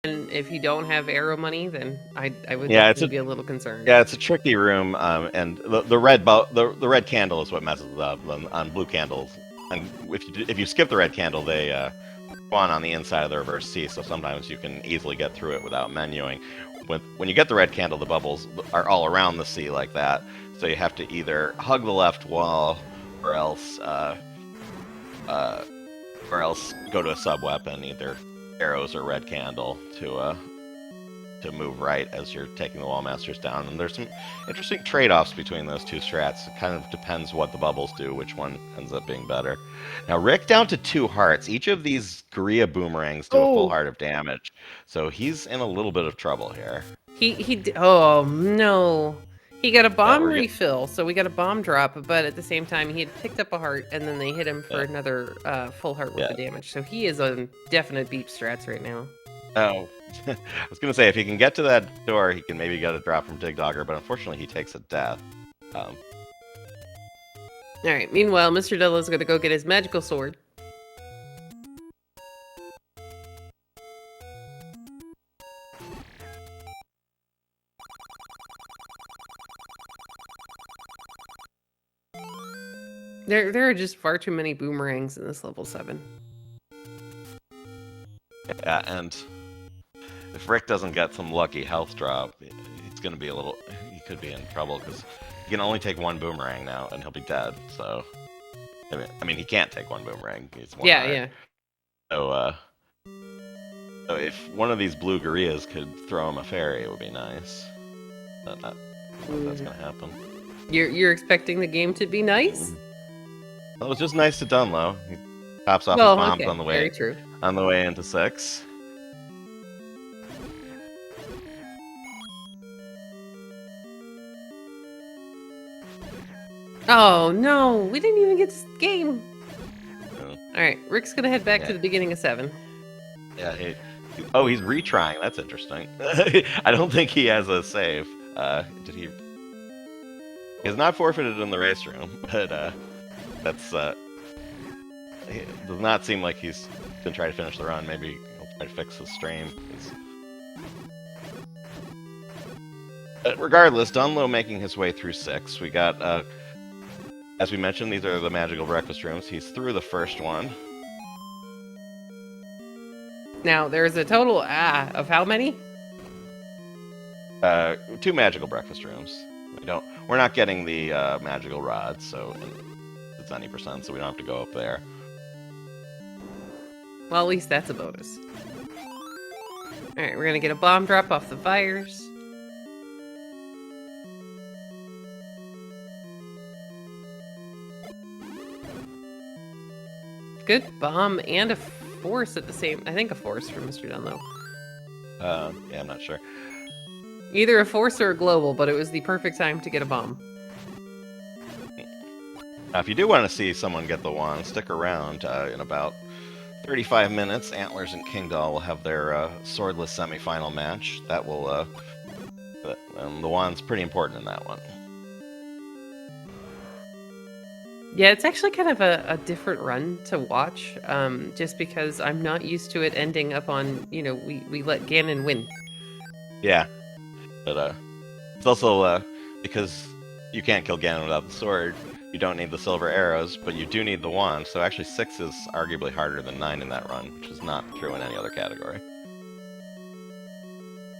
And if you don't have arrow money, then I would Yeah, definitely be a little concerned. Yeah, it's a tricky room, and the red candle is what messes up on blue candles. And if you skip the red candle, they spawn on the inside of the reverse C, so sometimes you can easily get through it without menuing. When you get the red candle, the bubbles are all around the C like that, so you have to either hug the left wall or else go to a sub weapon, either arrows or red candle, to move right as you're taking the wall masters down. And there's some interesting trade-offs between those two strats. It kind of depends what the bubbles do, which one ends up being better. Now, Rick down to 2 hearts. Each of these Guria boomerangs do a full heart of damage, so he's in a little bit of trouble here. Oh no. He got a bomb refill, so we got a bomb drop, but at the same time, he had picked up a heart, and then they hit him for another full heart worth of damage. So he is on definite beep strats right now. Oh, I was going to say, if he can get to that door, he can maybe get a drop from Digdogger, but unfortunately he takes a death. Alright, meanwhile, MrDunlo is going to go get his magical sword. There are just far too many boomerangs in this level 7. Yeah, and if Rick doesn't get some lucky health drop, he's going to be he could be in trouble, because he can only take 1 boomerang now, and he'll be dead, so... I mean, he can't take 1 boomerang. He's 1 heart. Yeah. So if one of these blue gorillas could throw him a fairy, it would be nice. But that's going to happen. You're expecting the game to be nice? Well, it's just nice to Dunlo. He pops off his bombs on the way. Very true. On the way into 6. Oh no, we didn't even get this game. No. Alright, Rick's gonna head back to the beginning of 7. Yeah, he's retrying. That's interesting. I don't think he has a save. Did he? He's not forfeited in the race room, but that's it does not seem like he's gonna try to finish the run. Maybe he'll try to fix the stream. But regardless, Dunlo making his way through 6. We got, as we mentioned, these are the magical breakfast rooms. He's through the first one. Now, there's a total, of how many? 2 magical breakfast rooms. We're not getting the magical rods, so it's 90%, so we don't have to go up there. Well, at least that's a bonus. Alright, we're gonna get a bomb drop off the fires. Good bomb and a force at the same... I think a force from MrDunlo. Yeah, I'm not sure. Either a force or a global, but it was the perfect time to get a bomb. Now, if you do want to see someone get the wand, stick around. In about 35 minutes, Antlers and Kingdoll will have their swordless semifinal match. That will... the wand's pretty important in that one. Yeah, it's actually kind of a different run to watch, just because I'm not used to it ending up on, we let Ganon win. Yeah, but it's also because you can't kill Ganon without the sword, you don't need the silver arrows, but you do need the wand, so actually 6 is arguably harder than 9 in that run, which is not true in any other category.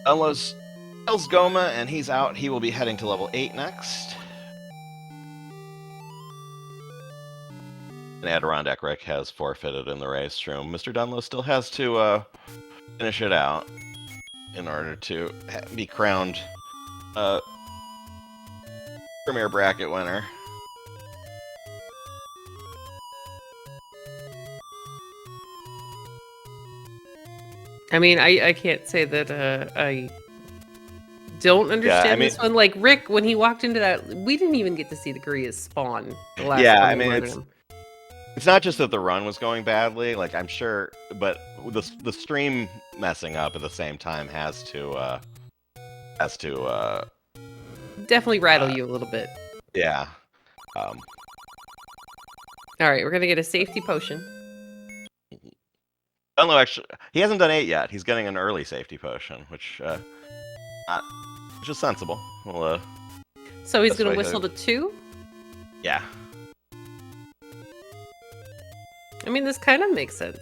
Dunlo's kills Goma, and he's out. He will be heading to level 8 next. And AdirondackRick has forfeited in the race room. MrDunlo still has to finish it out in order to be crowned Premier Bracket winner. I mean, I can't say that I don't understand this one. Like, Rick, when he walked into that, we didn't even get to see the Korea's spawn the last time. It's not just that the run was going badly, like, I'm sure, but the stream messing up at the same time has to definitely rattle you a little bit. Yeah. Alright, we're gonna get a safety potion. Dunlo actually, he hasn't done 8 yet. He's getting an early safety potion, which is sensible. Well, so he's gonna whistle to 2? Yeah. I mean, this kind of makes sense.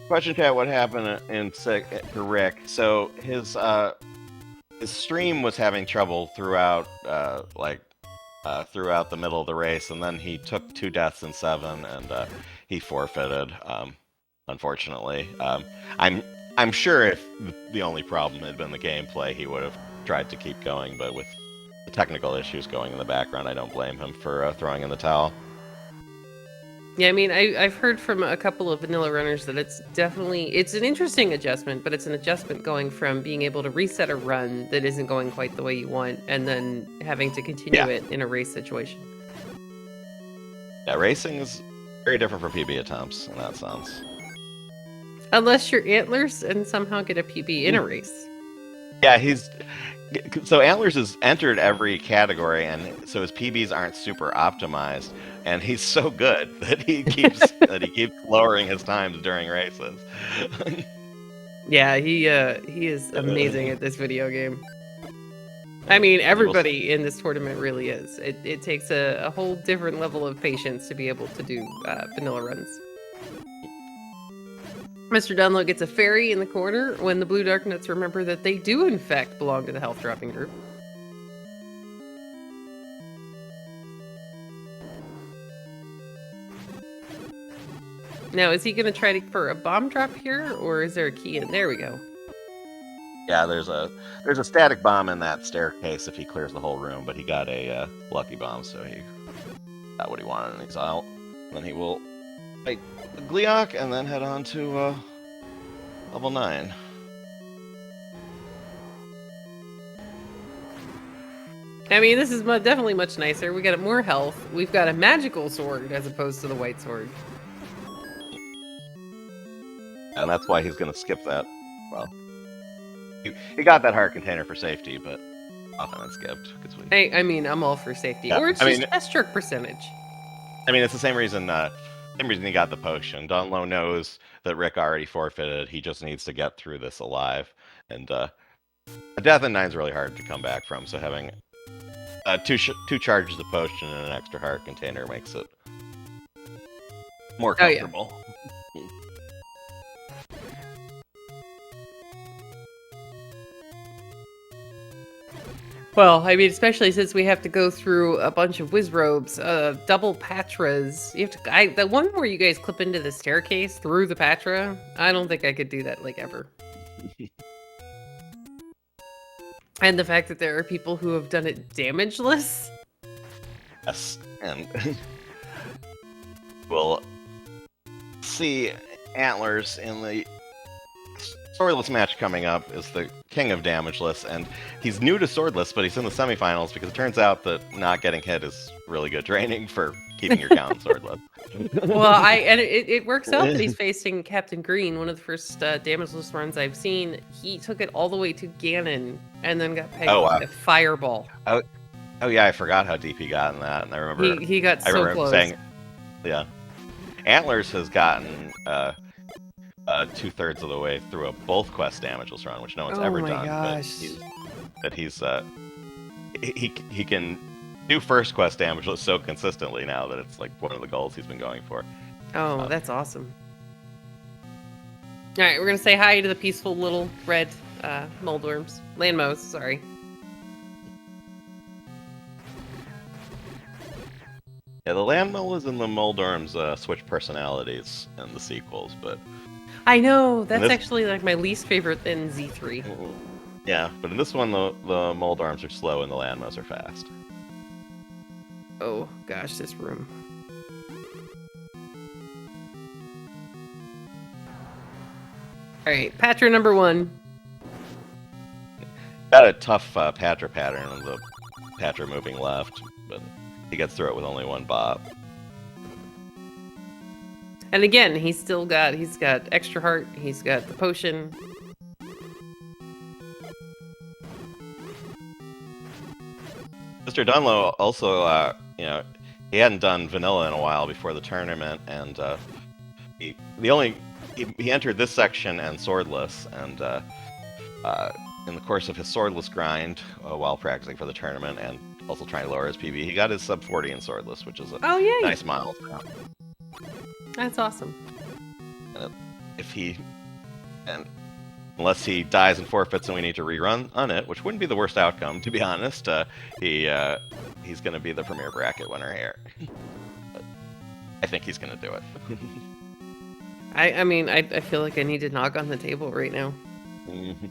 Question chat, what happened for Rick? So his stream was having trouble throughout throughout the middle of the race, and then he took 2 deaths in 7, and he forfeited. Unfortunately, I'm sure if the only problem had been the gameplay, he would have tried to keep going. But with the technical issues going in the background, I don't blame him for throwing in the towel. Yeah, I mean, I've heard from a couple of vanilla runners that it's an interesting adjustment, but it's an adjustment going from being able to reset a run that isn't going quite the way you want, and then having to continue it in a race situation. Yeah, racing is very different from PB attempts in that sense. Unless you're Antlers and somehow get a PB in a race. Yeah, so Antlers has entered every category, and so his PBs aren't super optimized, and he's so good that he keeps lowering his times during races. Yeah, he is amazing at this video game. I mean, everybody in this tournament really is. It takes a whole different level of patience to be able to do vanilla runs. MrDunlo gets a fairy in the corner when the Blue Dark Nuts remember that they do in fact belong to the health dropping group. Now, is he going to try for a bomb drop here, or is there a key in? There we go. Yeah, there's a static bomb in that staircase if he clears the whole room, but he got a lucky bomb, so he got what he wanted and he's out. Then he will fight the Gleeok and then head on to level 9. I mean, this is definitely much nicer. We got more health. We've got a magical sword as opposed to the white sword. And that's why he's going to skip that. Well, he got that heart container for safety, but often it's skipped. I mean, I'm all for safety. Yeah, or it's just best stroke percentage. I mean, it's the same reason he got the potion. Dunlo knows that Rick already forfeited. He just needs to get through this alive. And a death in 9 is really hard to come back from, so having two charges of potion and an extra heart container makes it more comfortable. Oh, yeah. Well, I mean, especially since we have to go through a bunch of whiz robes, double patras. You have to. The one where you guys clip into the staircase through the patra. I don't think I could do that like ever. And the fact that there are people who have done it damageless. Yes, and we'll see Antlers in the swordless match coming up is the king of damageless, and he's new to swordless, but he's in the semifinals because it turns out that not getting hit is really good training for keeping your count swordless. Well, it works out that he's facing Captain Green, one of the first damageless runs I've seen. He took it all the way to Ganon and then got pegged with a fireball. Oh yeah, I forgot how deep he got in that, and I remember he got so close. Saying, yeah, Antlers has gotten 2/3 of the way through a both quest damageless run, which no one's ever done. Gosh. But he can do first quest damageless so consistently now that it's like one of the goals he's been going for. Oh, that's awesome. All right, we're gonna say hi to the peaceful little red moldworms, landmos. Sorry. Yeah, the landmollas and the moldworms switch personalities in the sequels, but I know that's actually like my least favorite in Z3. Yeah, but in this one, the moldworms are slow and the landmos are fast. Oh gosh, this room. All right, Patra number 1. Got a tough Patra pattern on the Patra moving left, but he gets through it with only 1 bop. And again, he's got extra heart. He's got the potion. MrDunlo also, he hadn't done vanilla in a while before the tournament, and he entered this section and swordless, and in the course of his swordless grind while practicing for the tournament and also trying to lower his PB, he got his sub 40 in swordless, which is a nice milestone. That's awesome. Unless he dies and forfeits and we need to rerun on it, which wouldn't be the worst outcome, to be honest, he's going to be the premier bracket winner here. But I think he's going to do it. I mean, I feel like I need to knock on the table right now. Mm-hmm.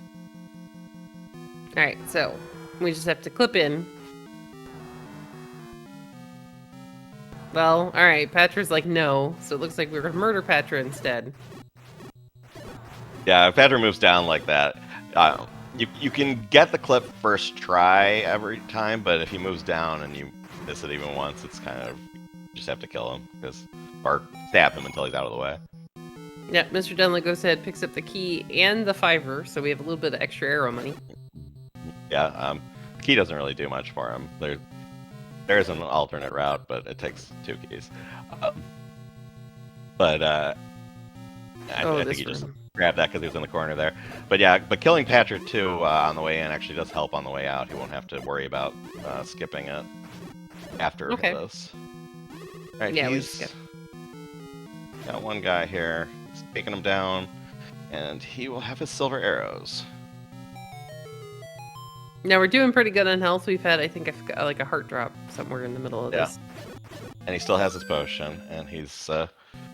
All right, so we just have to clip in. Well, all right, Patra's like, no, so it looks like we're going to murder Patra instead. Yeah, if Patra moves down like that, you can get the clip first try every time, but if he moves down and you miss it even once, it's kind of, you just have to kill him, or stab him until he's out of the way. Yeah, MrDunlo goes ahead, picks up the key and the $5, so we have a little bit of extra arrow money. Yeah, key doesn't really do much for him. There's an alternate route, but it takes 2 keys. I think he just grabbed that because he was in the corner there. But killing Patra too on the way in actually does help on the way out. He won't have to worry about skipping it after this. All right, yeah, he's got one guy here. He's taking him down, and he will have his silver arrows. Now we're doing pretty good on health. We've had, I think, like a heart drop somewhere in the middle of this. And he still has his potion, and he's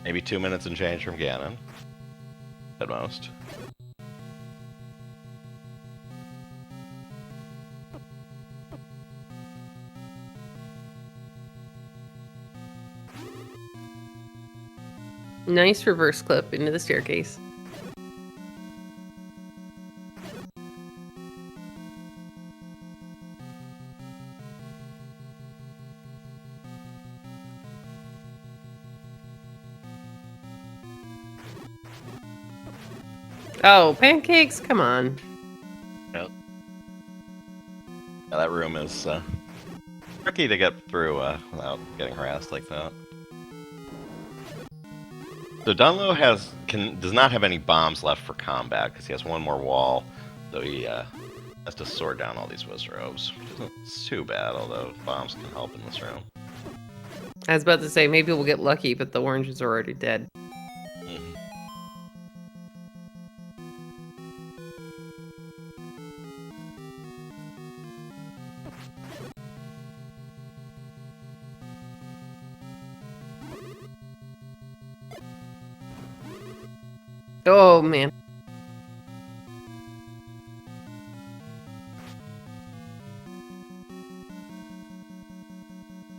maybe 2 minutes and change from Ganon, at most. Nice reverse clip into the staircase. Oh, pancakes? Come on. Yep. Yeah, that room is tricky to get through without getting harassed like that. So Dunlo does not have any bombs left for combat because he has one more wall, so he has to sword down all these Wizrobes, which isn't too bad, although bombs can help in this room. I was about to say, maybe we'll get lucky, but the oranges are already dead. Oh, man.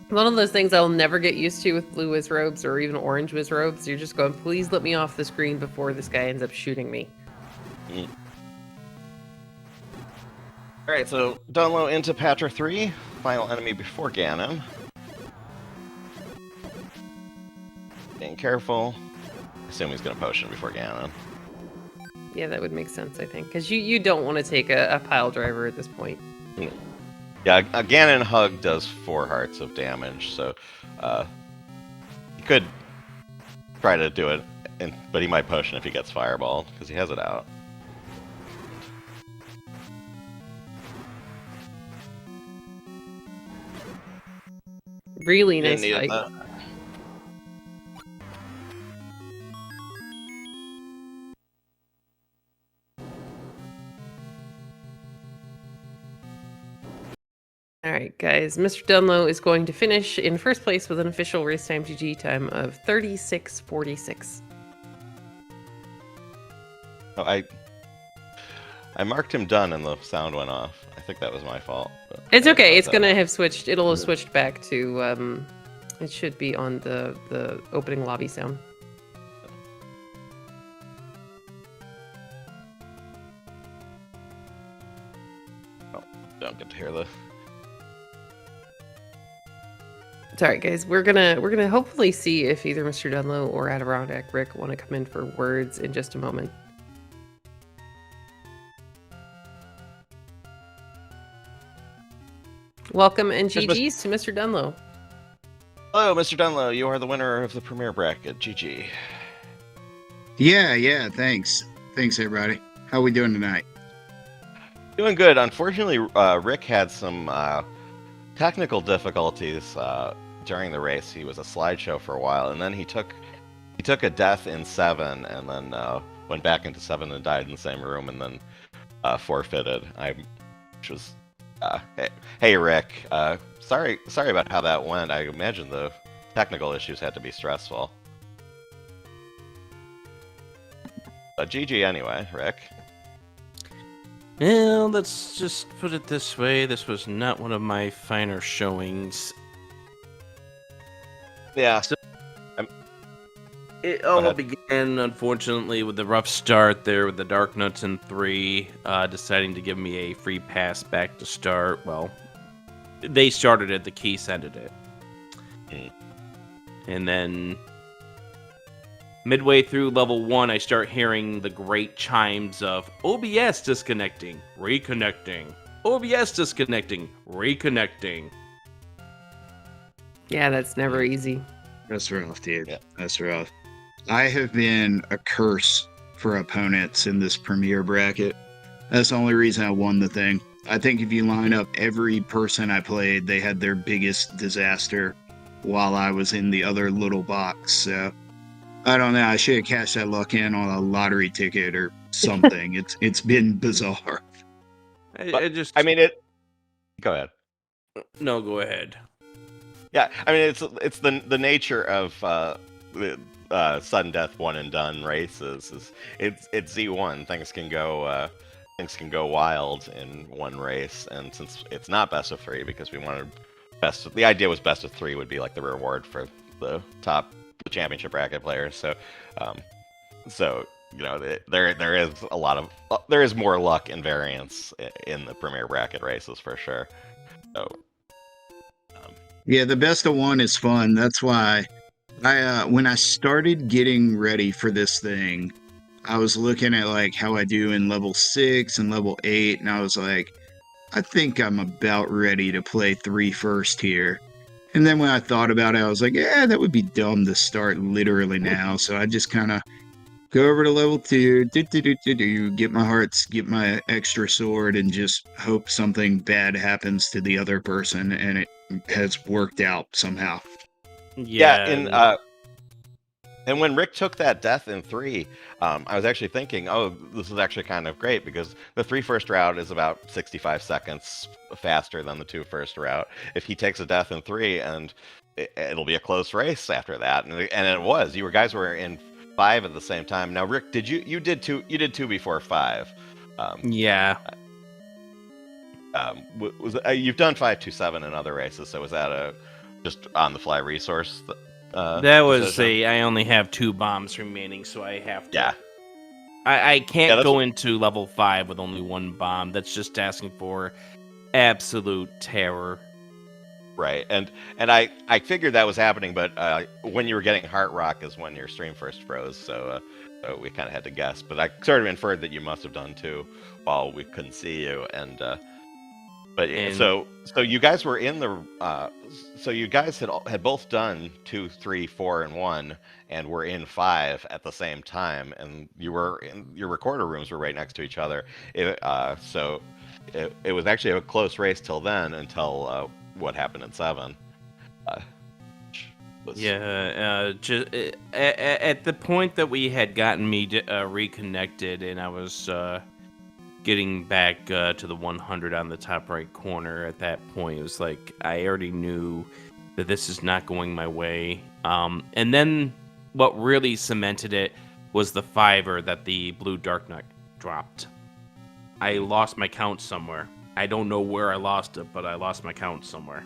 One of those things I'll never get used to with blue Wizrobes or even orange Wizrobes. You're just going, please let me off the screen before this guy ends up shooting me. Alright, so Dunlo into Patra 3, final enemy before Ganon. Being careful. I assume he's going to potion before Ganon. Yeah, that would make sense, I think. Because you don't want to take a pile driver at this point. Yeah, a Ganon Hug does 4 hearts of damage, so he could try to do it, but he might potion if he gets Fireball, because he has it out. Really nice fight. Alright guys, MrDunlo is going to finish in first place with an official race time GG time of 36:46. Oh, I marked him done and the sound went off. I think that was my fault. It's okay, it's gonna have switched, it'll have switched back to, it should be on the opening lobby sound. Oh, don't get to hear the... It's alright guys, we're gonna hopefully see if either MrDunlo or AdirondackRick want to come in for words in just a moment. Welcome and GG's to MrDunlo. Hello, Mr. Dunlo. You are the winner of the premier bracket. GG. Yeah, thanks. Thanks, everybody. How we doing tonight? Doing good. Unfortunately, Rick had some technical difficulties during the race. He was a slideshow for a while, and then he took a death in 7, and then went back into 7 and died in the same room, and then forfeited. Which was, hey Rick, sorry about how that went. I imagine the technical issues had to be stressful. But GG anyway, Rick. Well, let's just put it this way. This was not one of my finer showings. Yeah. So, it all began, unfortunately, with the rough start there with the Dark Nuts in 3, deciding to give me a free pass back to start. Well, they started it, the Keys ended it. And then, midway through level 1, I start hearing the great chimes of OBS disconnecting, reconnecting, OBS disconnecting, reconnecting. Yeah, that's never easy. That's rough, dude. Yeah. That's rough. I have been a curse for opponents in this premier bracket. That's the only reason I won the thing. I think if you line up every person I played, they had their biggest disaster while I was in the other little box. So I don't know. I should have cashed that luck in on a lottery ticket or something. It's been bizarre. I mean, Go ahead. No, go ahead. Yeah, I mean it's the nature of sudden death one and done races. It's Z1. Things can go wild in one race, and since it's not best of 3 because we wanted the idea was best of 3 would be like the reward for the championship bracket players. So you know there is more luck and variance in the premier bracket races for sure. So. Yeah, the best of 1 is fun. That's why when I started getting ready for this thing, I was looking at like how I do in level 6 and level 8, and I was like, I think I'm about ready to play 3 first here. And then when I thought about it, I was like, yeah, that would be dumb to start literally now. So I just kind of go over to level 2, get my hearts, get my extra sword, and just hope something bad happens to the other person, and it has worked out somehow. Yeah, and when Rick took that death in 3, I was actually thinking, oh, this is actually kind of great because the 3 first route is about 65 seconds faster than the 2 first route. If he takes a death in 3, and it'll be a close race after that, and it was. You guys were in 5 at the same time. Now, Rick, you did 2 before 5? Yeah. You've done 5-2-7 in other races, so was that a just on the fly resource? That was I only have 2 bombs remaining, so I have to. Yeah. I can't go into level 5 with only 1 bomb. That's just asking for absolute terror. Right, and I figured that was happening, but when you were getting Heart Rock is when your stream first froze, so we kind of had to guess. But I sort of inferred that you must have done 2 while we couldn't see you, so you guys were in the so you guys had both done 2, 3, 4, and 1, and were in 5 at the same time, and your recorder rooms were right next to each other. So it was actually a close race till then, until what happened in 7. Just at the point that we had gotten me reconnected, and I was getting back to the 100 on the top right corner. At that point, it was like I already knew that this is not going my way. And then what really cemented it was the 5er that the blue Dark Knight dropped. I lost my count somewhere. I don't know where I lost it, but I lost my count somewhere.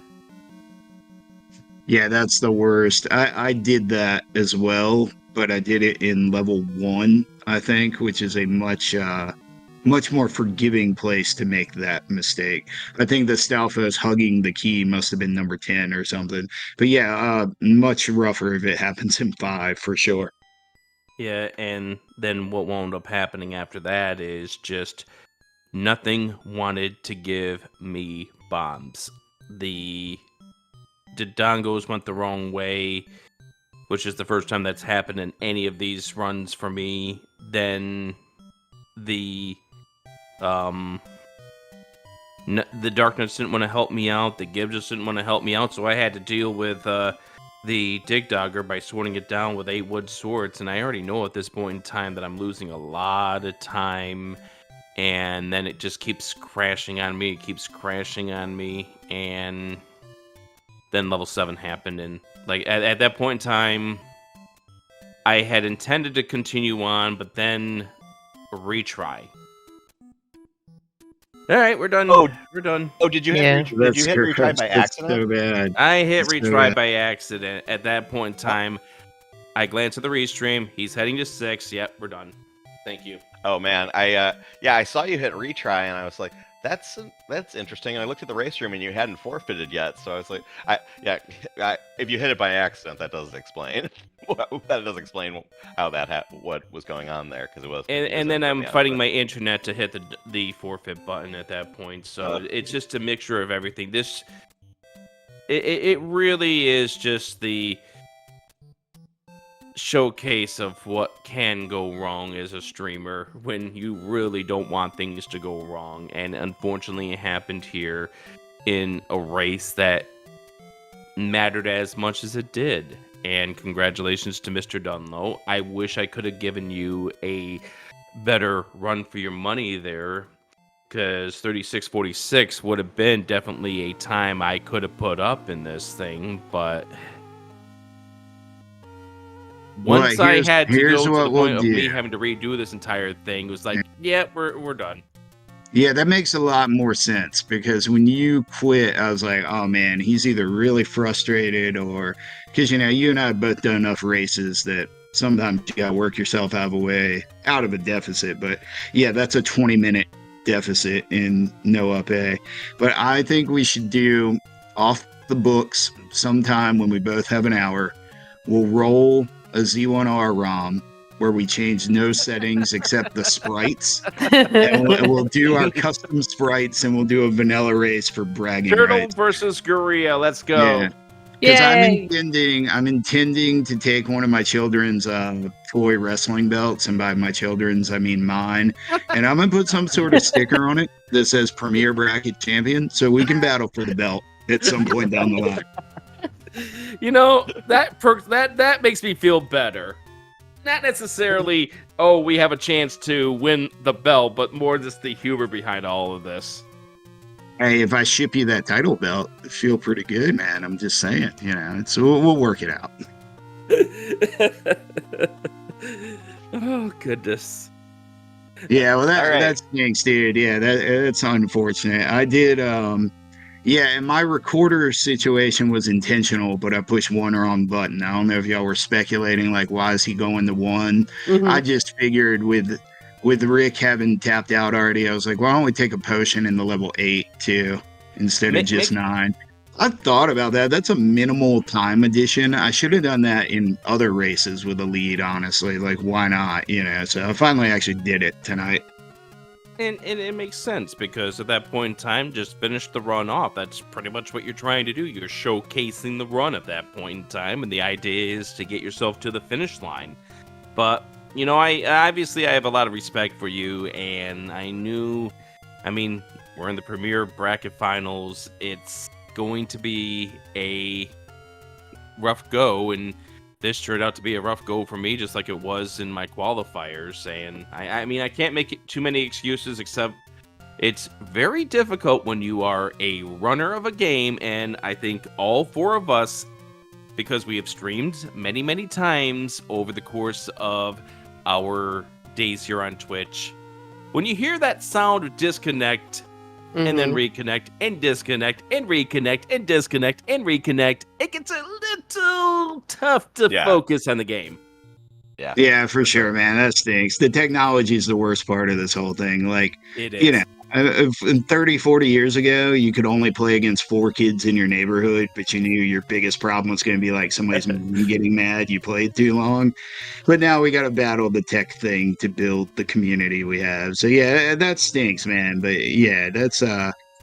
Yeah, that's the worst. I did that as well, but I did it in level 1, I think, which is a much more forgiving place to make that mistake. I think the Stalfos hugging the key must have been number 10 or something. But yeah, much rougher if it happens in 5 for sure. Yeah, and then what wound up happening after that is just nothing wanted to give me bombs. The Dodongos went the wrong way, which is the first time that's happened in any of these runs for me. Then the darkness didn't want to help me out. The Gibbs just didn't want to help me out, so I had to deal with the Dig Dogger by sorting it down with 8 wood swords. And I already know at this point in time that I'm losing a lot of time. And then it just keeps crashing on me. It keeps crashing on me. And then level 7 happened. And like at that point in time, I had intended to continue on, but then retry. All right, we're done. Oh, we're done. Oh, did you hit retry by accident? So bad. I hit That's so retry bad. by accident. At that point in time, I glanced at the restream. He's heading to 6. Yep, we're done. Thank you. Oh man, I saw you hit retry, and I was like, that's interesting. And I looked at the race room, and you hadn't forfeited yet, so I was like, if you hit it by accident, that doesn't explain. That doesn't explain how what was going on there, because it was. And then I'm fighting my internet to hit the forfeit button at that point. So it's just a mixture of everything. It really is just the showcase of what can go wrong as a streamer when you really don't want things to go wrong. And unfortunately, it happened here in a race that mattered as much as it did. And congratulations to MrDunlo. I wish I could have given you a better run for your money there, because 36:46 would have been definitely a time I could have put up in this thing, but once I had to go to the point of me having to redo this entire thing, it was like, yeah, we're done. Yeah, that makes a lot more sense, because when you quit, I was like, oh man, he's either really frustrated or, because you and I have both done enough races that sometimes you gotta work yourself out of a deficit. But yeah, that's a 20-minute deficit in no up A. But I think we should do off the books sometime when we both have an hour. We'll roll a Z1R ROM where we change no settings except the sprites. And we'll do our custom sprites, and we'll do a vanilla race for bragging Turtle rights. versus Gorilla, let's go. Because I'm intending to take one of my children's toy wrestling belts, and by my children's I mean mine, and I'm gonna put some sort of sticker on it that says Premier Bracket Champion, so we can battle for the belt at some point down the line. That makes me feel better. Not necessarily, we have a chance to win the belt, but more just the humor behind all of this. Hey, if I ship you that title belt, it feel pretty good, man. I'm just saying, we'll work it out. Oh, goodness. Yeah, well, that stinks, dude. Yeah, that's unfortunate. I did, and my recorder situation was intentional, but I pushed one wrong button. I don't know if y'all were speculating, like, why is he going to 1? Mm-hmm. I just figured with Rick having tapped out already, I was like, why don't we take a potion in the level 8 too, instead of just 9? I thought about that. That's a minimal time addition. I should have done that in other races with a lead, honestly. Like, why not? So I finally actually did it tonight. And it makes sense, because at that point in time, just finish the run off. That's pretty much what you're trying to do. You're showcasing the run at that point in time, and the idea is to get yourself to the finish line. But, I obviously have a lot of respect for you, and we're in the Premier Bracket Finals. It's going to be a rough go, and this turned out to be a rough go for me, just like it was in my qualifiers. And I can't make it too many excuses, except it's very difficult when you are a runner of a game. And I think all 4 of us, because we have streamed many, many times over the course of our days here on Twitch, when you hear that sound of disconnect, and then reconnect, and disconnect, and reconnect, and disconnect, and reconnect, it gets a little tough to focus on the game. Yeah, for sure, man. That stinks. The technology is the worst part of this whole thing. Like, it is. 30, 40 years ago, you could only play against 4 kids in your neighborhood, but you knew your biggest problem was going to be like somebody's getting mad you played too long. But now we got to battle the tech thing to build the community we have. So yeah, that stinks, man. But yeah, that's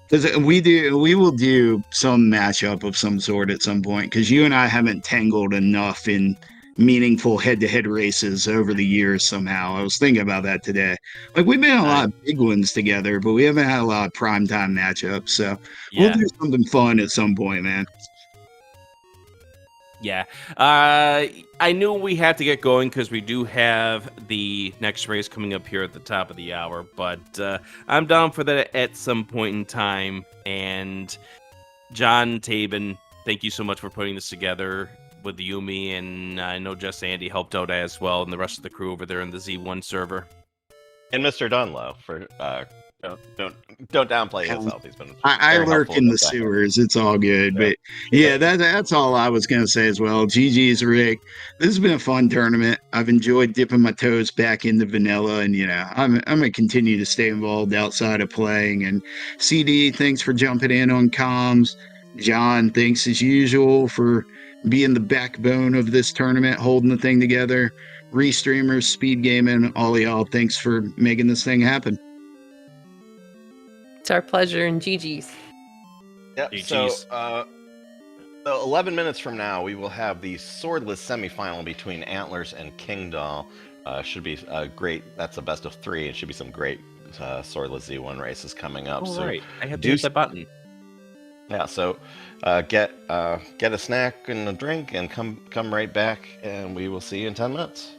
Because we will do some matchup of some sort at some point. Because you and I haven't tangled enough in meaningful head-to-head races over the years. Somehow, I was thinking about that today. Like we've been in a lot of big ones together, but we haven't had a lot of primetime matchups. So we'll do something fun at some point, man. Yeah. I knew we had to get going because we do have the next race coming up here at the top of the hour, but I'm down for that at some point in time. And John Tabin, thank you so much for putting this together with Yumi, and I know Just Andy helped out as well, and the rest of the crew over there in the Z1 server. And MrDunlo for don't downplay yourself. He's been I very lurk helpful in the this second. sewers. It's all good. But yeah, that's all I was going to say as well. GG's, Rick. This has been a fun tournament. I've enjoyed dipping my toes back into vanilla. And, I'm going to continue to stay involved outside of playing. And CD, thanks for jumping in on comms. John, thanks as usual for being the backbone of this tournament, holding the thing together. Restreamers, Speed Gaming, all y'all, thanks for making this thing happen. It's our pleasure, and GG's. Yep. So 11 minutes from now, we will have the swordless semifinal between Antlers and King Doll. Should be great. That's a best of 3. It should be some great swordless Z1 races coming up. Oh, so right. I had to use that button. Yeah. So get a snack and a drink, and come right back, and we will see you in 10 minutes.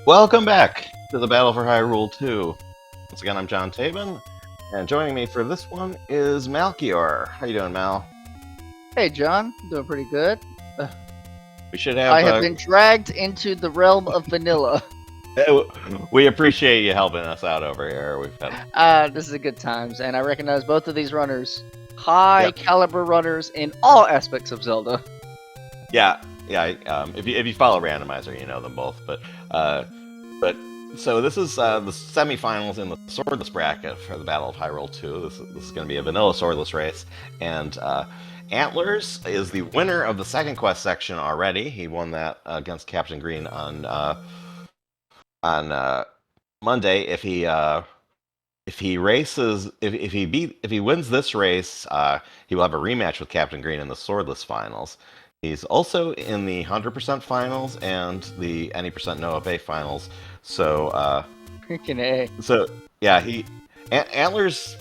Welcome back to the Battle for Hyrule 2. Once again, I'm John Tabin, and joining me for this one is Malchior. How you doing, Mal? Hey, John. Doing pretty good. We should have. I have been dragged into the realm of vanilla. We appreciate you helping us out over here. We've had. This is a good times, and I recognize both of these runners. High caliber runners in all aspects of Zelda. Yeah. If you follow Randomizer, you know them both. But so this is the semifinals in the swordless bracket for the Battle of Hyrule 2. This is going to be a vanilla swordless race, and Antlers is the winner of the second quest section already. He won that against Captain Green on Monday. If he wins this race, he will have a rematch with Captain Green in the swordless finals. He's also in the 100% finals and the any percent no up finals. So Freaking A. So yeah, Antlers.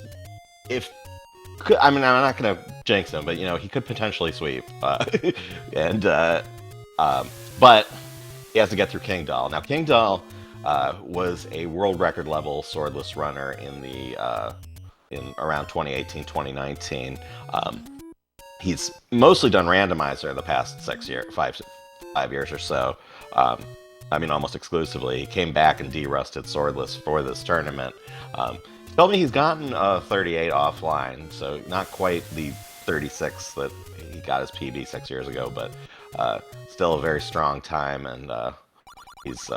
I'm not gonna jinx him, but he could potentially sweep. But he has to get through King Doll. Now King Doll was a world record level swordless runner in around 2018, 2019. He's mostly done randomizer the past 5 years or so. Almost exclusively. He came back and de-rusted swordless for this tournament. He told me he's gotten 38 offline, so not quite the 36 that he got his PB 6 years ago, but still a very strong time, and these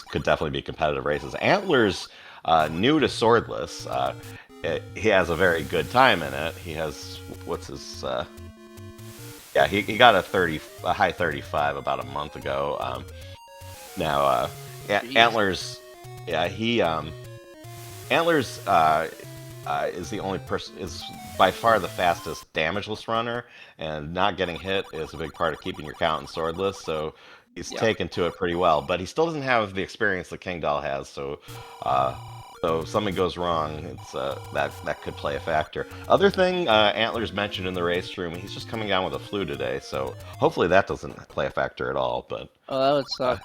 could definitely be competitive races. Antlers, new to swordless, he has a very good time in it. He has he got a high 35 about a month ago. Antlers, Antlers is the only person, is by far the fastest damageless runner, and not getting hit is a big part of keeping your count in swordless. So he's taken to it pretty well, but he still doesn't have the experience that King Doll has. So if something goes wrong, it's that could play a factor. Other thing Antlers mentioned in the race room, he's just coming down with a flu today, so hopefully that doesn't play a factor at all. But that would suck.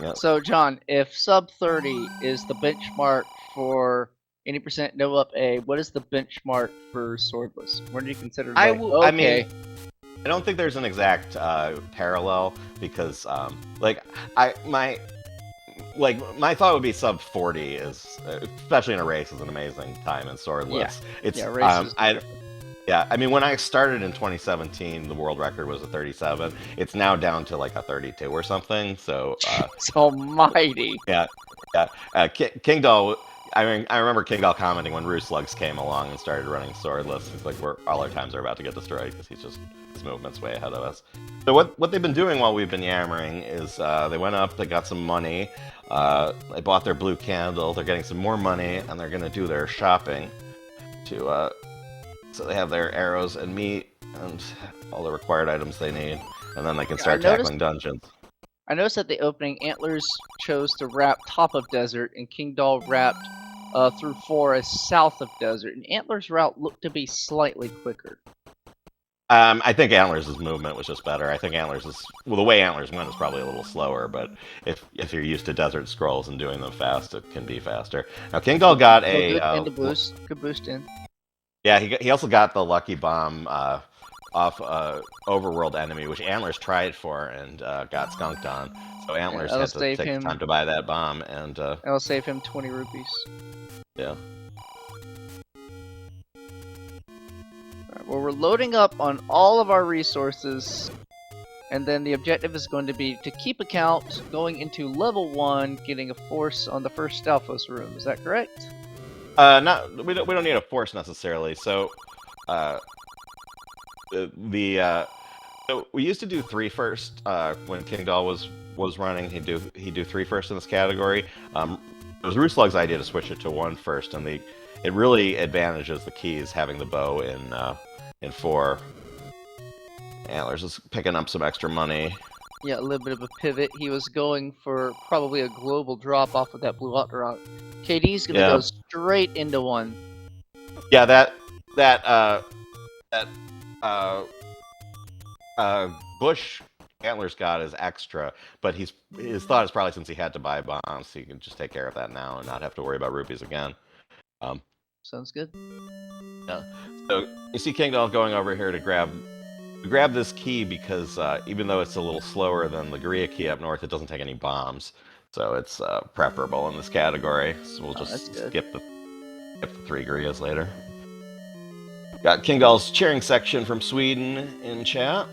Yeah. So, John, if sub 30 is the benchmark for any percent no up A, what is the benchmark for swordless? When do you consider? I don't think there's an exact parallel, because my thought would be sub 40 is, especially in a race, is an amazing time in swordless. When I started in 2017, the world record was a 37. It's now down to like a 32 or something. So it's almighty. King Doll. I remember King Doll commenting when Rue Slugs came along and started running swordless. He's like, all our times are about to get destroyed because his movement's way ahead of us. So what they've been doing while we've been yammering is they went up, they got some money, they bought their blue candle, they're getting some more money, and they're gonna do their shopping so they have their arrows and meat and all the required items they need, and then they can start tackling dungeons. I noticed at the opening, Antlers chose to wrap top of desert, and King Doll wrapped through forest south of desert, and Antlers' route looked to be slightly quicker. I think Antlers' movement was just better. I think the way Antlers went is probably a little slower, but if you're used to desert scrolls and doing them fast, it can be faster. Now, King Doll got good boost in. Yeah, he also got the lucky bomb off overworld enemy, which Antlers tried for and got skunked on. So Antlers had to take the time to buy that bomb, and that'll save him 20 rupees. Yeah. Alright, well, we're loading up on all of our resources, and then the objective is going to be to keep account going into level 1, getting a force on the first Stalfos room. Is that correct? We don't need a force necessarily. So so we used to do 3 first when King Doll was running. He'd do 3 first in this category. It was Rue Slug's idea to switch it to 1 first, and it really advantages the keys having the bow in 4. Antlers is picking up some extra money. Yeah, a little bit of a pivot. He was going for probably a global drop off of that blue hot rock. KD's gonna go straight into 1. Yeah, that Bush Antlers got is extra, but his thought is probably since he had to buy bombs, he can just take care of that now and not have to worry about rupees again. Sounds good. Yeah. So you see King Doll going over here to grab this key because even though it's a little slower than the Guria key up north, it doesn't take any bombs, so it's preferable in this category. So we'll just skip the 3 Gurias later. Got King Doll's cheering section from Sweden in chat.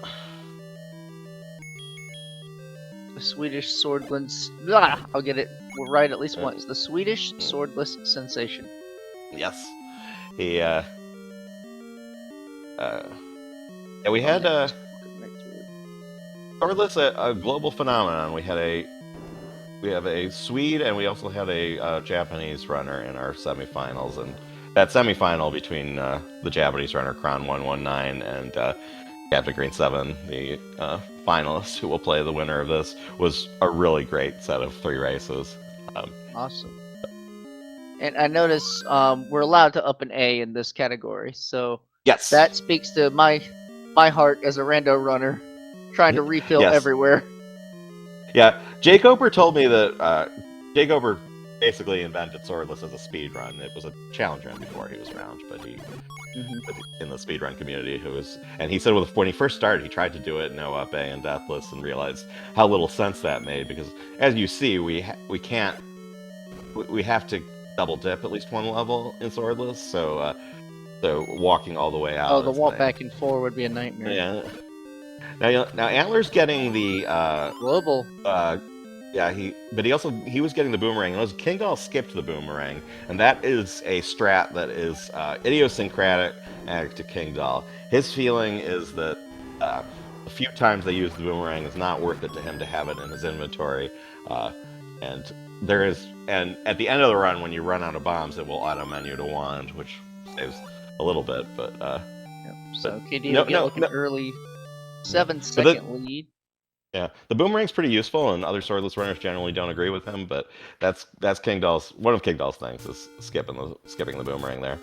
The Swedish swordless. I'll get it right at least once. The Swedish swordless sensation. Yes. He yeah, we had swordless a global phenomenon. We have a Swede and we also had a Japanese runner in our semifinals, and that semifinal between the Japanese runner Kron 119 and Captain Green 7, the finalists who will play the winner of this, was a really great set of 3 races. Awesome. And I notice we're allowed to up an A in this category, so yes, that speaks to my heart as a rando runner, trying to refill everywhere. Yeah, Jake Ober told me that Jake Ober basically invented swordless as a speed run. It was a challenge run before he was around, but he in the speedrun community and he said when he first started he tried to do it no up A and deathless and realized how little sense that made, because as you see we have to double dip at least 1 level in swordless, so walking all the way out. Oh, the walk back and forth would be a nightmare. Yeah. Now Antler's getting the global. Yeah, he was getting the boomerang. And King Doll skipped the boomerang, and that is a strat that is idiosyncratic to King Doll. His feeling is that the few times they use the boomerang is not worth it to him to have it in his inventory, and at the end of the run, when you run out of bombs, it will auto menu to wand, which saves a little bit. But so KD will get an early 7-second lead. Yeah, the boomerang's pretty useful, and other swordless runners generally don't agree with him. But that's King Doll's one of King Doll's things is skipping the boomerang there.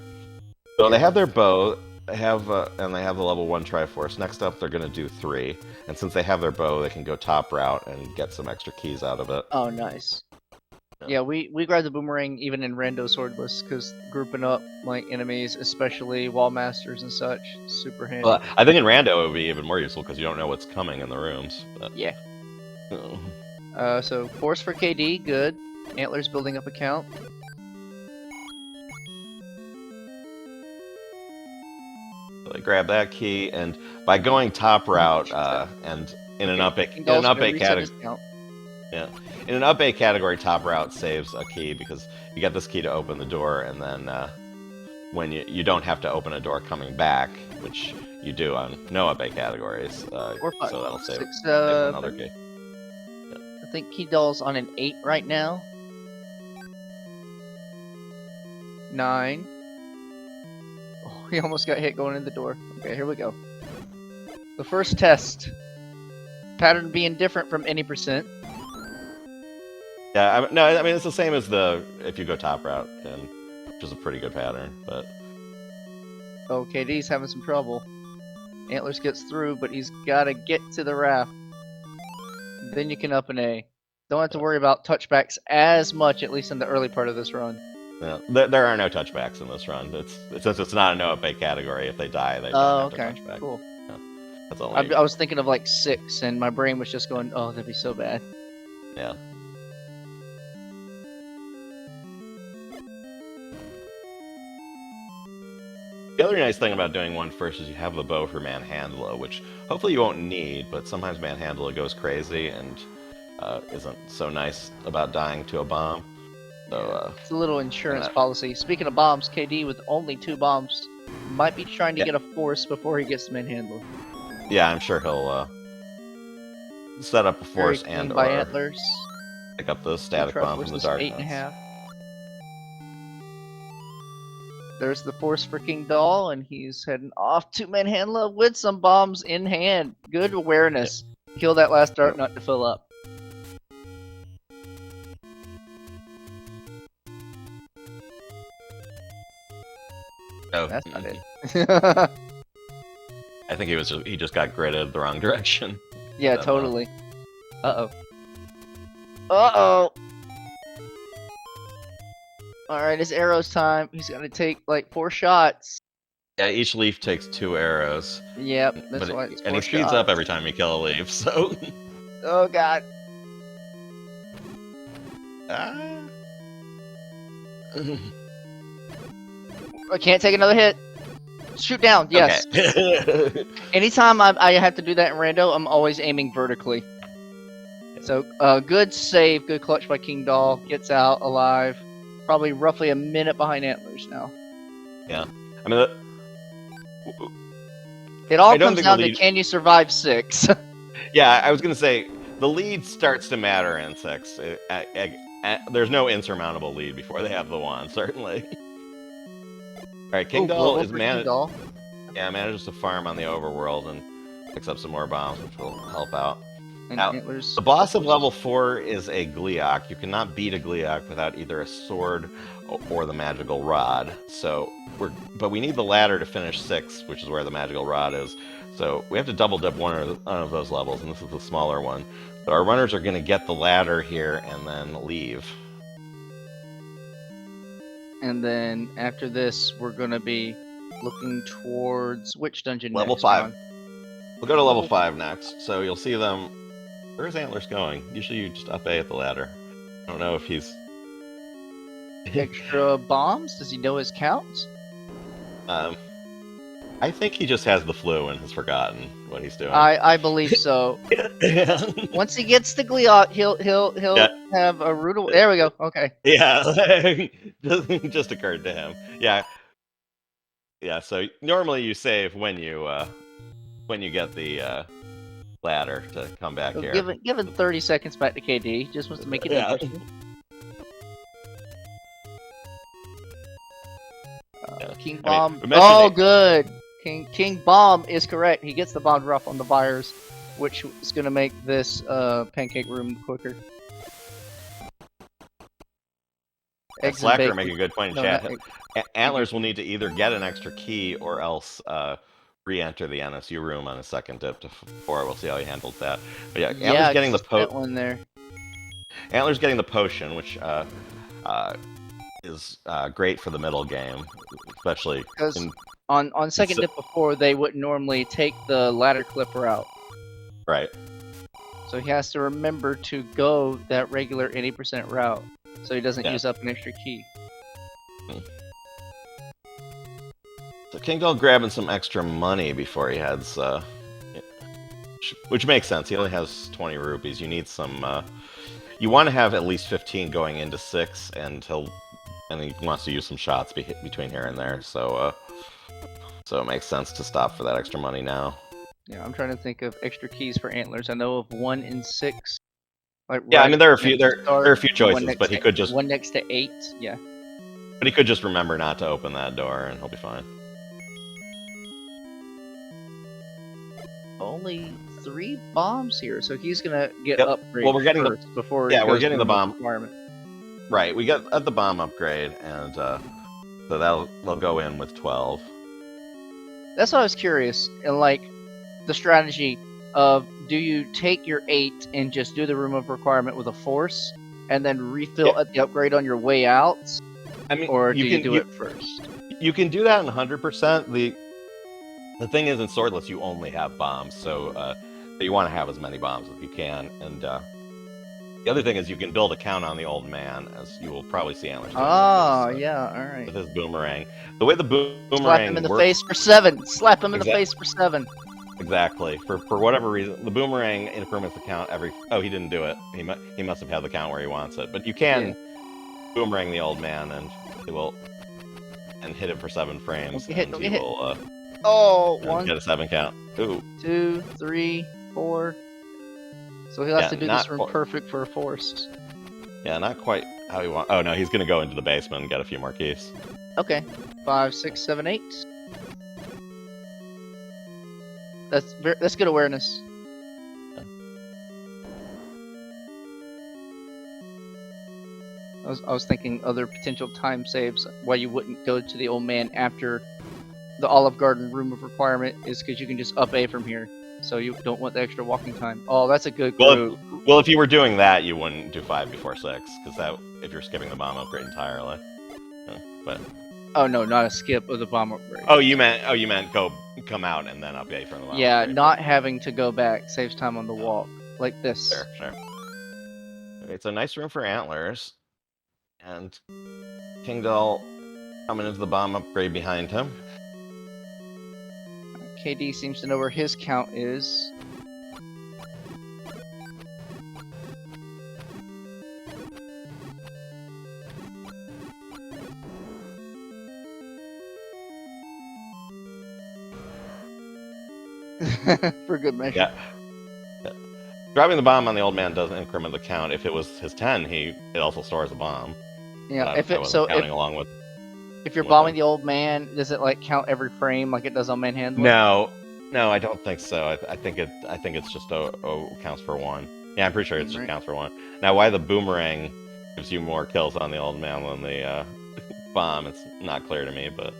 So they have their bow, and they have the level 1 Triforce. Next up, they're gonna do 3, and since they have their bow, they can go top route and get some extra keys out of it. Oh, nice. Yeah, we grabbed the boomerang even in rando swordless because grouping up like enemies, especially wall masters and such, super handy. Well, I think in rando it would be even more useful because you don't know what's coming in the rooms. But... Yeah. So force for KD, good. Antlers building up a count. So they grab that key, and by going top route and in an up A category. Yeah. In an up A category, top route saves a key because you get this key to open the door, and then when you don't have to open a door coming back, which you do on no up A categories, so that'll save another key. Yeah. I think Key Doll's on an 8 right now. 9. Oh, he almost got hit going in the door. Okay, here we go. The first test. Pattern being different from any percent. Yeah, I mean it's the same as if you go top route, which is a pretty good pattern, but... Oh, KD's having some trouble. Antlers gets through, but he's got to get to the raft. Then you can up an A. Don't have to worry about touchbacks as much, at least in the early part of this run. Yeah, there are no touchbacks in this run. Since it's not a no up A category, if they die, they don't have to touchback. Cool. Yeah, that's only... I was thinking of like 6, and my brain was just going, oh, that'd be so bad. Yeah. The other nice thing about doing 1 first is you have the bow for Manhandla, which hopefully you won't need, but sometimes Manhandla goes crazy and isn't so nice about dying to a bomb. So it's a little insurance policy. Speaking of bombs, KD with only 2 bombs might be trying to get a force before he gets to Manhandla. Yeah, I'm sure he'll set up a force and by Antlers. Pick up the static bomb from the dark. 8.5. there's the force for King Doll, and he's heading off to Manhandla with some bombs in hand. Good awareness. Kill that last dart nut to fill up. Oh, That's not it. I think he just got gridded the wrong direction. Yeah, totally. Uh-oh. Uh-oh! Alright, it's arrows time. He's gonna take, like, 4 shots. Yeah, each leaf takes 2 arrows. Yep, that's why it's 4 and he speeds shots. up every time you kill a leaf, so... Oh, God. Ah. I can't take another hit. Shoot down, yes. Okay. Anytime I have to do that in rando, I'm always aiming vertically. So, good save, good clutch by King Doll. Gets out alive. Probably roughly a minute behind Antlers now. Yeah. I mean, it all I don't comes think down the to lead- can you survive 6? yeah, I was gonna say, the lead starts to matter in 6. There's no insurmountable lead before they have the wand, certainly. Alright, King Doll is manages to farm on the overworld and picks up some more bombs, which will help out. And Now, Antlers. the boss of level 4 is a Gleeok. You cannot beat a Gleeok without either a sword or the magical rod. But we need the ladder to finish 6, which is where the magical rod is. So we have to double dip one of those levels, and this is the smaller one. So our runners are going to get the ladder here and then leave. And then after this, we're gonna be looking towards which dungeon Level next? 5. We'll go to level 5 next. So you'll see them. Where's Antlers going? Usually you just up A at the ladder. I don't know if he's... Extra bombs? Does he know his counts? I think he just has the flu and has forgotten what he's doing. I believe so. Once he gets the Gleeok, he'll have a rude. There we go. Okay. Yeah, just occurred to him. Yeah, yeah. So normally you save when you get the ladder to come back here. Given 30 seconds back to KD. Just wants to make it interesting. King Bomb. Good. King Bomb is correct. He gets the bomb drop on the buyers, which is going to make this pancake room quicker. Slacker make a good point in chat. Antlers will need to either get an extra key or else re-enter the NSU room on a second dip to 4. We'll see how he handles that. But yeah, Antlers getting the one there. Antlers getting the potion, which is great for the middle game, especially because on second dip before they wouldn't normally take the ladder clipper out. Right. So he has to remember to go that regular 80% route, so he doesn't use up an extra key. So King Doll grabbing some extra money before he heads, which makes sense. He only has 20 rupees. You need some. You want to have at least 15 going into 6, and he wants to use some shots between here and there. So it makes sense to stop for that extra money now. Yeah, I'm trying to think of extra keys for Antlers. I know of 1 in 6. Like yeah, I mean there are a few choices, but he could just 1 next to 8. Yeah. But he could just remember not to open that door, and he'll be fine. Only 3 bombs here, so he's gonna get upgrade. Well, we're getting first before we're getting the bomb requirement. Right, we got the bomb upgrade, and so they'll go in with 12. That's what I was curious, and like the strategy of do you take your 8 and just do the room of requirement with a force, and then refill at the upgrade on your way out? I mean, or do you do it first? You can do that in 100%. The thing is, in Swordless, you only have bombs, so you want to have as many bombs as you can. And the other thing is, you can build a count on the old man, as you will probably see Antlers. Oh, yeah, all right. With his boomerang. The way the boomerang Slap him in the face for 7. Slap him in the face for 7. Exactly. For whatever reason, the boomerang increments the count every. Oh, he didn't do it. He must have had the count where he wants it. But you can boomerang the old man, and he will, and hit him for 7 frames. Don't get hit. Will, one. Get a 7 count. Ooh. 2, 3, 4. So he'll have to do this room perfect for a force. Yeah, not quite how he wants. Oh no, he's gonna go into the basement and get a few more keys. Okay. 5, 6, 7, 8. That's good awareness. I was thinking other potential time saves why you wouldn't go to the old man after the Olive Garden room of requirement is because you can just up A from here. So you don't want the extra walking time. Oh, that's a good group. Well, if you were doing that, you wouldn't do 5 before 6, because that if you're skipping the bomb upgrade entirely. But Oh no, not a skip of the bomb upgrade. oh, you meant come out and then up A from the bomb. Yeah, upgrade. not having to go back saves time on the walk like this. Sure. Okay, it's a nice room for antlers, and King Doll coming into the bomb upgrade behind him. KD seems to know where his count is. For good measure. Yeah. Dropping the bomb on the old man doesn't increment the count. If it was his 10, it also stores a bomb. Yeah, if you're bombing the old man, does it like count every frame like it does on Manhandler? No, I don't think so. I think it's just counts for 1. Yeah, I'm pretty sure it just counts for 1. Now, why the boomerang gives you more kills on the old man than the bomb, it's not clear to me, but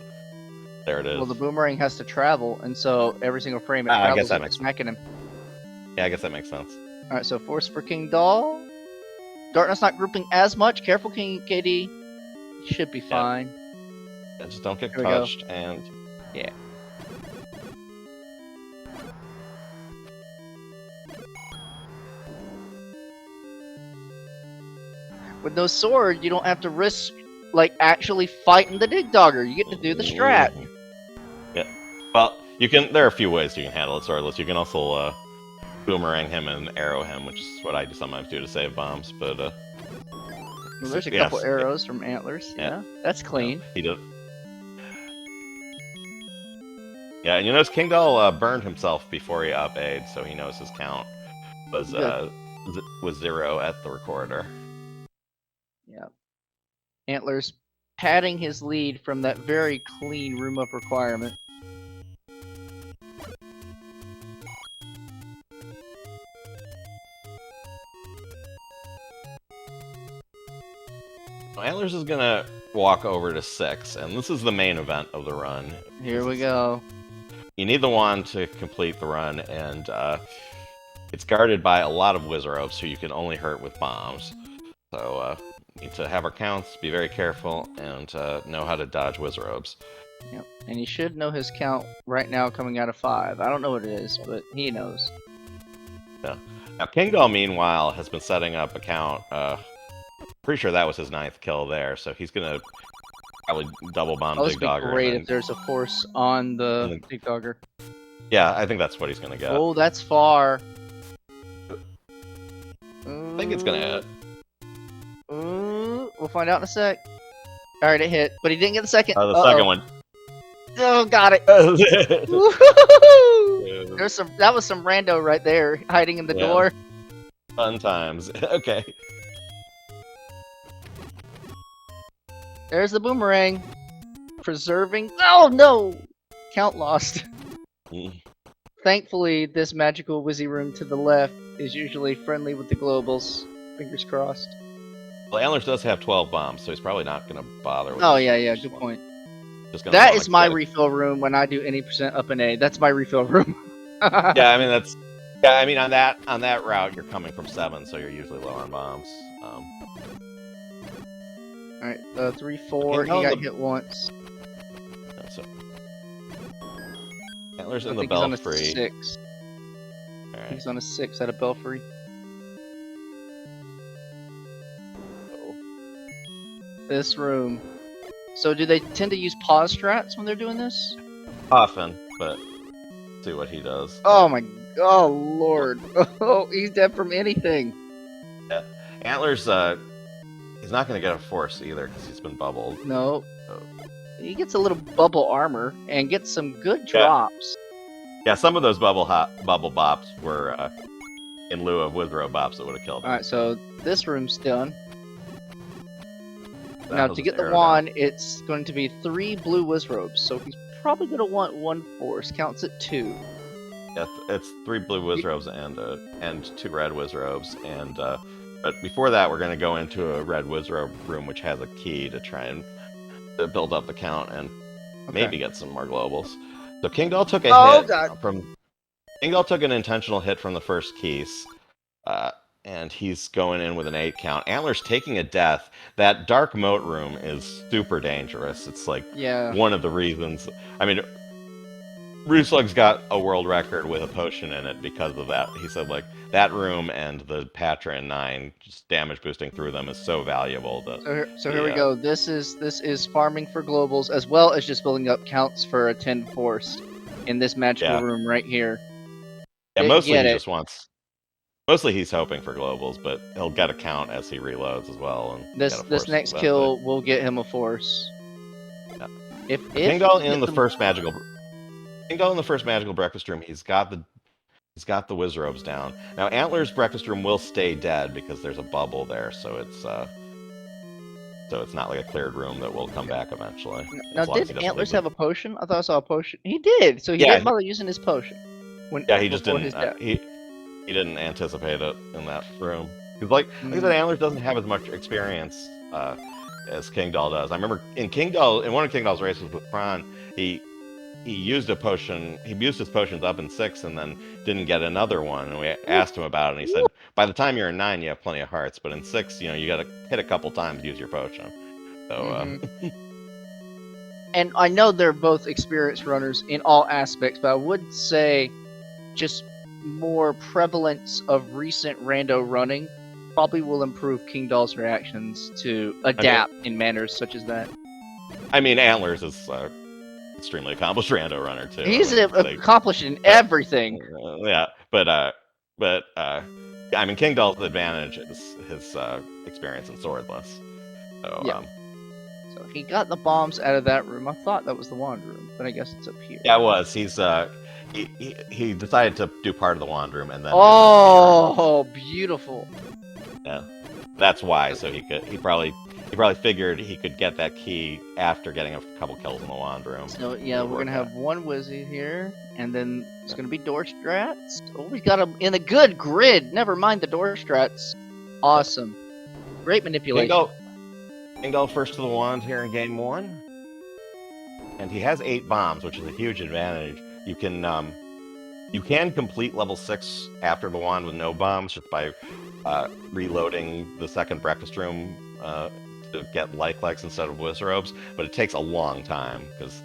there it is. Well, the boomerang has to travel, and so every single frame it travels, I guess that makes smacking him. Yeah, I guess that makes sense. All right, so force for King Doll. Darkness not grouping as much. Careful, King KD. Should be fine. Yeah, just don't get Here we touched, and yeah. With no sword, you don't have to risk like actually fighting the Dig Dogger. You get to do the strat. Yeah. Well, you can. There are a few ways you can handle it swordless. You can also boomerang him and arrow him, which is what I sometimes do to save bombs. But well, there's a couple arrows from antlers. Yeah, that's clean. He does. Yeah, and you notice King Doll burned himself before he up-A'd, so he knows his count was 0 at the recorder. Yeah. Antlers padding his lead from that very clean room of requirement. Antlers is gonna walk over to 6, and this is the main event of the run. Here we go. You need the wand to complete the run, and it's guarded by a lot of Wizardopes, so you can only hurt with bombs. So you need to have our counts, be very careful, and know how to dodge Wizardopes. Yep, and he should know his count right now coming out of 5. I don't know what it is, but he knows. Yeah. Now, King Doll, meanwhile, has been setting up a count. Pretty sure that was his 9th kill there, so he's gonna probably double bomb Dig Dogger. It would be great if there's a force on the Dig Dogger. Yeah, I think that's what he's gonna get. Oh, that's far. I think it's gonna hit. We'll find out in a sec. Alright, it hit, but he didn't get the second. The second one. Oh, got it. Yeah. That was some rando right there, hiding in the door. Fun times. Okay. There's the boomerang. Preserving. Oh no! Count lost. Thankfully, this magical Wizzy room to the left is usually friendly with the globals. Fingers crossed. Well, Antlers does have 12 bombs, so he's probably not going to bother with yeah, good point. That is my refill room when I do any percent up and A. That's my refill room. Yeah, I mean that's. Yeah, I mean on that route you're coming from 7, so you're usually low on bombs. Alright, 3, 4. He got hit once. So. Antlers in I the think he's on a belfry. 6. Alright. He's on a 6 at a belfry. This room. So do they tend to use pause strats when they're doing this? Often, but see what he does. Oh my, oh lord. Oh, he's dead from anything. Yeah. Antlers, he's not going to get a force either because he's been bubbled. No. He gets a little bubble armor and gets some good drops. Yeah, some of those bubble bops were in lieu of Withrow bops that would have killed him. Alright, so this room's done. Now, He'll to just get the arrow down. wand, it's going to be 3 blue Wizrobes, so he's probably going to want 1 force. Counts at 2. Yeah, it's 3 blue Wizrobes and 2 red Wizrobes, and but before that, we're gonna go into a red Wizrobe room, which has a key to try and to build up the count and maybe get some more globals. So King Doll took a hit from King Doll took an intentional hit from the first keys, and he's going in with an 8 count. Antler's taking a death. That dark moat room is super dangerous. It's like one of the reasons. I mean, Ruslug's got a world record with a potion in it because of that. He said, like, that room and the Patra in 9, just damage boosting through them is so valuable. So here we go. This is farming for globals as well as just building up counts for a 10 force in this magical room right here. Yeah, mostly he just wants. Mostly he's hoping for globals, but he'll get a count as he reloads as well. And this next kill will get him a force. Yeah. If King Doll in the first magical. King Doll in the first magical breakfast room, he's got the Wizrobes down. Now Antler's breakfast room will stay dead because there's a bubble there, so it's not like a cleared room that will come back eventually. Now did Antlers have a potion? I thought I saw a potion. He did, so he didn't bother using his potion. He just didn't. He didn't anticipate it in that room. Because like I said, Antlers doesn't have as much experience as King Doll does. I remember in one of King Doll's races with Kron, he used a potion. He used his potions up in 6 and then didn't get another one. And we asked him about it, and he said, "By the time you're in 9, you have plenty of hearts, but in 6, you got to hit a couple times to use your potion." So, and I know they're both experienced runners in all aspects, but I would say just more prevalence of recent rando running probably will improve King Doll's reactions to adapt in manners such as that. I mean, Antlers is extremely accomplished rando runner too. He's accomplished in everything. But I mean, King Doll's advantage is his experience in swordless. So, so he got the bombs out of that room. I thought that was the wand room, but I guess it's up here. Yeah, it was. He's he decided to do part of the wand room and then. Oh, beautiful. Yeah, that's why. So he probably figured he could get that key after getting a couple kills in the wand room. So we're gonna have one Wizzy here, and then it's gonna be door strats. Oh, we got him in a good grid. Never mind the door strats. Awesome, great manipulation. King Doll first to the wand here in game 1, and he has 8 bombs, which is a huge advantage. You can complete level 6 after the wand with no bombs just by reloading the second breakfast room to get like-likes instead of Wizrobes, but it takes a long time because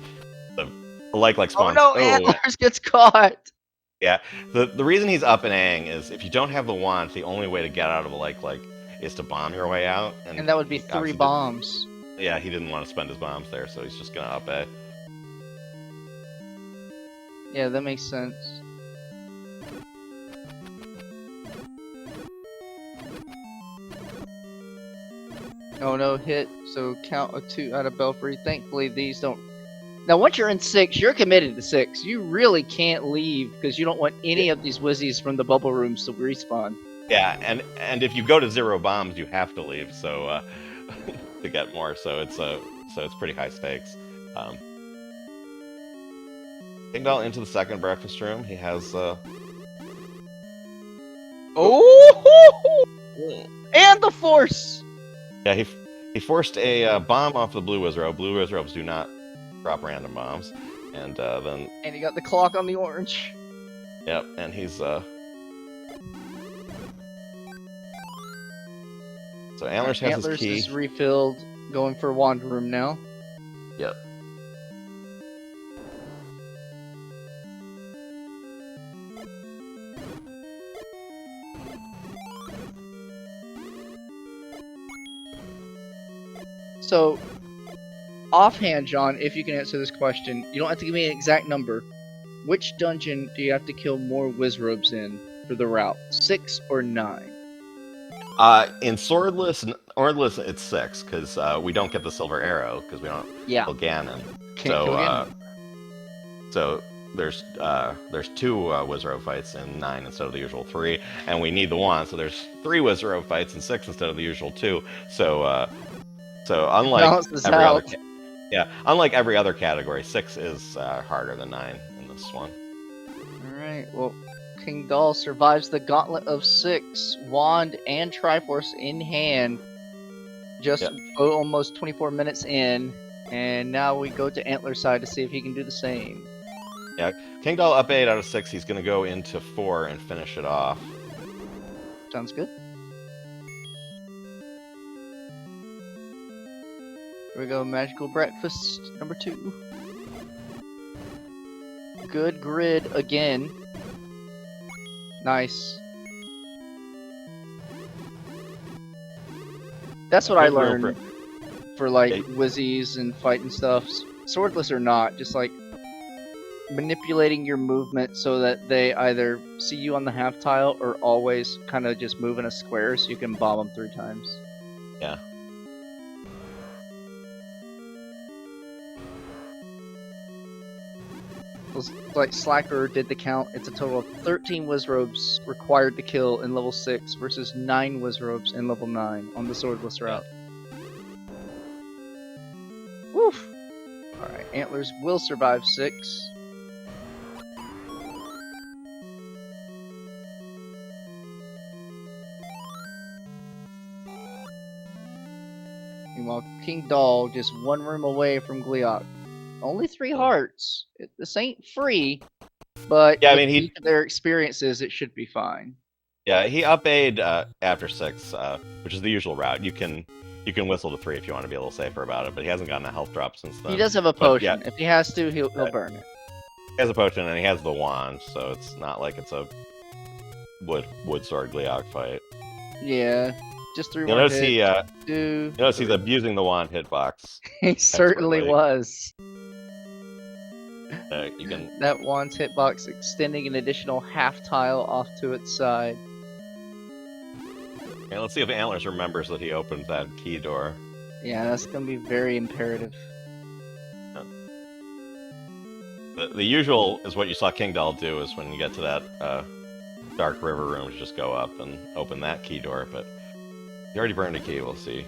the like-like spawns. Oh no, Antlers gets caught! Yeah, the reason he's up and A-ing is if you don't have the wand, the only way to get out of a like is to bomb your way out. And that would be 3 bombs. Yeah, he didn't want to spend his bombs there, so he's just gonna up A. Yeah, that makes sense. Oh no, hit, so count a 2 out of Belfry. Thankfully these don't... Now once you're in 6, you're committed to 6. You really can't leave, because you don't want any of these Wizzies from the bubble rooms to respawn. Yeah, and if you go to 0 bombs, you have to leave, so to get more, so it's pretty high stakes. King Doll into the second breakfast room. He has Oh! And the force! Yeah, he forced a bomb off the blue Wizrobe. Blue Wizrobes do not drop random bombs. And then... And he got the clock on the orange. Yep, and he's... So Antlers has his key. Antlers is refilled, going for wand room now. Yep. So, offhand, John, if you can answer this question, you don't have to give me an exact number. Which dungeon do you have to kill more Wizrobes in for the route? 6 or 9? In Swordless, it's 6, because we don't get the silver arrow, because we don't kill Ganon. Can't kill Ganon. So there's 2 Wizrobe fights in 9 instead of the usual 3, and we need the wand, so there's 3 Wizrobe fights in 6 instead of the usual 2. So So unlike Balances every other, out. unlike every other category, 6 is harder than 9 in this one. Alright, well, King Doll survives the gauntlet of 6, wand and Triforce in hand, just almost 24 minutes in, and now we go to Antler's side to see if he can do the same. Yeah, King Doll up 8 out of 6. He's going to go into 4 and finish it off. Sounds good. Here we go, Magical Breakfast number 2. Good grid again. Nice. That's what I learned for like Wizzies and fighting stuff. Swordless or not, just like manipulating your movement so that they either see you on the half tile or always kind of just move in a square so you can bomb them 3 times. Yeah. Like Slacker did the count, it's a total of 13 Wizrobes required to kill in level 6 versus 9 Wizrobes in level 9 on the Swordless route. Woof! Alright, Antlers will survive 6. Meanwhile, King Doll just 1 room away from Gleeok. Only 3 hearts. This ain't free, but yeah, I mean, each of their experiences, it should be fine. Yeah, he up 8 after 6, which is the usual route. You can whistle to 3 if you want to be a little safer about it, but he hasn't gotten a health drop since then. He does have a potion. If he has to, he'll burn it. He has a potion and he has the wand, so it's not like it's a wood sword Gleeok fight. Yeah, just 3 You'll more notice hits. you'll notice he's abusing the wand hitbox. He certainly was. You can. That wand's hitbox extending an additional half tile off to its side. Okay, let's see if Antlers remembers that he opened that key door. Yeah, that's gonna be very imperative. The usual is what you saw King Doll do is when you get to that dark river room, just go up and open that key door. But he already burned a key. We'll see.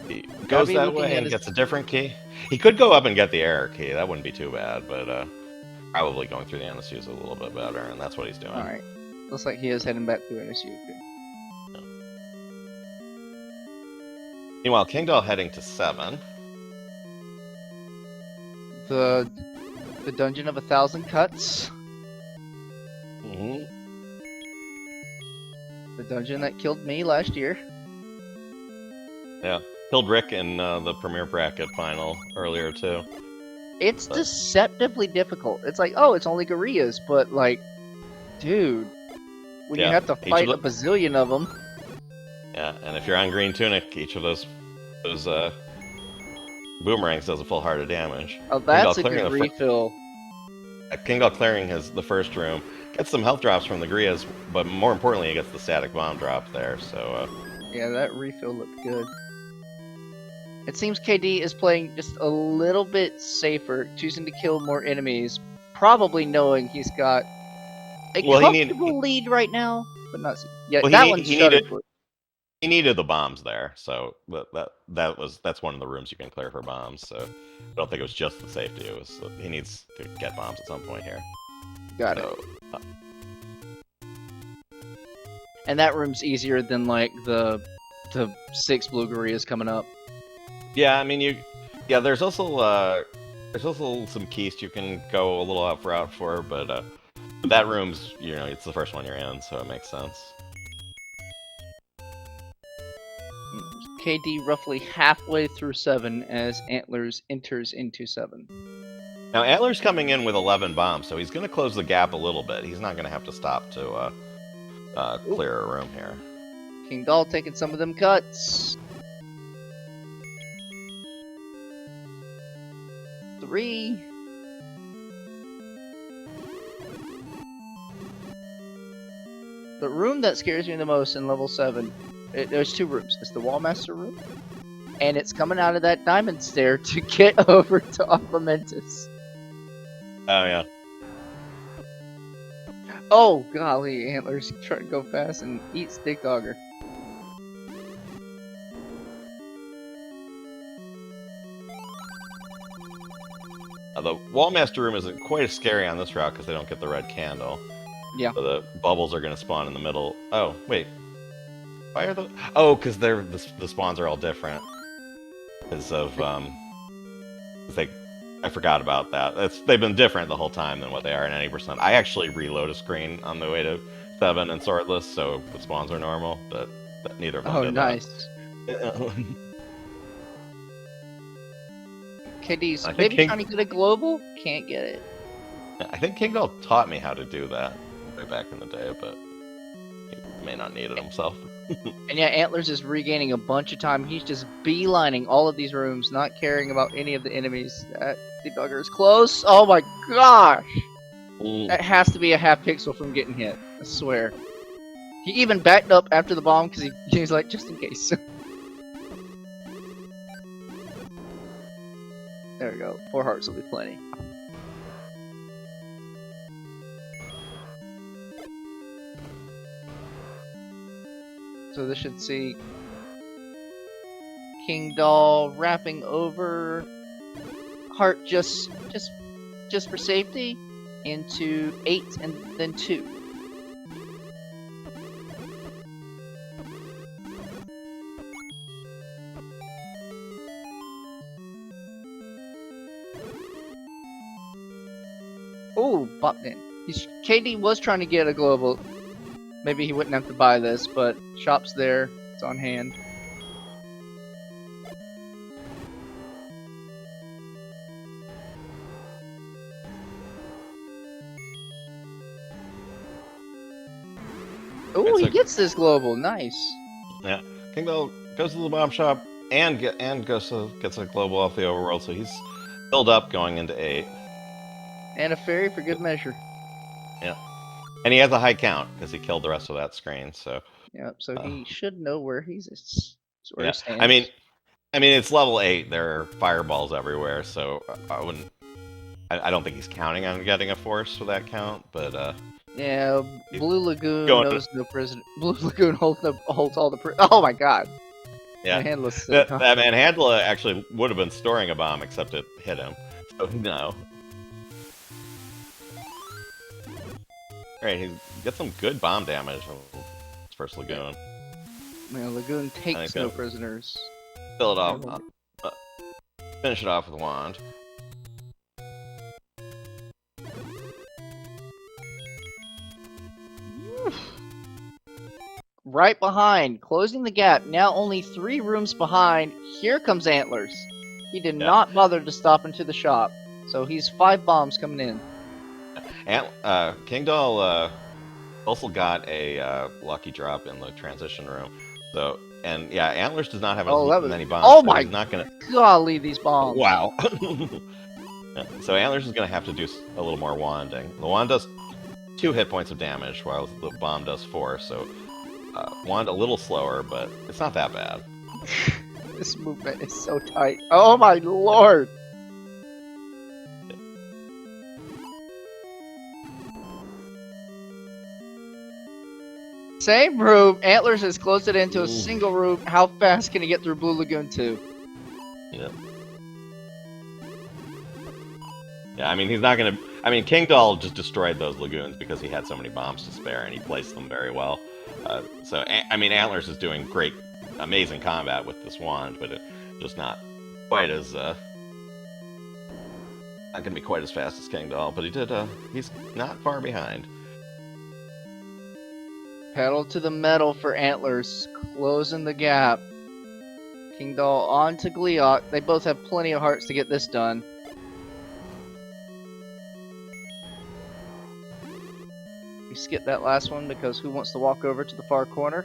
He goes that way and gets a different key. He could go up and get the error key. That wouldn't be too bad, but probably going through the NSU is a little bit better, and that's what he's doing. Alright. Looks like he is heading back through NSU. Okay. Meanwhile, King Doll heading to 7. The Dungeon of 1,000 Cuts. Mm-hmm. The dungeon that killed me last year. Yeah. Killed Rick in the Premier Bracket final earlier, too. It's deceptively difficult. It's like, oh, it's only gorillas, but like, dude, when you have to fight a bazillion of them. Yeah, and if you're on Green Tunic, each of those boomerangs does a full heart of damage. Oh, that's a good refill. King Doll clearing the first room. Gets some health drops from the Grias, but more importantly, he gets the static bomb drop there, so... Yeah, that refill looked good. It seems KD is playing just a little bit safer, choosing to kill more enemies, probably knowing he's got a comfortable lead right now, but not... Yeah, well, that one's shuttered. He needed the bombs there, so that's one of the rooms you can clear for bombs, so I don't think it was just the safety, it was he needs to get bombs at some point here. Got it. And that room's easier than like the 6 blue gorillas coming up. Yeah, I mean there's also some keys you can go a little off route for, but that room's it's the first one you're in, so it makes sense. KD roughly halfway through 7 as Antlers enters into 7. Now Antlers coming in with 11 bombs, so he's going to close the gap a little bit. He's not going to have to stop to clear a room here. King Doll taking some of them cuts. 3. The room that scares me the most in level 7, there's 2 rooms. It's the Wallmaster room, and it's coming out of that diamond stair to get over to Aquamentus. Oh, yeah. Oh, golly, Antlers trying to go fast and eat Stick Dogger. The Wallmaster room isn't quite as scary on this route because they don't get the red candle. Yeah. So the bubbles are going to spawn in the middle. Oh, wait. Why are the... Oh, because the spawns are all different. Because of... I forgot about that. They've been different the whole time than what they are in 90%. I actually reload a screen on the way to 7 and Swordless, so the spawns are normal, but neither of them did nice. that. KD's I think maybe King- trying to get a global, can't get it. I think King Doll taught me how to do that way back in the day, but he may not need it himself. And yeah, Antlers is regaining a bunch of time. He's just beelining all of these rooms, not caring about any of the enemies. That debugger is close. Oh my gosh! That has to be a half pixel from getting hit. I swear. He even backed up after the bomb because he's like, just in case. There we go. 4 hearts will be plenty. So this should see King Doll wrapping over heart just for safety into 8 and then 2. Oh, bopped in. KD was trying to get a global. Maybe he wouldn't have to buy this, but shop's there. It's on hand. Oh, he gets this global. Nice. Yeah, King Doll goes to the bomb shop and gets a global off the overworld, so he's filled up going into 8. And a fairy for good measure. Yeah. And he has a high count because he killed the rest of that screen. So yep. So he should know where he stands. I mean, it's level 8. There are fireballs everywhere, so I wouldn't. I don't think he's counting on getting a force for that count, but yeah, Blue Lagoon knows no prisoner. Blue Lagoon holds all the. Oh my god. Yeah. That Manhandla actually would have been storing a bomb, except it hit him. So no. Alright, he gets some good bomb damage on his first Lagoon. Yeah, Lagoon takes no prisoners. Fill it off. Finish it off with a wand. Right behind, closing the gap. Now only 3 rooms behind. Here comes Antlers. He did not bother to stop into the shop, so he's 5 bombs coming in. King Doll also got a lucky drop in the transition room. So, and yeah, Antlers does not have as many bombs. Oh my! He's not gonna. Golly, these bombs! Wow. So Antlers is gonna have to do a little more wanding. The wand does 2 hit points of damage, while the bomb does 4. So, wand a little slower, but it's not that bad. This movement is so tight. Oh my lord! Same room. Antlers has closed it into a single room. How fast can he get through Blue Lagoon 2? Yeah. Yeah, I mean, he's not gonna... I mean, King Doll just destroyed those lagoons because he had so many bombs to spare, and he placed them very well. So, I mean, Antlers is doing great, amazing combat with this wand, but just not quite as... not gonna be quite as fast as King Doll, but he's not far behind. Pedal to the metal for Antlers, closing the gap. King Doll on to Gleeok. They both have plenty of hearts to get this done. We skipped that last one because who wants to walk over to the far corner?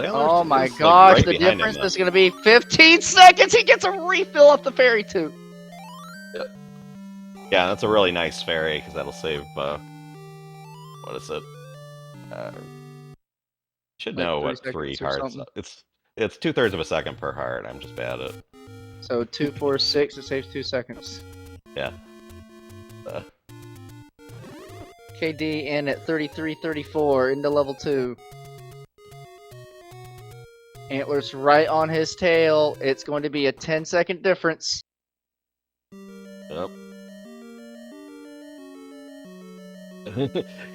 Oh my gosh, the difference is going to be 15 seconds! He gets a refill off the fairy too! Yeah, that's a really nice fairy, because that'll save, what is it? Should know what 3 hearts... It's 2/3 of a second per heart, I'm just bad at it. So 2, 4, 6, it saves 2 seconds. Yeah. KD in at 33-34 into level 2. Antlers right on his tail. It's going to be a 10-second difference. Yep.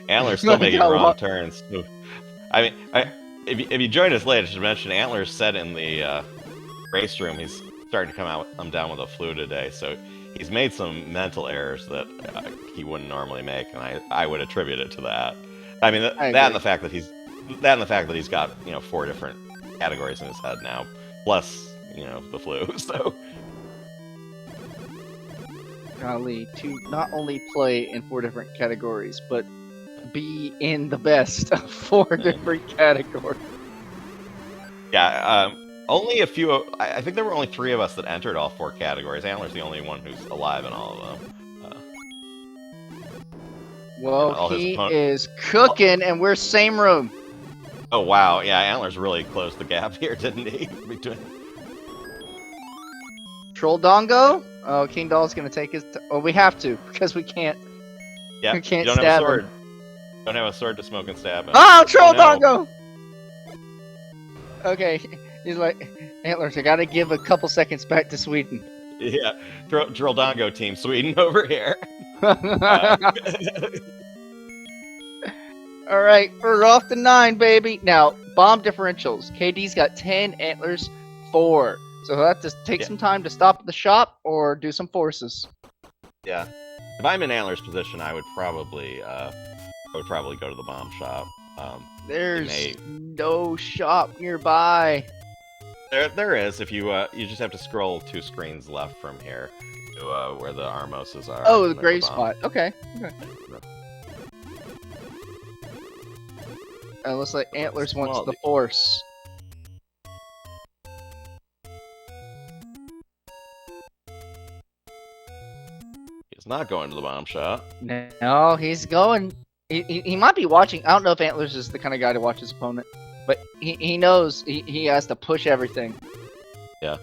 Antler's still making wrong turns. I mean, if you joined us late, I should mention Antler's said in the race room he's starting to come down with a flu today, so he's made some mental errors that he wouldn't normally make, and I would attribute it to that. I mean, that and the fact that he's got 4 different categories in his head now, plus the flu. So. Golly, to not only play in 4 different categories, but be in the best of 4 different categories. Yeah, only a few. I think there were only 3 of us that entered all 4 categories. Antler's the only one who's alive in all of them. Well, he is cooking, and we're same room. Oh wow, yeah, Antler's really closed the gap here, didn't he? Between. Troll Dongo? Oh, King Doll's gonna take his. Oh, we have to because we can't. Yeah, we can't you don't stab have a sword. him. Don't have a sword to smoke and stab him. Oh, Troll no. Dongo! Okay, he's like, Antlers, I gotta give a couple seconds back to Sweden. Yeah, Troll Dongo team Sweden over here. All right, we're off to 9, baby. Now, bomb differentials. KD's got 10, Antlers 4. So he'll have to take some time to stop at the shop or do some forces. Yeah. If I'm in Antler's position, I would probably go to the bomb shop. There's no shop nearby. There is. If you just have to scroll 2 screens left from here to where the Armoses are. Oh, the grave spot. Okay. Looks like Antlers wants the force. He's not going to the bomb shop. No, he's going. He might be watching. I don't know if Antlers is the kind of guy to watch his opponent, but he knows he has to push everything. Yeah.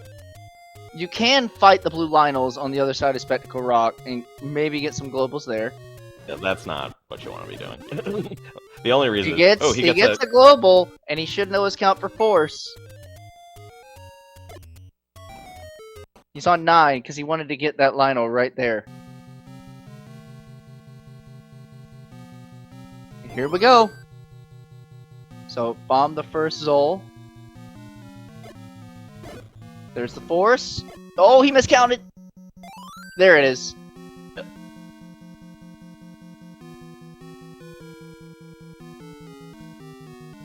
You can fight the blue Lionels on the other side of Spectacle Rock and maybe get some globals there. Yeah, that's not what you want to be doing. The only reason he gets a global, and he should know his count for force. He's on 9 because he wanted to get that Lionel right there. Here we go. So, bomb the first Zol. There's the force. Oh, he miscounted. There it is.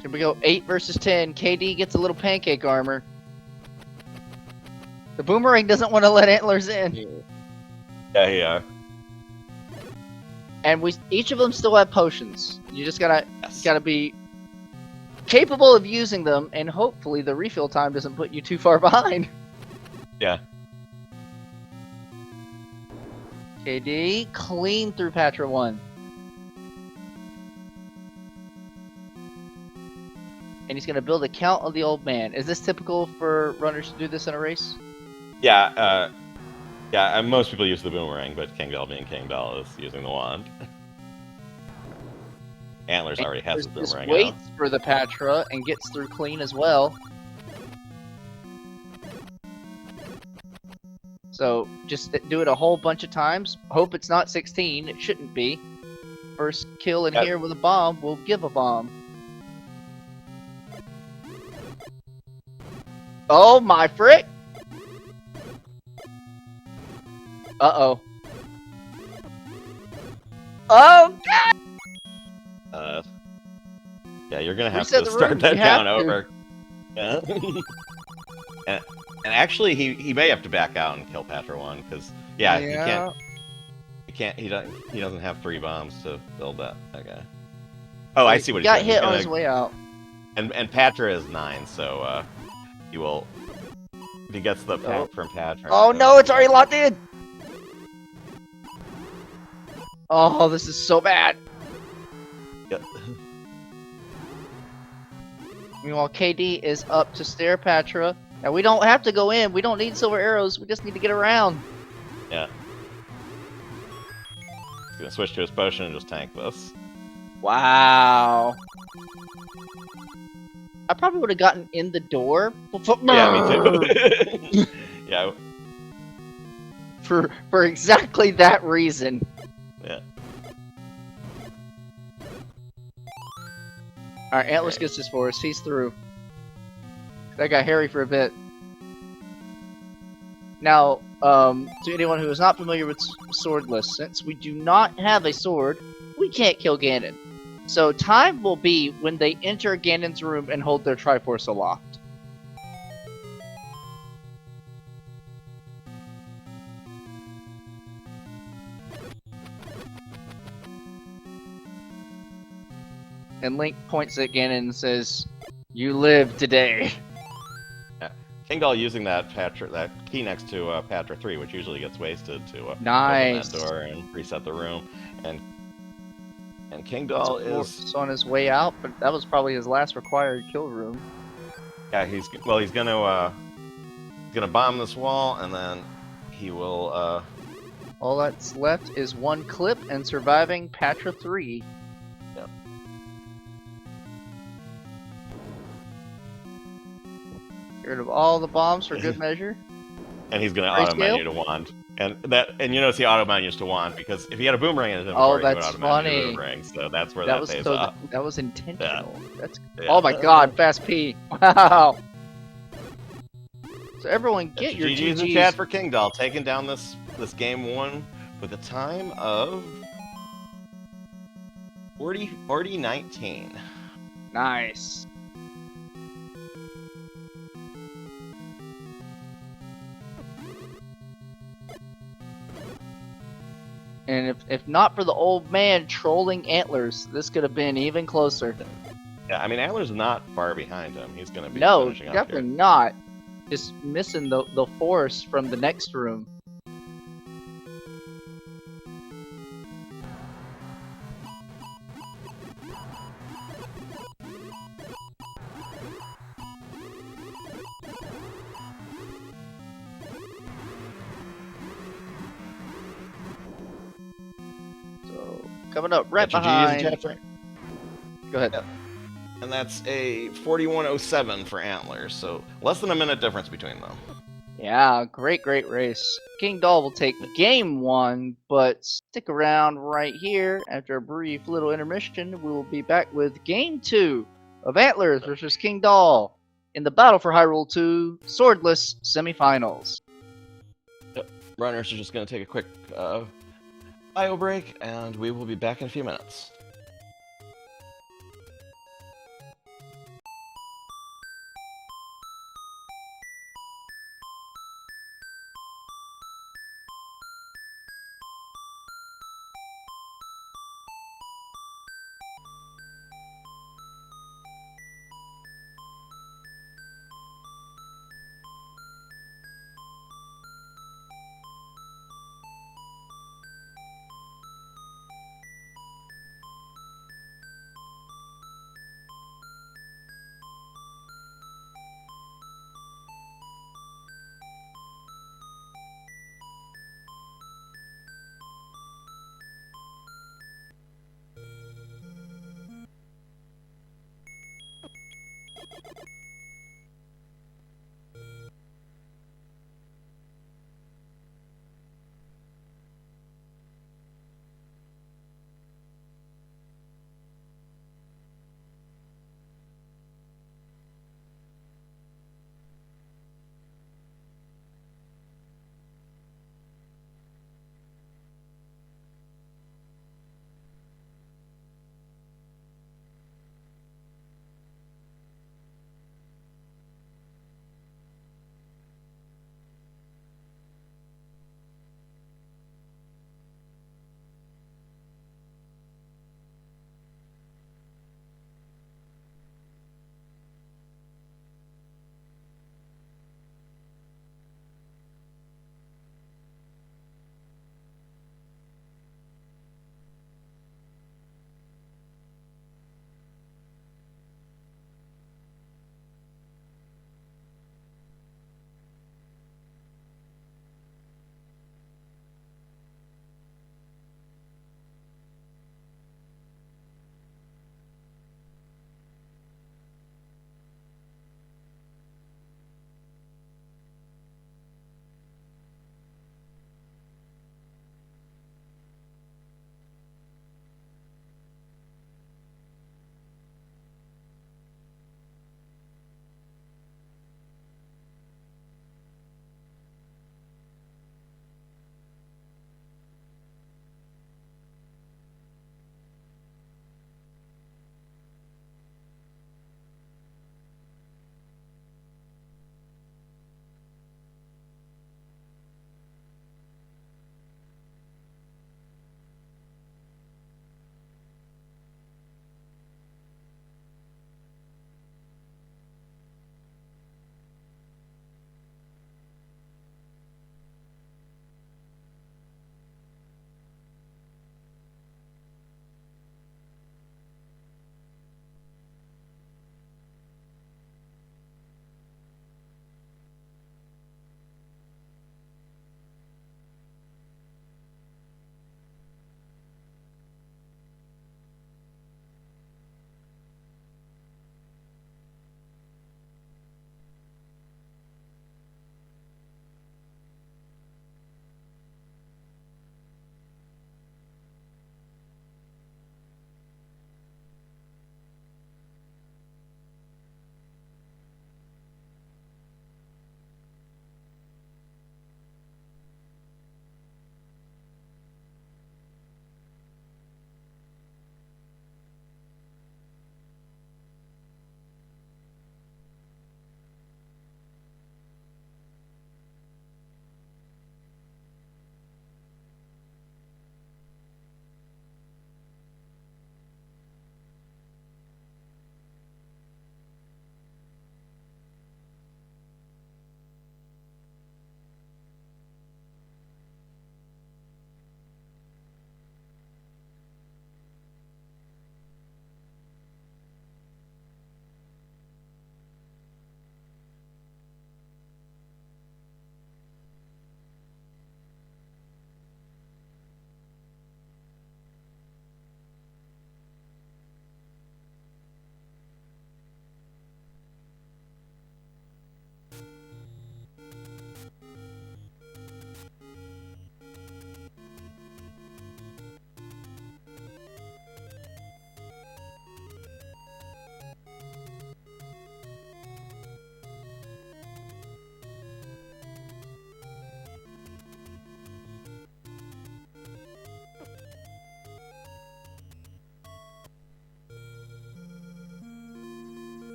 Here we go. 8 versus 10. KD gets a little pancake armor. The boomerang doesn't want to let Antlers in. Yeah. And each of them still have potions. You just gotta be capable of using them, and hopefully the refill time doesn't put you too far behind. Yeah. KD clean through Patra 1. And he's gonna build a count of the old man. Is this typical for runners to do this in a race? Yeah, most people use the boomerang, but King Doll being King Doll is using the wand. Antlers already has the boomerang. Just waits for the Patra and gets through clean as well. So just do it a whole bunch of times. Hope it's not 16. It shouldn't be. First kill in here with a bomb will give a bomb. Oh my frick! Uh-oh. Oh god! Yeah, you're gonna have to start that count over. Yeah. and actually, he may have to back out and kill Patra 1 because he doesn't have 3 bombs to build that guy. Oh, I see what he's got saying. Hit on his way out. And Patra is 9, so he will. If he gets the pack from Patra. Oh no, it's already locked in. Oh, this is so bad. Yep. Meanwhile, KD is up to stare Patra. Now we don't have to go in. We don't need silver arrows. We just need to get around. Yeah. gonna switch to his potion and just tank this. Wow. I probably would have gotten in the door before. Yeah, me too. Yeah. For exactly that reason. Yeah. Alright, Antlers gets his force. He's through. That got hairy for a bit. Now, to anyone who is not familiar with Swordless, since we do not have a sword, we can't kill Ganon. So time will be when they enter Ganon's room and hold their Triforce aloft. And Link points at Ganon and says, "You live today." King Doll using that key next to Patra 3, which usually gets wasted to Nice. open that door and reset the room. And King Doll is on his way out, but that was probably his last required kill room. yeah, he's gonna bomb this wall, and then he will All that's left is one clip and surviving Patra 3. Yep. Get rid of all the bombs for good measure. and he's gonna Grayscale? auto menu to wand. And you notice he auto menus to wand because if he had a boomerang in his Oh, inventory, he would that's auto menu to funny. boomerang. So that's where That that was pays so off. that was intentional. That's Yeah. Oh my god, fast P. Wow. So everyone get your GG's in GGs. chat for King Doll, taking down this game 1 with a time of 40-19. Nice. And if not for the old man trolling Antlers, this could have been even closer. Yeah, I mean Antler's not far behind him. He's gonna be No, finishing up definitely here. not. Just missing the force from the next room. So coming up right GG's in behind. chat for Go ahead. Yep. And that's a 41:07 for Antlers, so less than a minute difference between them. Yeah, great race. King Doll will take game 1, but stick around right here. After a brief little intermission, we will be back with game 2 of Antlers versus King Doll in the Battle for Hyrule 2 Swordless semifinals. Yep. Runners are just going to take a quick bio break, and we will be back in a few minutes.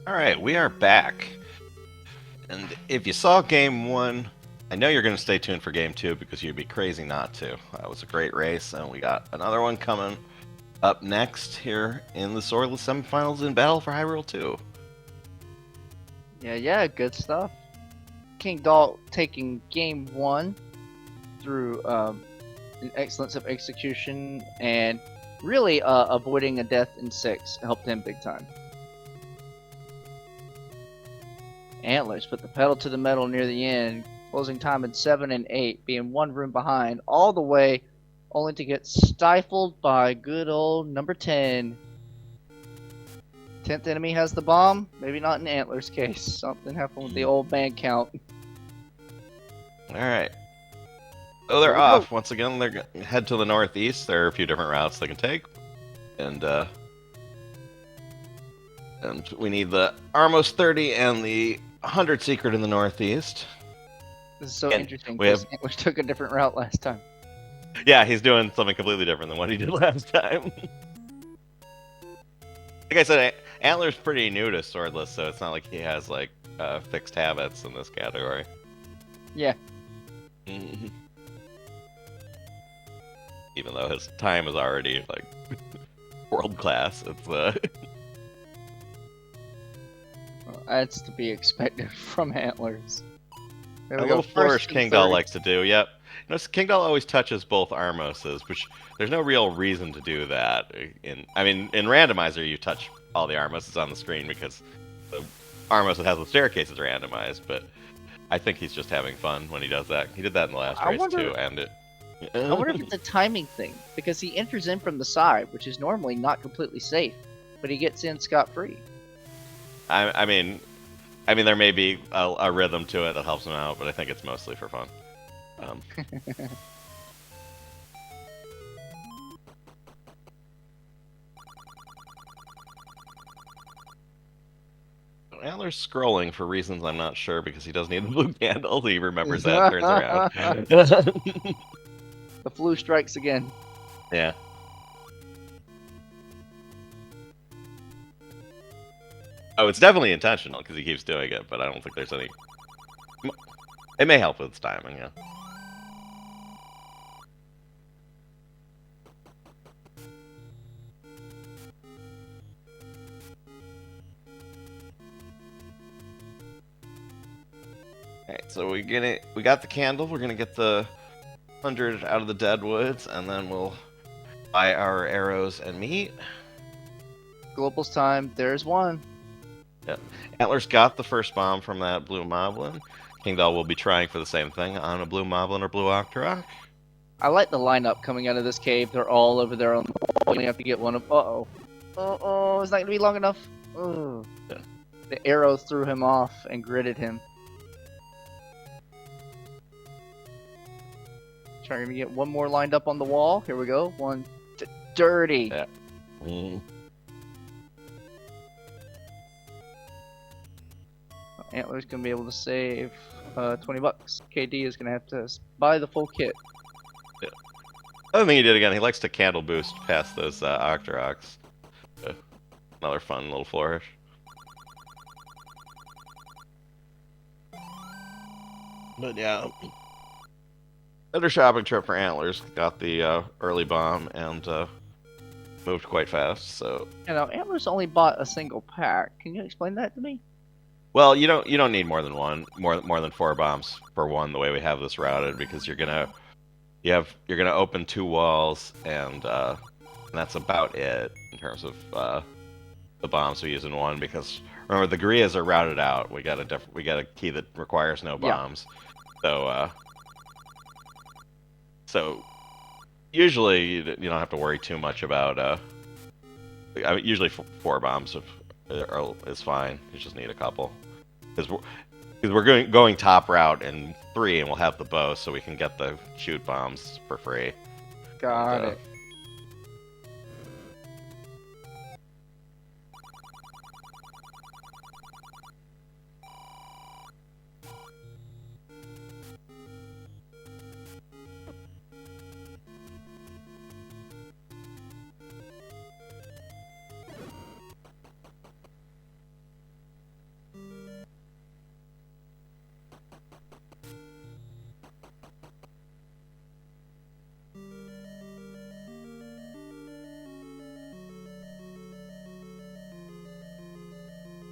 All right, we are back. And if you saw game 1, I know you're going to stay tuned for game 2 because you'd be crazy not to. That was a great race, and we got another one coming up next here in the Swordless semifinals in Battle for Hyrule 2. Yeah, good stuff. King Dalt taking game 1 through an excellence of execution and really avoiding a death in 6 helped him big time. Antlers put the pedal to the metal near the end, closing time in 7 and 8, being 1 room behind all the way, only to get stifled by good old number 10. 10th enemy has the bomb, maybe not in Antler's case. Something happened with the old man count. Alright. So they're off. Once again, they're going to head to the northeast. There are a few different routes they can take. And we need the Armos 30 and the 100 secret in the northeast. This is so And interesting we because have- Antler took a different route last time. Yeah, he's doing something completely different than what he did last time. Like I said, Antler's pretty new to Swordless, so it's not like he has like fixed habits in this category. Yeah. Mhm. Even though his time is already like world class, it's Well, that's to be expected from Antlers. There a we go. little flourish First and King Doll third. likes to do. Yep. King Doll always touches both Armoses, which there's no real reason to do that. In randomizer, you touch all the Armoses on the screen because the Armos that has the staircase is randomized. But I think he's just having fun when he does that. He did that in the last race too, and it. I wonder if it's a timing thing because he enters in from the side, which is normally not completely safe, but he gets in scot-free. I mean, there may be a rhythm to it that helps him out, but I think it's mostly for fun. Antler's scrolling for reasons I'm not sure because he does need the blue candle. He remembers that, turns around. The flu strikes again. Yeah. Oh, it's definitely intentional because he keeps doing it, but I don't think there's any. It may help with its timing, yeah. Alright, so we got the candle. We're gonna get the 100 out of the deadwoods, and then we'll buy our arrows and meat. Global's time. There's one. Yep. Antler's got the first bomb from that blue moblin. King Doll will be trying for the same thing on a blue moblin or blue Octorok. I like the lineup coming out of this cave. They're all over there on the wall. You only have to get one of. Uh-oh, it's not gonna be long enough. Ugh. Yeah. The arrow threw him off and gritted him. Trying to get one more lined up on the wall. Here we go. One. Dirty. Yeah. Mm. Antler's gonna be able to save $20. KD is gonna have to buy the full kit. Other thing he did again, he likes to candle boost past those Octoroks. Another fun little flourish. But yeah, another shopping trip for Antlers. Got the early bomb and moved quite fast. So You know, Antlers only bought a single pack. Can you explain that to me? well, you don't need more than one, more than 4 bombs for one. The way we have this routed, because you're gonna open 2 walls, and that's about it in terms of the bombs we use in one. Because remember, the Grias are routed out. We got a key that requires no bombs. Yeah. So usually you don't have to worry too much about. Usually 4 bombs is fine. You just need a couple. Because we're going top route in 3, and we'll have the bow, so we can get the shoot bombs for free. Got it.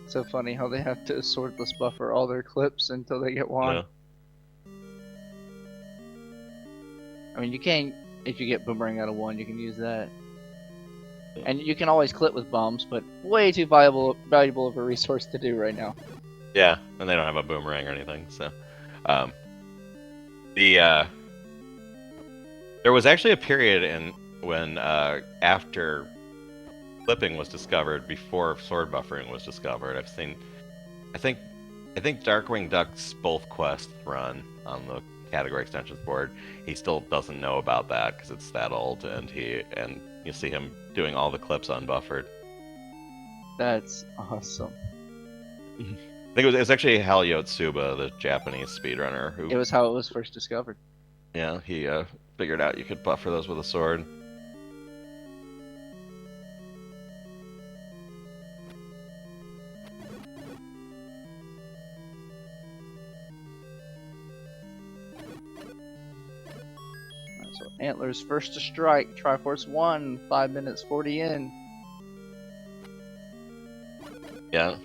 So funny how they have to swordless buffer all their clips until they get one. Yeah. I mean, you can, if you get boomerang out of one, you can use that. And you can always clip with bombs, but way too valuable of a resource to do right now. Yeah, and they don't have a boomerang or anything, so. There was actually a period when after clipping was discovered, before sword buffering was discovered. I think Darkwing Duck's both quests run on the category extensions board. He still doesn't know about that because it's that old, and you see him doing all the clips unbuffered. That's awesome. I think it was actually Hal Yotsuba, the Japanese speedrunner, who. It was how it was first discovered. Yeah, he figured out you could buffer those with a sword. So Antlers first to strike. Triforce 1, 5 minutes 40 in. Yeah.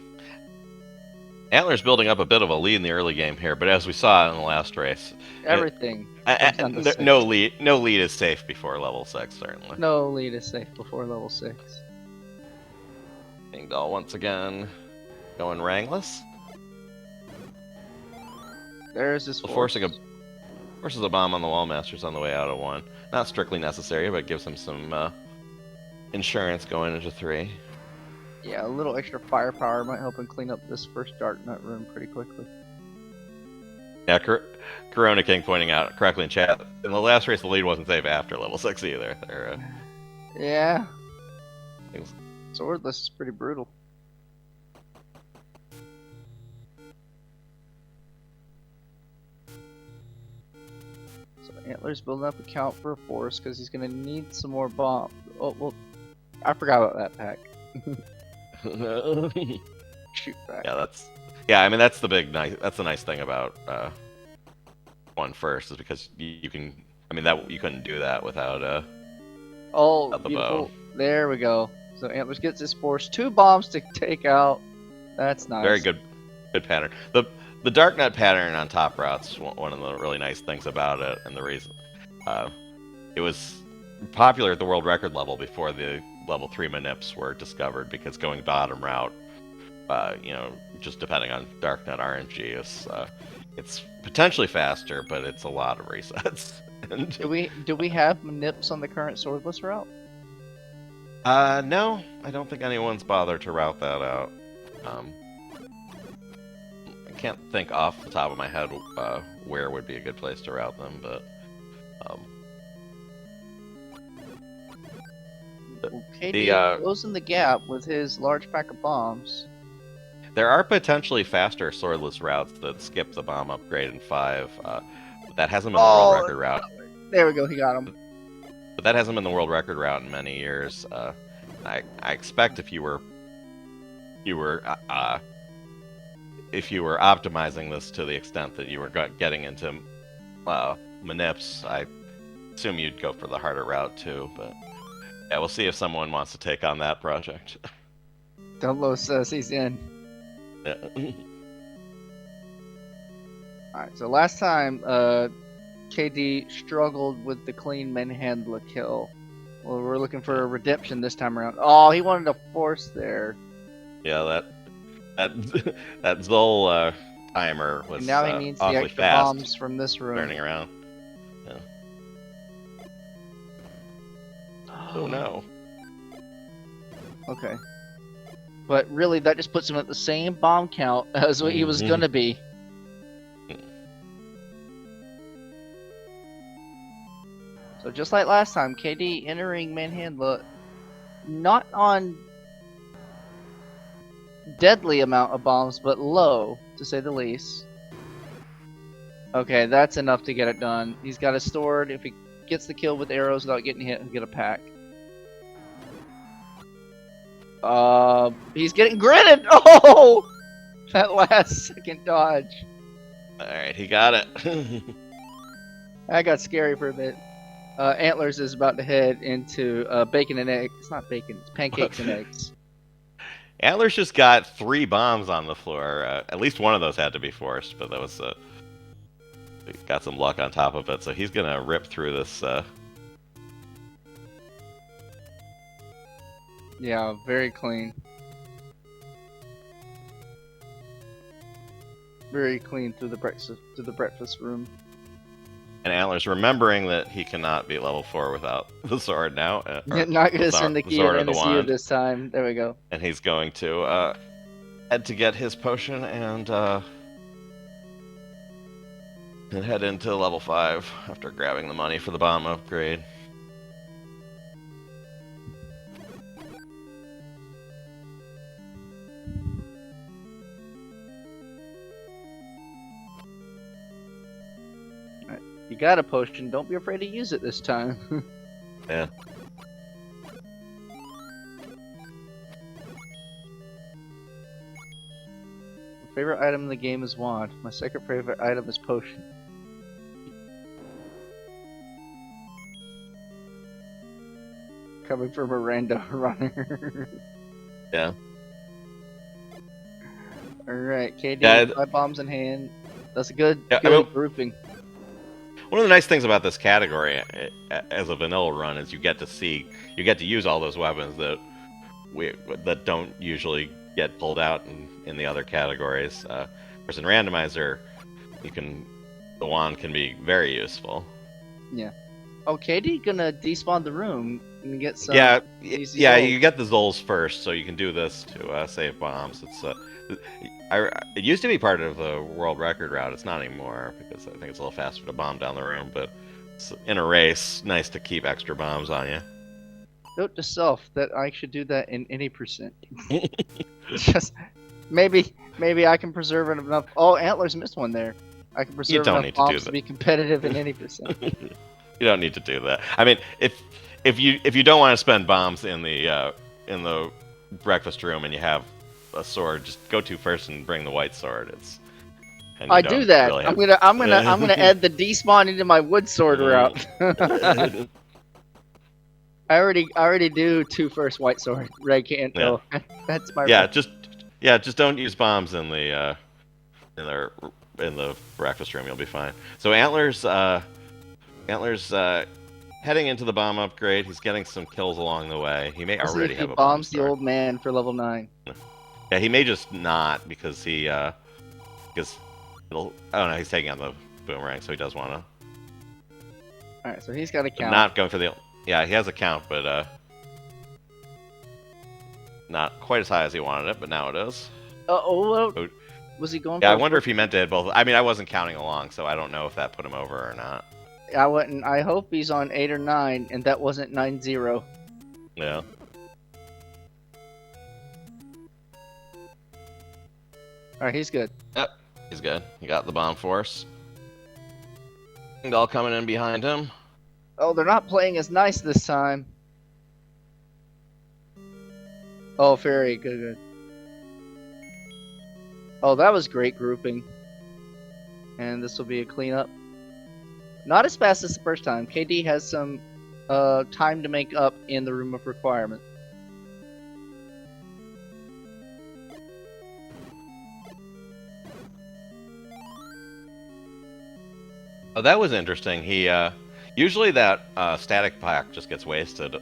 Antler's building up a bit of a lead in the early game here, but as we saw in the last race, Everything. comes down to 6. no lead is safe before level 6, certainly. No lead is safe before level 6. Ding Doll once again going rangless. There's his Forces a bomb on the Wall Masters on the way out of 1. Not strictly necessary, but gives him some insurance going into 3. Yeah, a little extra firepower might help him clean up this first Dark Nut room pretty quickly. Yeah, Corona King pointing out correctly in chat, in the last race the lead wasn't safe after level 6 either. Yeah. Swordless is pretty brutal. So Antler's building up a count for a force because he's going to need some more bombs. Oh, well, I forgot about that pack. Shoot back. I mean that's the nice thing about 1 first is because you can. I mean that you couldn't do that without the beautiful. bow. There we go. So Antlers gets his force. 2 bombs to take out. That's nice. Very good pattern. The Dark Nut pattern on top routes, one of the really nice things about it, and the reason it was popular at the world record level before the level 3 manips were discovered, because going bottom route, just depending on Dark Nut RNG, it's potentially faster, but it's a lot of resets. Do we have manips on the current swordless route? No, I don't think anyone's bothered to route that out. I can't think off the top of my head where would be a good place to route them, but KD closing the gap with his large pack of bombs. There are potentially faster swordless routes that skip the bomb upgrade in 5. But that hasn't been the world record route. There we go, he got him. But that hasn't been the world record route in many years. I expect if you were optimizing this to the extent that you were getting into manips, I assume you'd go for the harder route too. But yeah, we'll see if someone wants to take on that project. Dunlo says he's in. Yeah. Alright, so last time KD struggled with the clean manhandler kill. Well, we're looking for a redemption this time around. Oh, he wanted a force there. Yeah, that Zol timer was and now he needs the awfully extra fast bombs from this room. turning around. Yeah. Oh no. Okay. But really, that just puts him at the same bomb count as what he was gonna be. So just like last time, KD entering Manhandla, not on deadly amount of bombs, but low, to say the least. Okay, that's enough to get it done. He's got a sword. If he gets the kill with arrows without getting hit, he'll get a pack. He's getting gritted! Oh! That last second dodge. Alright, he got it. That got scary for a bit. Antlers is about to head into bacon and eggs. It's not bacon, it's pancakes and eggs. Antler's just got 3 bombs on the floor. At least one of those had to be forced, but that was got some luck on top of it. So he's gonna rip through this. Yeah, very clean. Very clean through the breakfast room. And Antler's remembering that he cannot be level 4 without the sword now. Not gonna send the key sword to or the NSU wand. this time. There we go. And he's going to head to get his potion and head into level 5 after grabbing the money for the bomb upgrade. You got a potion. Don't be afraid to use it this time. Yeah. My favorite item in the game is wand. My second favorite item is potion. Coming from a random runner. Yeah. Alright, KD, Yeah, 5 bombs in hand. That's a good, Yeah, I good mean- grouping. One of the nice things about this category as a vanilla run is you get to use all those weapons that don't usually get pulled out in the other categories. Whereas in randomizer, the wand can be very useful. Oh, KD gonna despawn the room and get some. Yeah, easy yeah, rolls. you get the Zols first, so you can do this to save bombs. It used to be part of the world record route. It's not anymore because I think it's a little faster to bomb down the room. But in a race, nice to keep extra bombs on you. Note to self that I should do that in any percent. Just maybe I can preserve enough. Oh, Antlers missed one there. I can preserve don't enough need to do bombs to that. be competitive in any percent. You don't need to do that. I mean, if you don't want to spend bombs in the breakfast room and you have a sword, just go to first and bring the white sword. I do that. I'm gonna add the despawn into my wood sword route. I already do 2 first white sword. Red can't go. That's my just don't use bombs in the breakfast room. You'll be fine. So Antlers heading into the bomb upgrade. He's getting some kills along the way. He may already have a bomb bombs the star. old man for level 9. Yeah, he may just not because he's taking out the boomerang, so he does want to. All right, so he's got a count. Not going for the. Yeah, he has a count, but not quite as high as he wanted it. But now it is. Was he going? Yeah, for I wonder if he meant to hit both. I mean, I wasn't counting along, so I don't know if that put him over or not. I wouldn't. I hope he's on 8 or 9, and that wasn't 9-0. Yeah. All right, he's good. Yep, he's good. He got the bomb force. And all coming in behind him. Oh, they're not playing as nice this time. Oh, Fairy, good. Oh, that was great grouping. And this will be a cleanup. Not as fast as the first time. KD has some time to make up in the room of requirement. Oh, that was interesting. He usually that static pack just gets wasted,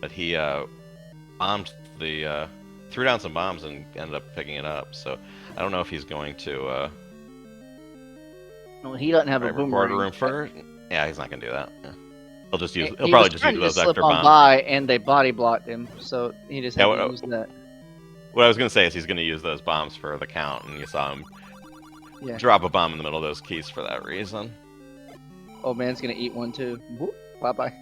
but he bombed threw down some bombs and ended up picking it up. So I don't know if he's going to No, he doesn't have a record boomerang. room first. Yeah, he's not gonna do that. Yeah. He'll He probably was just trying use to those slip extra on bombs. by, and they body blocked him, so he just had to use that. What I was gonna say is he's gonna use those bombs for the count, and you saw him drop a bomb in the middle of those keys for that reason. Oh, man's gonna eat one too. Whoop, bye-bye.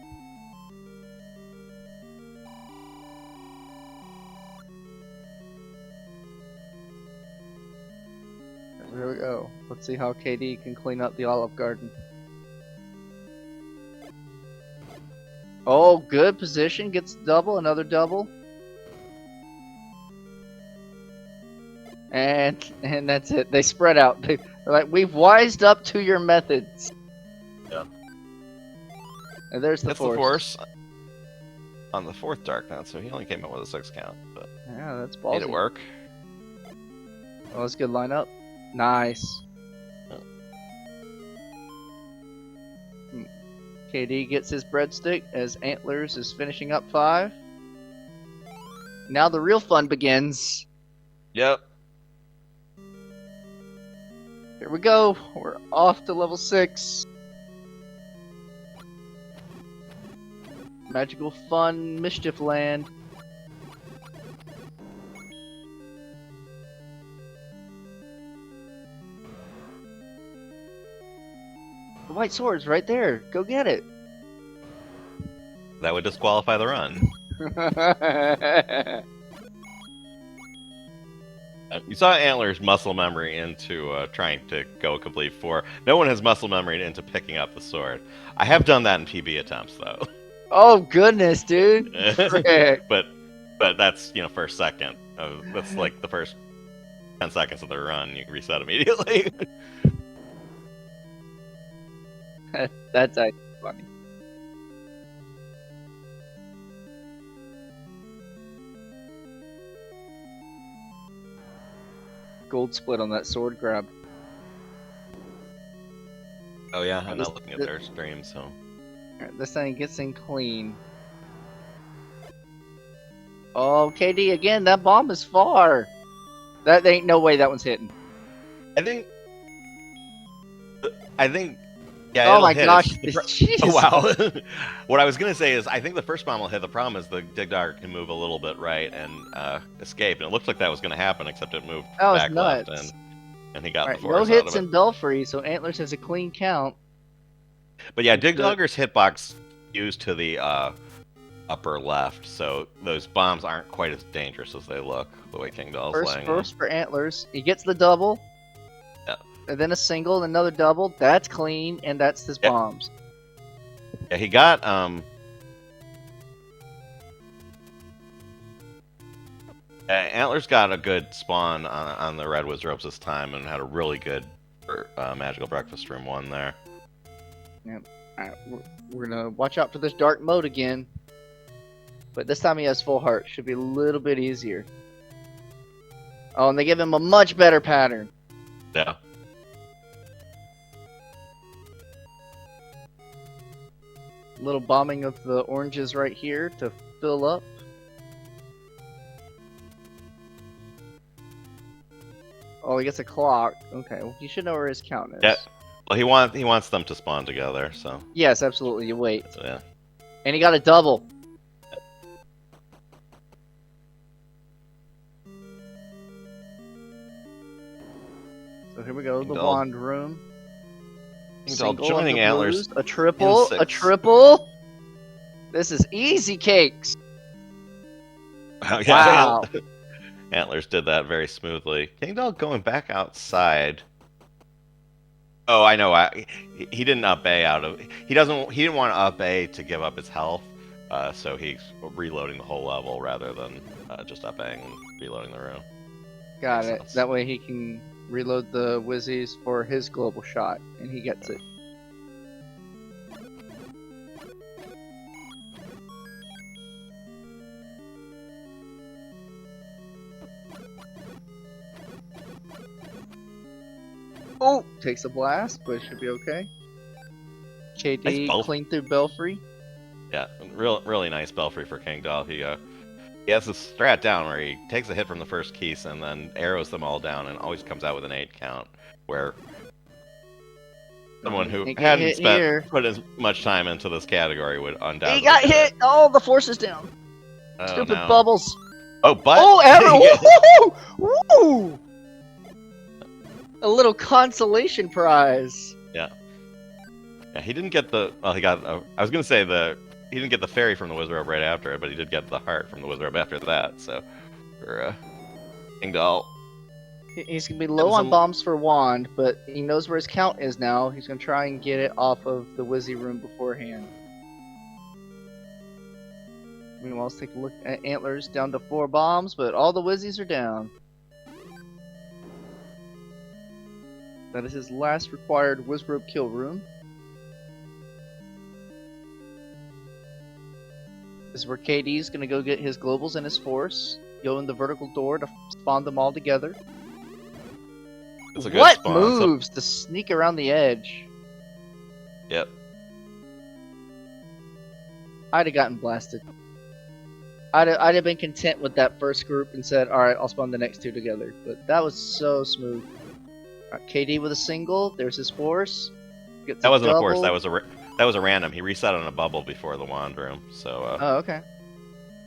Here we go. Let's see how KD can clean up the Olive Garden. Oh, good position. Gets double, another double. And that's it. They spread out. They're like, we've wised up to your methods. Yeah. And there's the That's force. the force. on the 4th Dark Knot, so he only came up with a 6 count, but Yeah, that's made ballsy. it work. Oh, that's a good lineup. Nice. KD gets his breadstick as Antlers is finishing up 5. Now the real fun begins. Yep. Here we go. We're off to level 6. Magical fun mischief land. The white sword's right there. Go get it. That would disqualify the run. You saw Antler's muscle memory into trying to go complete 4. No one has muscle memory into picking up the sword. I have done that in PB attempts, though. Oh goodness, dude! Frick. but that's, you know, first second. That's like the first 10 seconds of the run. You can reset immediately. That's actually funny. Gold split on that sword grab. Oh yeah, I'm not looking at their stream, so. Alright, this thing gets in clean. Oh, KD again, that bomb is far. That ain't no way that one's hitting. I think. Yeah. Oh it'll my hit. gosh! Oh wow. What I was gonna say is, I think the first bomb will hit. The problem is the Dig Dogger can move a little bit right and escape, and it looked like that was gonna happen, except it moved That was back left, nuts. and he got Alright, the no force out hits of it. in Belfry, so Antlers has a clean count. But yeah, Dig Dogger's hitbox used to the upper left, so those bombs aren't quite as dangerous as they look. The way King Doll's laying them. First for Antlers, he gets the double. Yeah. And then a single, and another double. That's clean, and that's his bombs. Yeah, he got Antler's got a good spawn on the Red Wiz ropes this time, and had a really good magical breakfast room 1 there. Yep. Alright, we're gonna watch out for this dark mode again. But this time he has full heart. Should be a little bit easier. Oh, and they give him a much better pattern. Yeah. Little bombing of the oranges right here to fill up. Oh, he gets a clock. Okay, well, you should know where his count is. Yeah. Well, he wants them to spawn together, so. Yes, absolutely. You wait. So, yeah. And he got a double. So here we go, the wand room. Single joining Antlers. A triple, a triple. This is easy cakes. Wow. Antlers did that very smoothly. King Doll going back outside. Oh, I know. He didn't up A out of. He didn't want to up A to give up his health, so he's reloading the whole level rather than just up A and reloading the room. Got it. That way he can reload the Wizzies for his global shot, and he gets it. Oh, takes a blast, but it should be okay. KD Nice clean through Belfry. Yeah, really nice Belfry for King Doll. He has this strat down where he takes a hit from the first keys and then arrows them all down and always comes out with an 8 count. Where someone who hadn't put as much time into this category would undoubtedly. He got hit! Oh, the force is down. Oh, Stupid no. bubbles. Oh, but Oh, arrow! Woo! A little consolation prize. Yeah, he didn't get the. Well, he got. I was gonna say he didn't get the fairy from the Wizrobe right after it, but he did get the heart from the Wizrobe after that. So, for King Doll. He's gonna be low on bombs for Wand, but he knows where his count is now. He's gonna try and get it off of the Wizzy room beforehand. Meanwhile, let's take a look at Antlers, down to 4 bombs, but all the Wizzies are down. That is his last required Wizrobe kill room. This is where KD's gonna go get his globals and his force. Go in the vertical door to spawn them all together. It's a good What spawn. moves to sneak around the edge? Yep. I'd have gotten blasted. I'd have been content with that first group and said, "All right, I'll spawn the next two together." But that was so smooth. Right, KD with a single. There's his force. Gets That wasn't a double. force. That was a random. He reset on a bubble before the wand room. So. Oh, okay.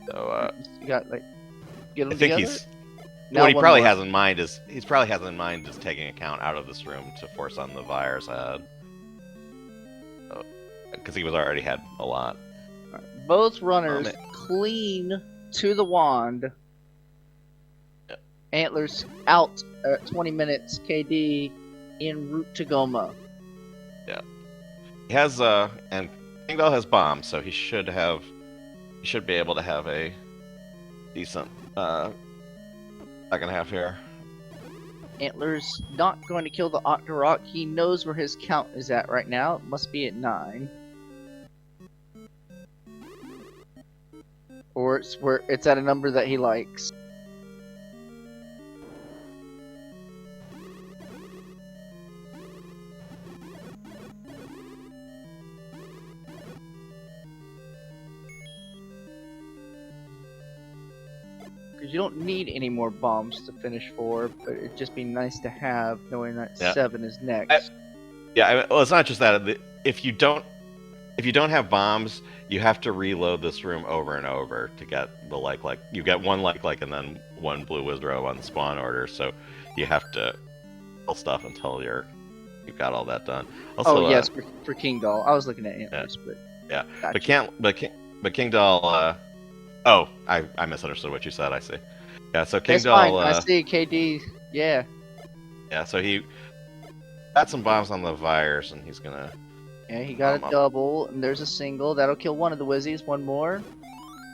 You got like get them I think together. he's. Now What he one probably more. has in mind is just taking account out of this room to force on the Vire's head. Because he was already had a lot. Alright, both runners man. clean to the wand. Yep. Antlers out at 20 minutes. KD en route to Goma. He has and Kingdall has bombs, so he should be able to have a decent second half here. Antlers not going to kill the Octorok. He knows where his count is at right now. It must be at 9. Or it's at a number that he likes. Because you don't need any more bombs to finish 4, but it'd just be nice to have, knowing that Yeah. 7 is next. Well, it's not just that. If you don't have bombs, you have to reload this room over and over to get the like. You get one like, and then one blue wizard on the spawn order. So you have to kill stuff until you've got all that done. Also, yes, for King Doll. I was looking at Antlers, but yeah, gotcha. but King Doll. Oh, I misunderstood what you said. I see. Yeah, so King It's Doll. fine. I see KD. Yeah. Yeah, so he got some bombs on the Vires, and he's gonna. Yeah, he got a double, and there's a single. That'll kill one of the Wizzies. One more.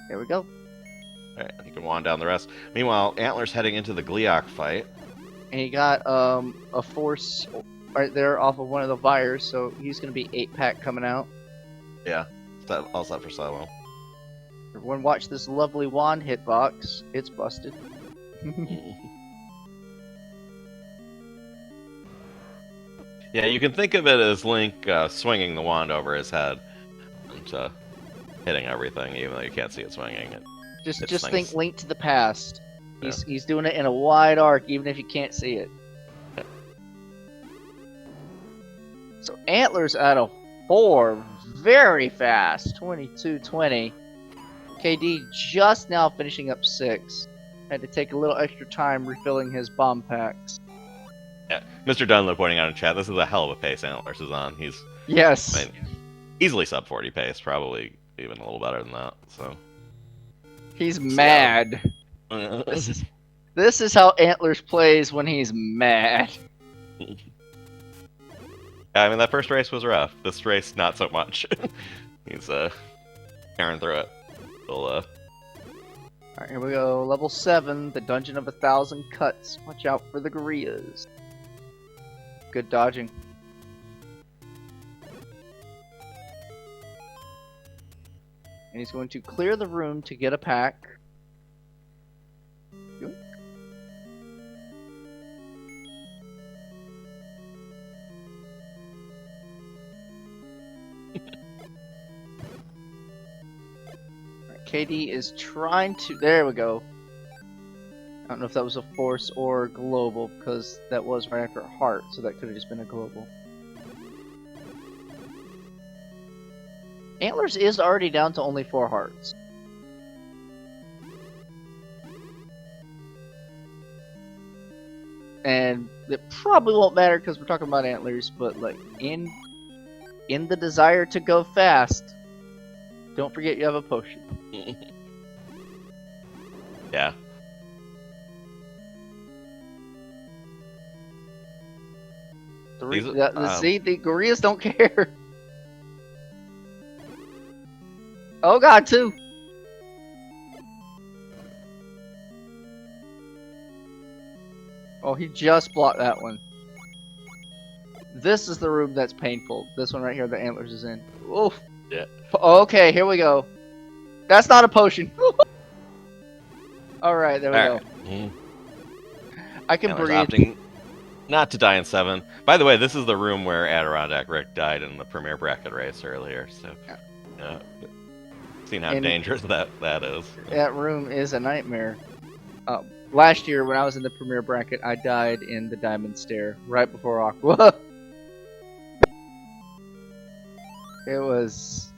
There we go. Alright, he can wand down the rest. Meanwhile, Antler's heading into the Gleeok fight. And he got a force right there off of one of the Vires, so he's gonna be 8-pack coming out. Yeah, all set for Silo. Everyone watch this lovely wand hitbox. It's busted. Yeah, you can think of it as Link swinging the wand over his head and hitting everything, even though you can't see it swinging. Just It's think nice. Link to the past. Yeah. He's doing it in a wide arc, even if you can't see it. Yeah. So Antlers out of 4, very fast, 22-20. KD just now finishing up 6. Had to take a little extra time refilling his bomb packs. Yeah, MrDunlo pointing out in chat, this is a hell of a pace Antlers is on. He's Yes. easily sub 40 pace, probably even a little better than that. So He's mad. This is how Antlers plays when he's mad. I mean, that first race was rough. This race, not so much. He's tearing through it. Alright, here we go. Level 7, the Dungeon of 1,000 Cuts. Watch out for the gorillas. Good dodging. And he's going to clear the room to get a pack. Yoink. Alright, KD is trying to. There we go. I don't know if that was a force or global, because that was right after a heart, so that could have just been a global. Antlers is already down to only 4 hearts. And it probably won't matter because we're talking about Antlers, but like in the desire to go fast, don't forget you have a potion. Yeah. See, the gorillas don't care. Oh god, 2. Oh, he just blocked that one. This is the room that's painful. This one right here, the Antlers is in. Oof. Yeah. Okay, here we go. That's not a potion. All right, there we go. Mm. I can Antler's breathe. opting not to die in 7. By the way, this is the room where AdirondackRick died in the premier bracket race earlier. So, seen how dangerous that is. That room is a nightmare. Last year, when I was in the premier bracket, I died in the Diamond Stair right before Aqua. It was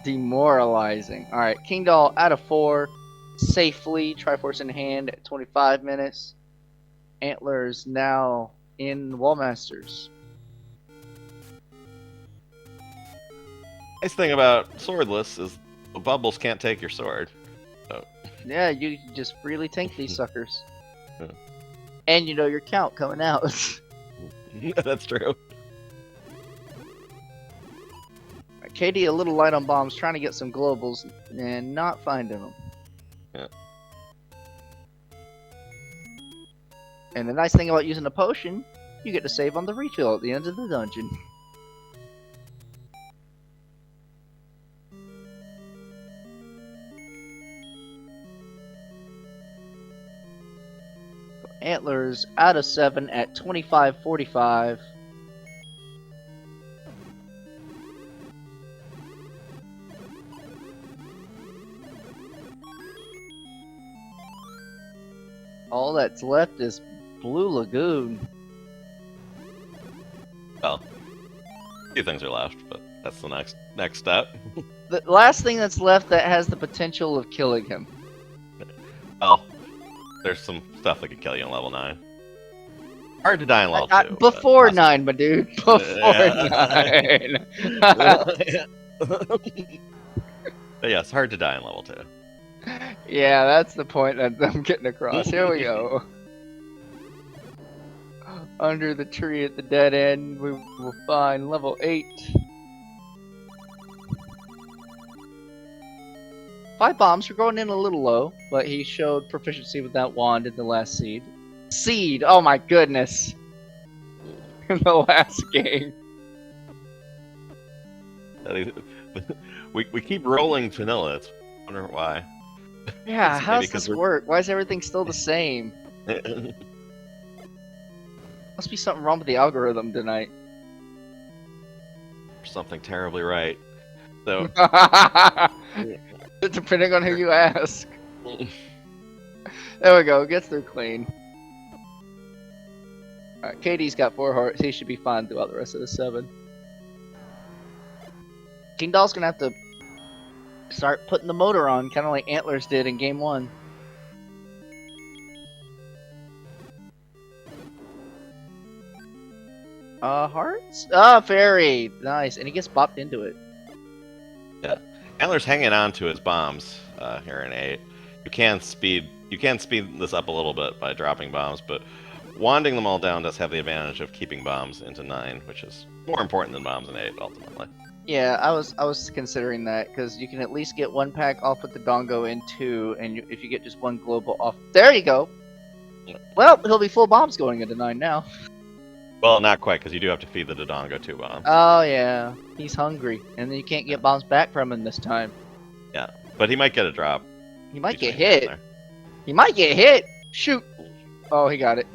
demoralizing. All right, King Doll out of 4, safely. Triforce in hand at 25 minutes. Antlers now in Wallmasters. Nice thing about swordless is the bubbles can't take your sword. Yeah, you can just freely tank these suckers. Yeah. And you know your count coming out. That's true. Katie a little light on bombs, trying to get some globals and not finding them. Yeah. And the nice thing about using a potion, you get to save on the refill at the end of the dungeon. Antlers out of 7 at 25:45. All that's left is Blue Lagoon. Well, a few things are left, but that's the next step. The last thing that's left that has the potential of killing him. Well, there's some stuff that can kill you in level 9. Hard to die in level 2. Before 9, my dude. Before 9. But yeah, it's hard to die in level 2. Yeah, that's the point that I'm getting across. Here we go. Under the tree at the dead end, we will find level 8. 5 bombs. We're going in a little low, but he showed proficiency with that wand in the last seed. Seed! Oh my goodness! In the last game. We keep rolling vanilla. I wonder why. Yeah, how does because this work? Why is everything still the same? Must be something wrong with the algorithm tonight. Something terribly right. So depending on who you ask. There we go, gets through clean. Alright, Katie's got 4 hearts, he should be fine throughout the rest of the 7. King Doll's gonna have to start putting the motor on, kinda like Antlers did in game 1. Hearts? Ah, fairy! Nice, and he gets bopped into it. Yeah. Antler's hanging on to his bombs here in 8. You can speed this up a little bit by dropping bombs, but wanding them all down does have the advantage of keeping bombs into 9, which is more important than bombs in 8 ultimately. Yeah, I was considering that because you can at least get 1 pack off with the Dongo in 2, and if you get just 1 global off, there you go. Yeah. Well, he'll be full bombs going into 9 now. Well, not quite, because you do have to feed the Dodongo 2 bombs. Oh yeah, he's hungry, and then you can't get bombs back from him this time. Yeah, but he might get a drop. He might get between hit. there. He might get hit. Shoot! Oh, he got it.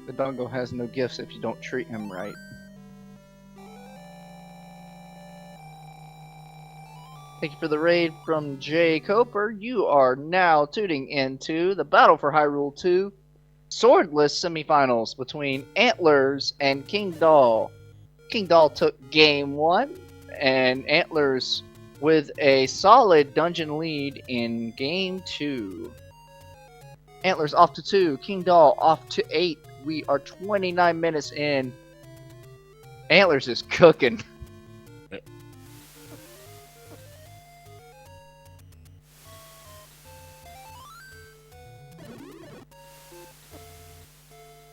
The Dongo has no gifts if you don't treat him right. Thank you for the raid from Jay Coper. You are now tuning into the Battle for Hyrule 2 swordless semifinals between Antlers and King Doll. King Doll took game 1, and Antlers with a solid dungeon lead in game 2. Antlers off to 2, King Doll off to 8. We are 29 minutes in. Antlers is cooking.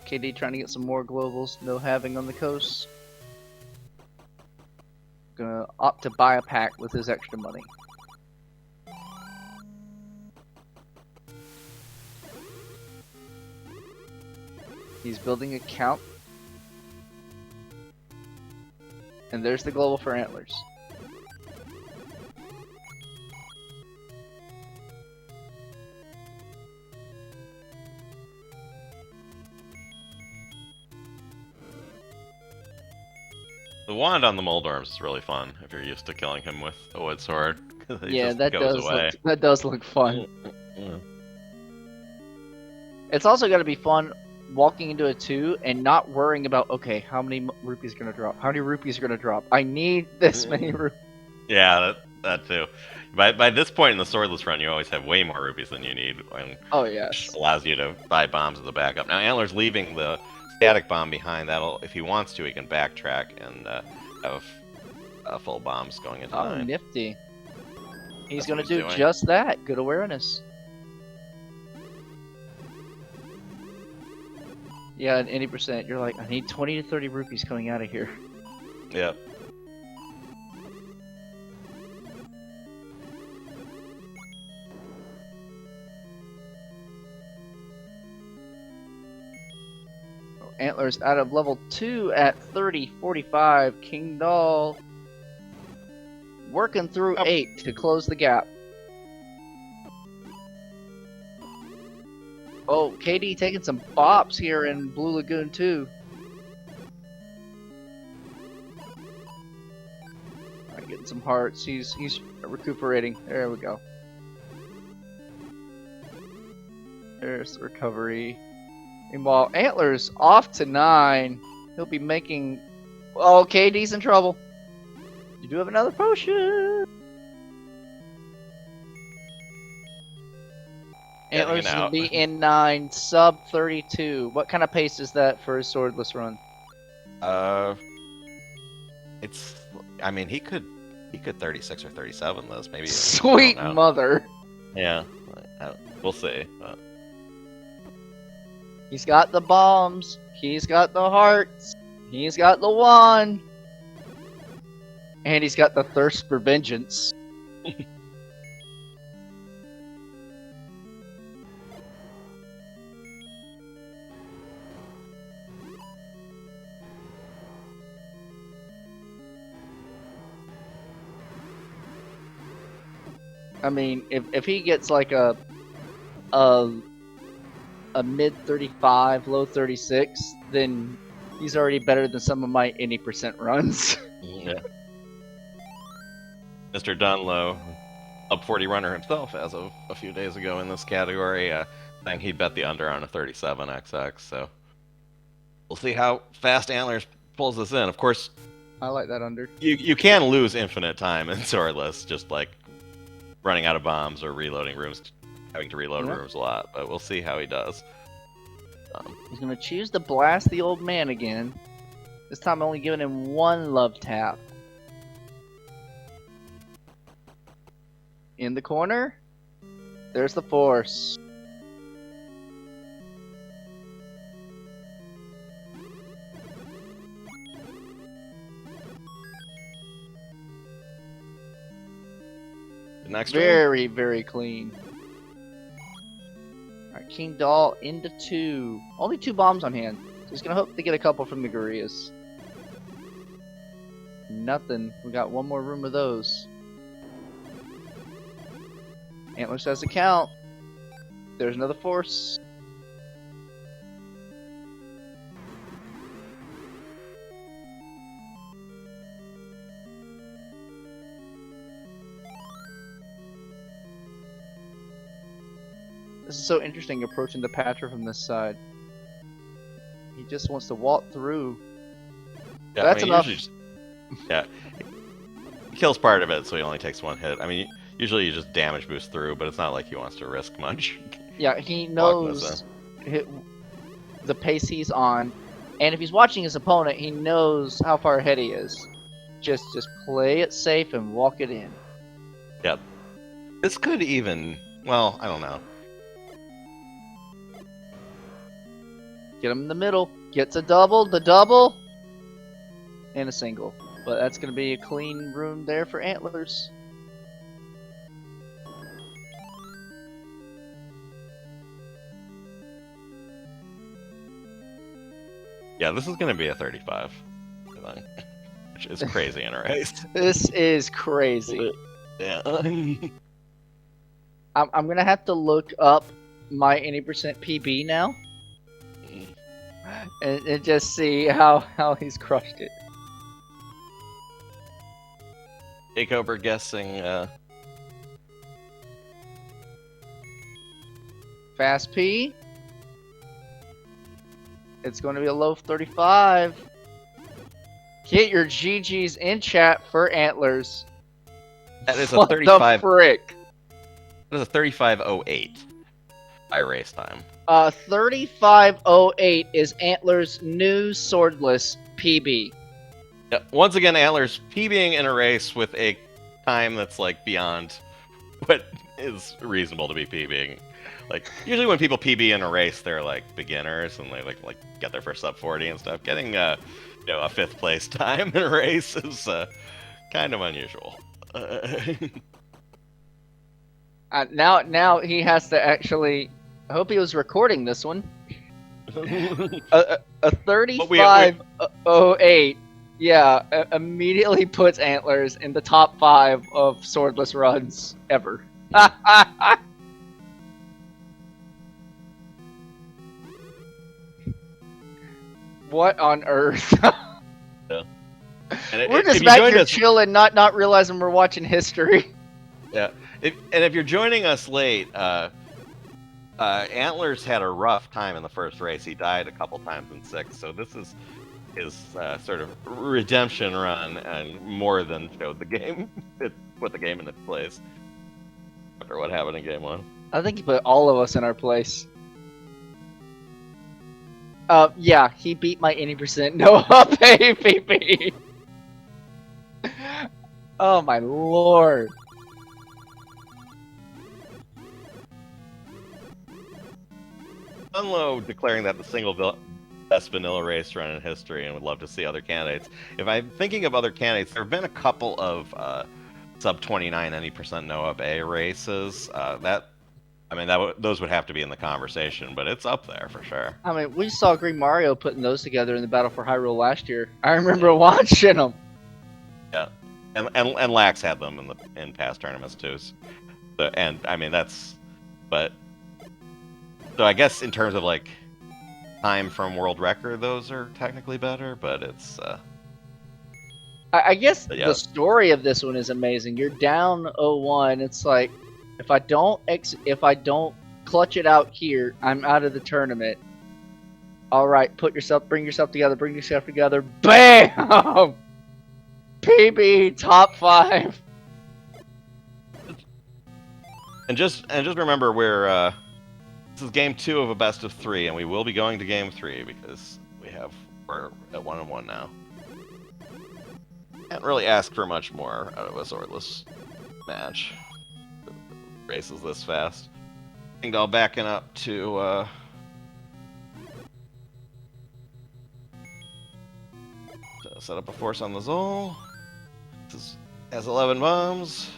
KD trying to get some more globals, no having on the coast. Gonna opt to buy a pack with his extra money. He's building a count. And there's the global for Antlers. The wand on the Moldorms is really fun if you're used to killing him with a wood sword. He Yeah, just that goes does away. that does look fun. Yeah. It's also got to be fun walking into a 2 and not worrying about, okay, how many rupees are gonna drop? How many rupees are gonna drop? I need this many rupees. Yeah, that too. By this point in the swordless run, you always have way more rupees than you need, and Oh which yes. allows you to buy bombs as a backup. Now, Antler's leaving the static bomb behind. That'll, if he wants to, he can backtrack and have full bombs going into Oh, 9. nifty. He's That's gonna what he's do doing. just that. Good awareness. Yeah, at any percent, you're like, I need 20 to 30 rupees coming out of here. Yep. Antlers out of level 2 at 30-45. King Doll working through 8 to close the gap. Oh, KD taking some bops here in Blue Lagoon too. Alright, getting some hearts. He's recuperating. There we go. There's the recovery. Meanwhile, Antlers off to 9. He'll be making... Oh, KD's in trouble. You do have another potion. Antlers Getting will out. be in 9, sub 32. What kind of pace is that for a swordless run? It's. I mean, he could 36 or 37 this maybe. Sweet I don't know. mother. Yeah, we'll see. But He's got the bombs. He's got the hearts. He's got the wand. And he's got the thirst for vengeance. I mean, if he gets like a mid 35, low 36, then he's already better than some of my 80% runs. yeah. MrDunlo, up 40 runner himself as of a few days ago in this category, saying he bet the under on a 37XX. So we'll see how fast Antlers pulls this in. Of course, I like that under. you can lose infinite time in swordless, just like running out of bombs or reloading rooms, having to reload Yeah. rooms a lot. But we'll see how he does. He's gonna choose to blast the old man again. This time only giving him one love tap. In the corner, there's the force. The next one. Very, very clean. Alright, King Doll into 2. Only 2 bombs on hand. So he's gonna hope to get a couple from the Gorillas. Nothing. We got one more room of those. Antlers has a count. There's another force. This is so interesting approaching the Patra from this side. He just wants to walk through. Yeah, That's enough. Yeah, he kills part of it, so he only takes one hit. I mean, usually you just damage boost through, but it's not like he wants to risk much. Yeah, he Walking this knows the pace he's on, and if he's watching his opponent, he knows how far ahead he is. Just play it safe and walk it in. Yeah, this could even. Well, I don't know. Get him in the middle. Gets a double, the double, and a single. But that's going to be a clean room there for Antlers. Yeah, this is going to be a 35, I think, which is crazy in a race. This is crazy. Yeah. I'm gonna have to look up my 80% PB now, and just see how he's crushed it. Takeover guessing. Fast P. It's going to be a low 35. Get your GGs in chat for Antlers. That is a What 35. the frick? That is a 35:08 by race time. 35:08 is Antlers' new swordless PB. Yeah, once again, Antlers PBing in a race with a time that's like beyond what is reasonable to be PBing. Like usually when people PB in a race, they're like beginners and they like get their first sub 40 and stuff. Getting a 5th place time in a race is kind of unusual. Now he has to actually. I hope he was recording this one. A 35:08. Yeah, immediately puts Antlers in the top 5 of swordless runs ever. What on earth? We're just back here chilling, not realizing we're watching history. Yeah, if you're joining us late, Antlers had a rough time in the first race. He died a couple times in 6, so this is his sort of redemption run, and more than showed the game. It put the game into place after what happened in game 1. I think he put all of us in our place. Yeah, he beat my 80% no pay PP. Oh my lord. MrDunlo declaring that the single best vanilla race run in history, and would love to see other candidates. If I'm thinking of other candidates, there have been a couple of sub 29 any% no up A races. Those would have to be in the conversation, but it's up there for sure. I mean, we saw Green Mario putting those together in the Battle for Hyrule last year. I remember watching them. Yeah, and Lax had them in past tournaments too. So I guess in terms of like time from world record, those are technically better, but it's. I guess the story of this one is amazing. You're down 0-1. It's like, if I don't clutch it out here, I'm out of the tournament. All right, bring yourself together. Bam! PB top 5. And just remember we're this is game 2 of a best of 3, and we will be going to game 3 because we're at 1-1 now. Can't really ask for much more out of a swordless match. Races this fast. Dingdall backing up to set up a force on the Zol. This has 11 bombs.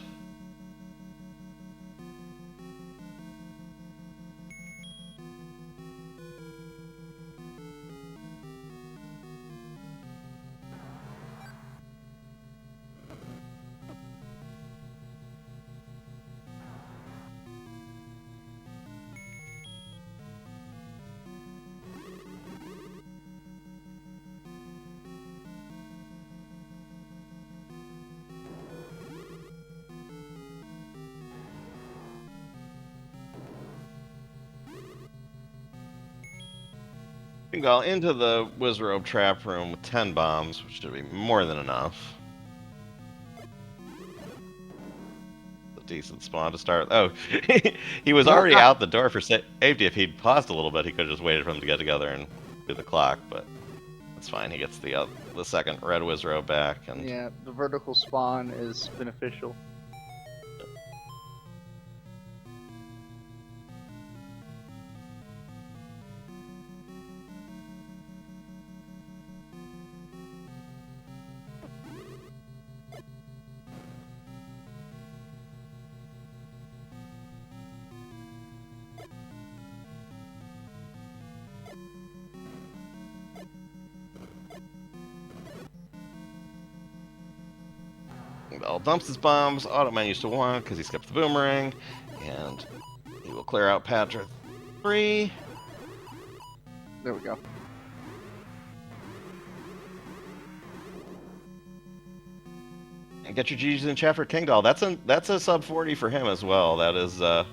Dingdall into the Wizrobe trap room with 10 bombs, which should be more than enough. A decent spawn to start. Oh, he was already out the door for safety. If he'd paused a little bit, he could have just waited for them to get together and do the clock, but that's fine. He gets the second red Wizrobe back. And yeah, the vertical spawn is beneficial. King Bell dumps his bombs, auto menus to 1 because he skipped the boomerang, and he will clear out Padra 3. There we go. And get your GGs in chat for King Doll. That's a sub 40 for him as well. That is a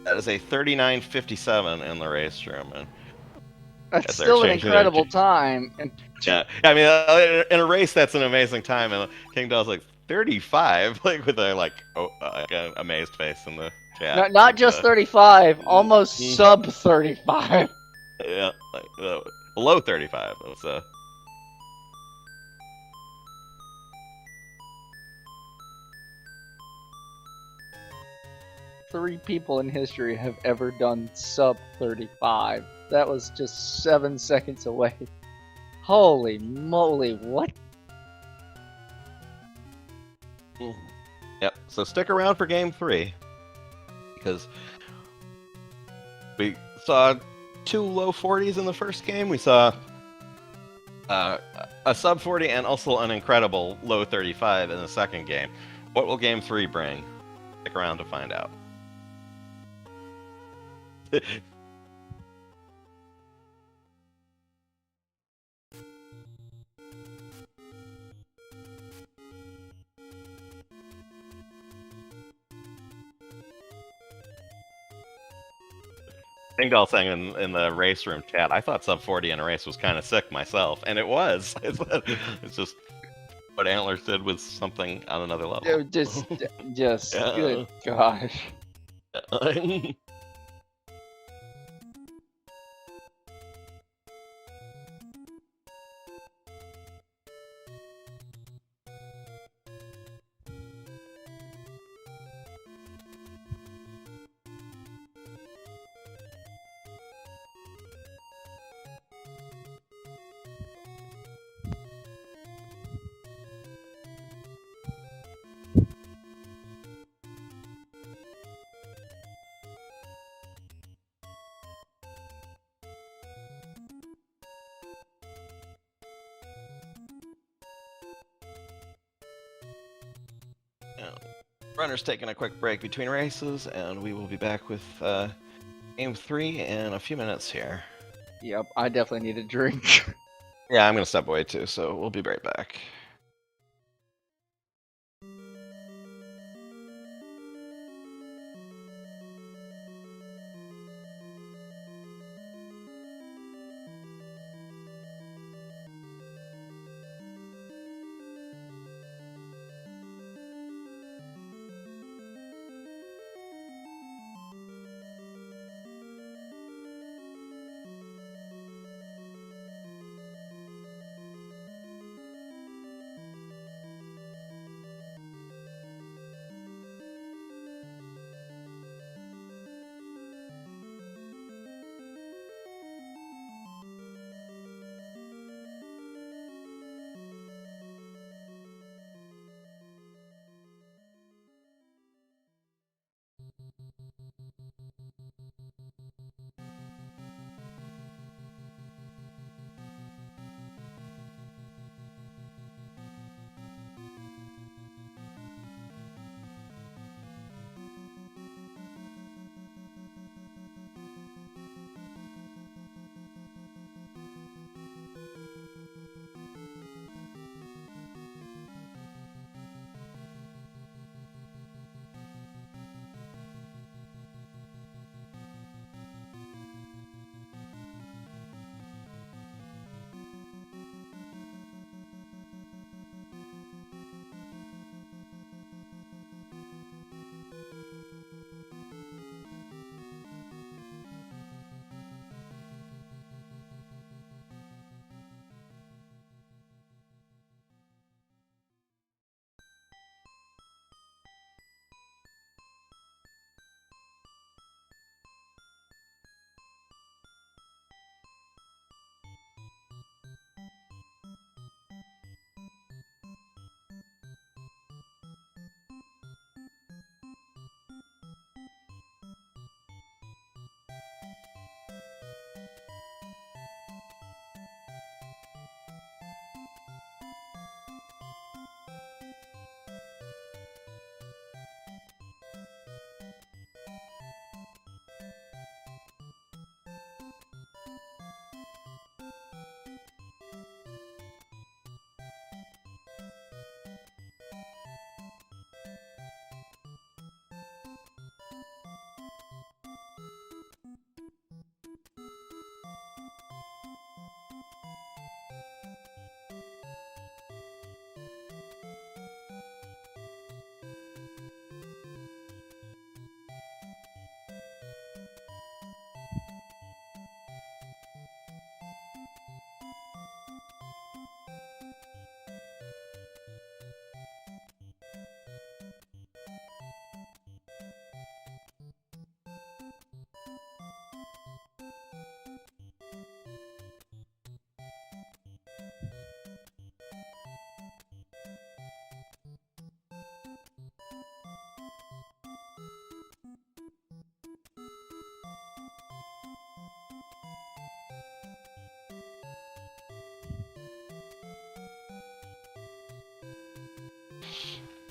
39:57 in the race room. And That's still an incredible time. And yeah, I mean, in a race, that's an amazing time. And King Doll's like 35, like with a like an amazed face in the chat. not just 35, almost sub 35. Yeah, like below 35. That's 3 people in history have ever done sub 35. That was just 7 seconds away. Holy moly, what? Yep, so stick around for game 3. Because we saw 2 low 40s in the first game. We saw a sub 40 and also an incredible low 35 in the second game. What will game 3 bring? Stick around to find out. Dingdall saying in the race room chat, I thought sub 40 in a race was kind of sick myself, and it was. It's just what Antlers did was something on another level. Just Yeah. Good gosh. Runner's taking a quick break between races, and we will be back with game 3 in a few minutes here. Yep, I definitely need a drink. Yeah, I'm going to step away too, so we'll be right back.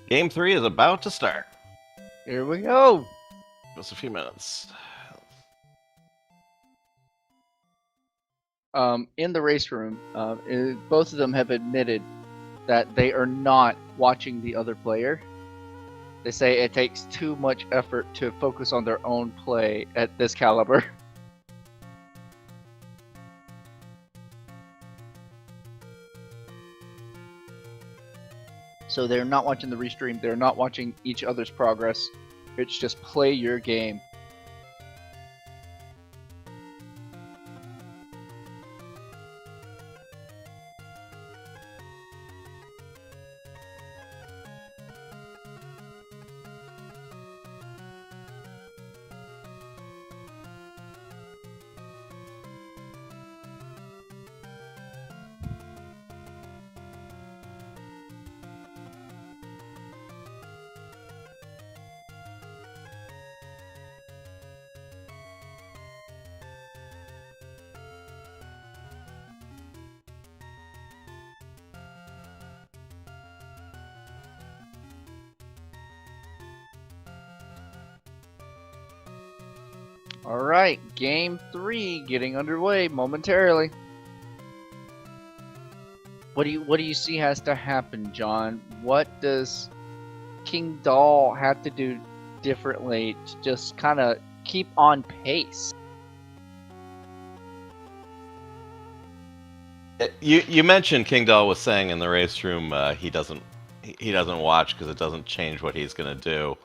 Game 3 is about to start. Here we go. Just a few minutes. In the race room, both of them have admitted that they are not watching the other player. They say it takes too much effort to focus on their own play at this caliber. So they're not watching the restream, they're not watching each other's progress. It's just play your game. Alright, game 3 getting underway momentarily. What do you see has to happen, John? What does King Doll have to do differently to just kind of keep on pace? You mentioned King Doll was saying in the race room he doesn't watch because it doesn't change what he's going to do.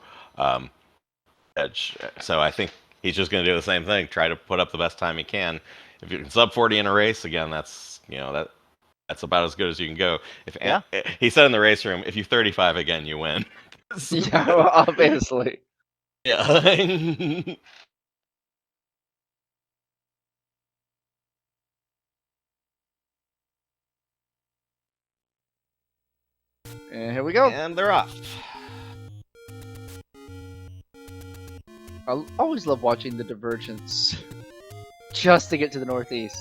So I think he's just going to do the same thing. Try to put up the best time he can. If you can sub 40 in a race, again, that's about as good as you can go. He said in the race room, if you 35 again, you win. Yeah, well, obviously. Yeah. And here we go. And they're off. I always love watching the divergence just to get to the northeast.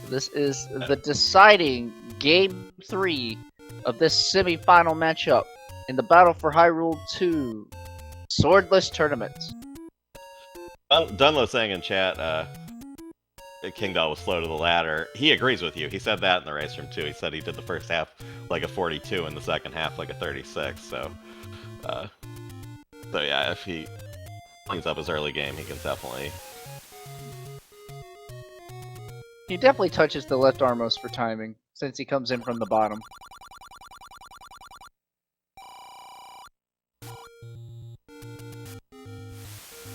This is the deciding game 3 of this semi-final matchup in the battle for Hyrule 2 Swordless Tournament. Dunlo saying in chat, King Doll was slow to the ladder. He agrees with you. He said that in the race room too. He said he did the first half like a 42 and the second half like a 36. So yeah, if he cleans up his early game, he can definitely. He definitely touches the left arm most for timing, since he comes in from the bottom.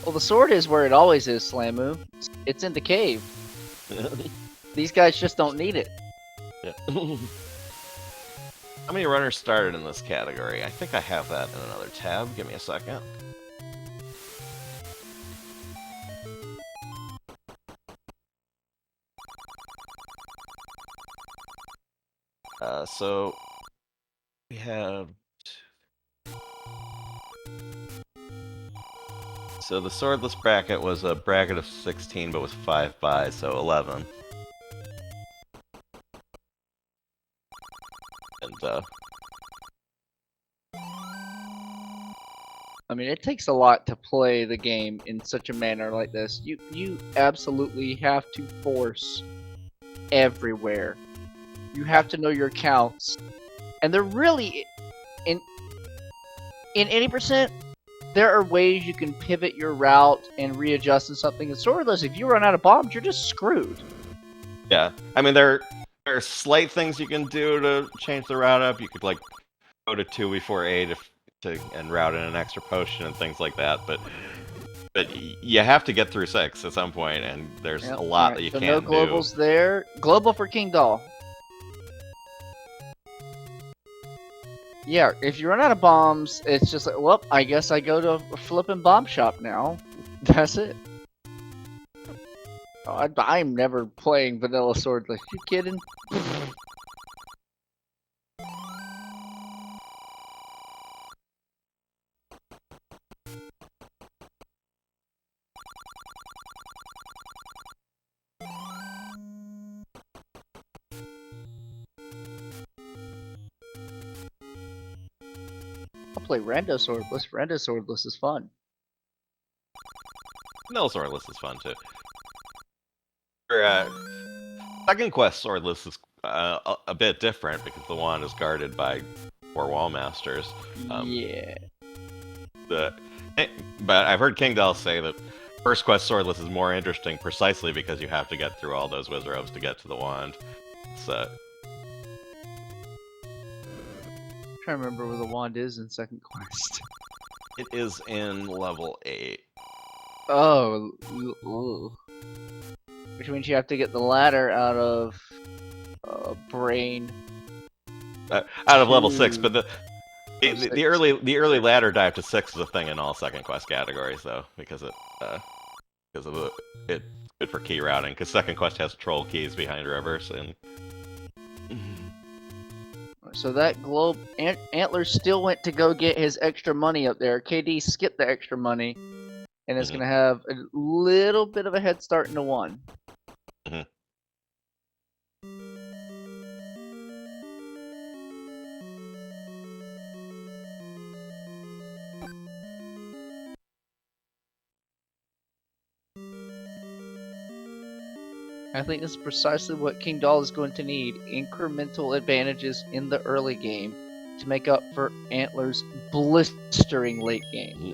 Well, the sword is where it always is, Slamu. It's in the cave. These guys just don't need it. Yeah. How many runners started in this category? I think I have that in another tab. Give me a second. So we have. So the swordless bracket was a bracket of 16, but with 5 buys, so 11. And I mean, it takes a lot to play the game in such a manner like this. You absolutely have to force everywhere. You have to know your counts, and they're really in 80%. There are ways you can pivot your route and readjust in something. In Swordless, if you run out of bombs, you're just screwed. yeah, I mean there are slight things you can do to change the route up. You could like go to 2 before 8 and route in an extra potion and things like that. But you have to get through 6 at some point, and there's a lot that you can't do. No globals there. Global for King Doll. Yeah, if you run out of bombs, it's just like, well, I guess I go to a flipping bomb shop now. That's it. Oh, I'm never playing vanilla swordless. You kidding? play Rando Swordless. Rando Swordless is fun. No, Swordless is fun too. Second Quest Swordless is a bit different because the wand is guarded by 4 wall masters. Yeah. But I've heard King Doll say that First Quest Swordless is more interesting precisely because you have to get through all those wizard robes to get to the wand. So. I'm trying to remember where the wand is in Second Quest. It is in level 8. Oh, ooh. Which means you have to get the ladder out of Brain. Out of level 6, but the Six. early ladder dive to 6 is a thing in all Second Quest categories though, because of it good for key routing. Because Second Quest has troll keys behind rivers and. So that globe Antler still went to go get his extra money up there. KD skipped the extra money, and is gonna have a little bit of a head start into 1. I think this is precisely what King Doll is going to need. Incremental advantages in the early game to make up for Antler's blistering late game.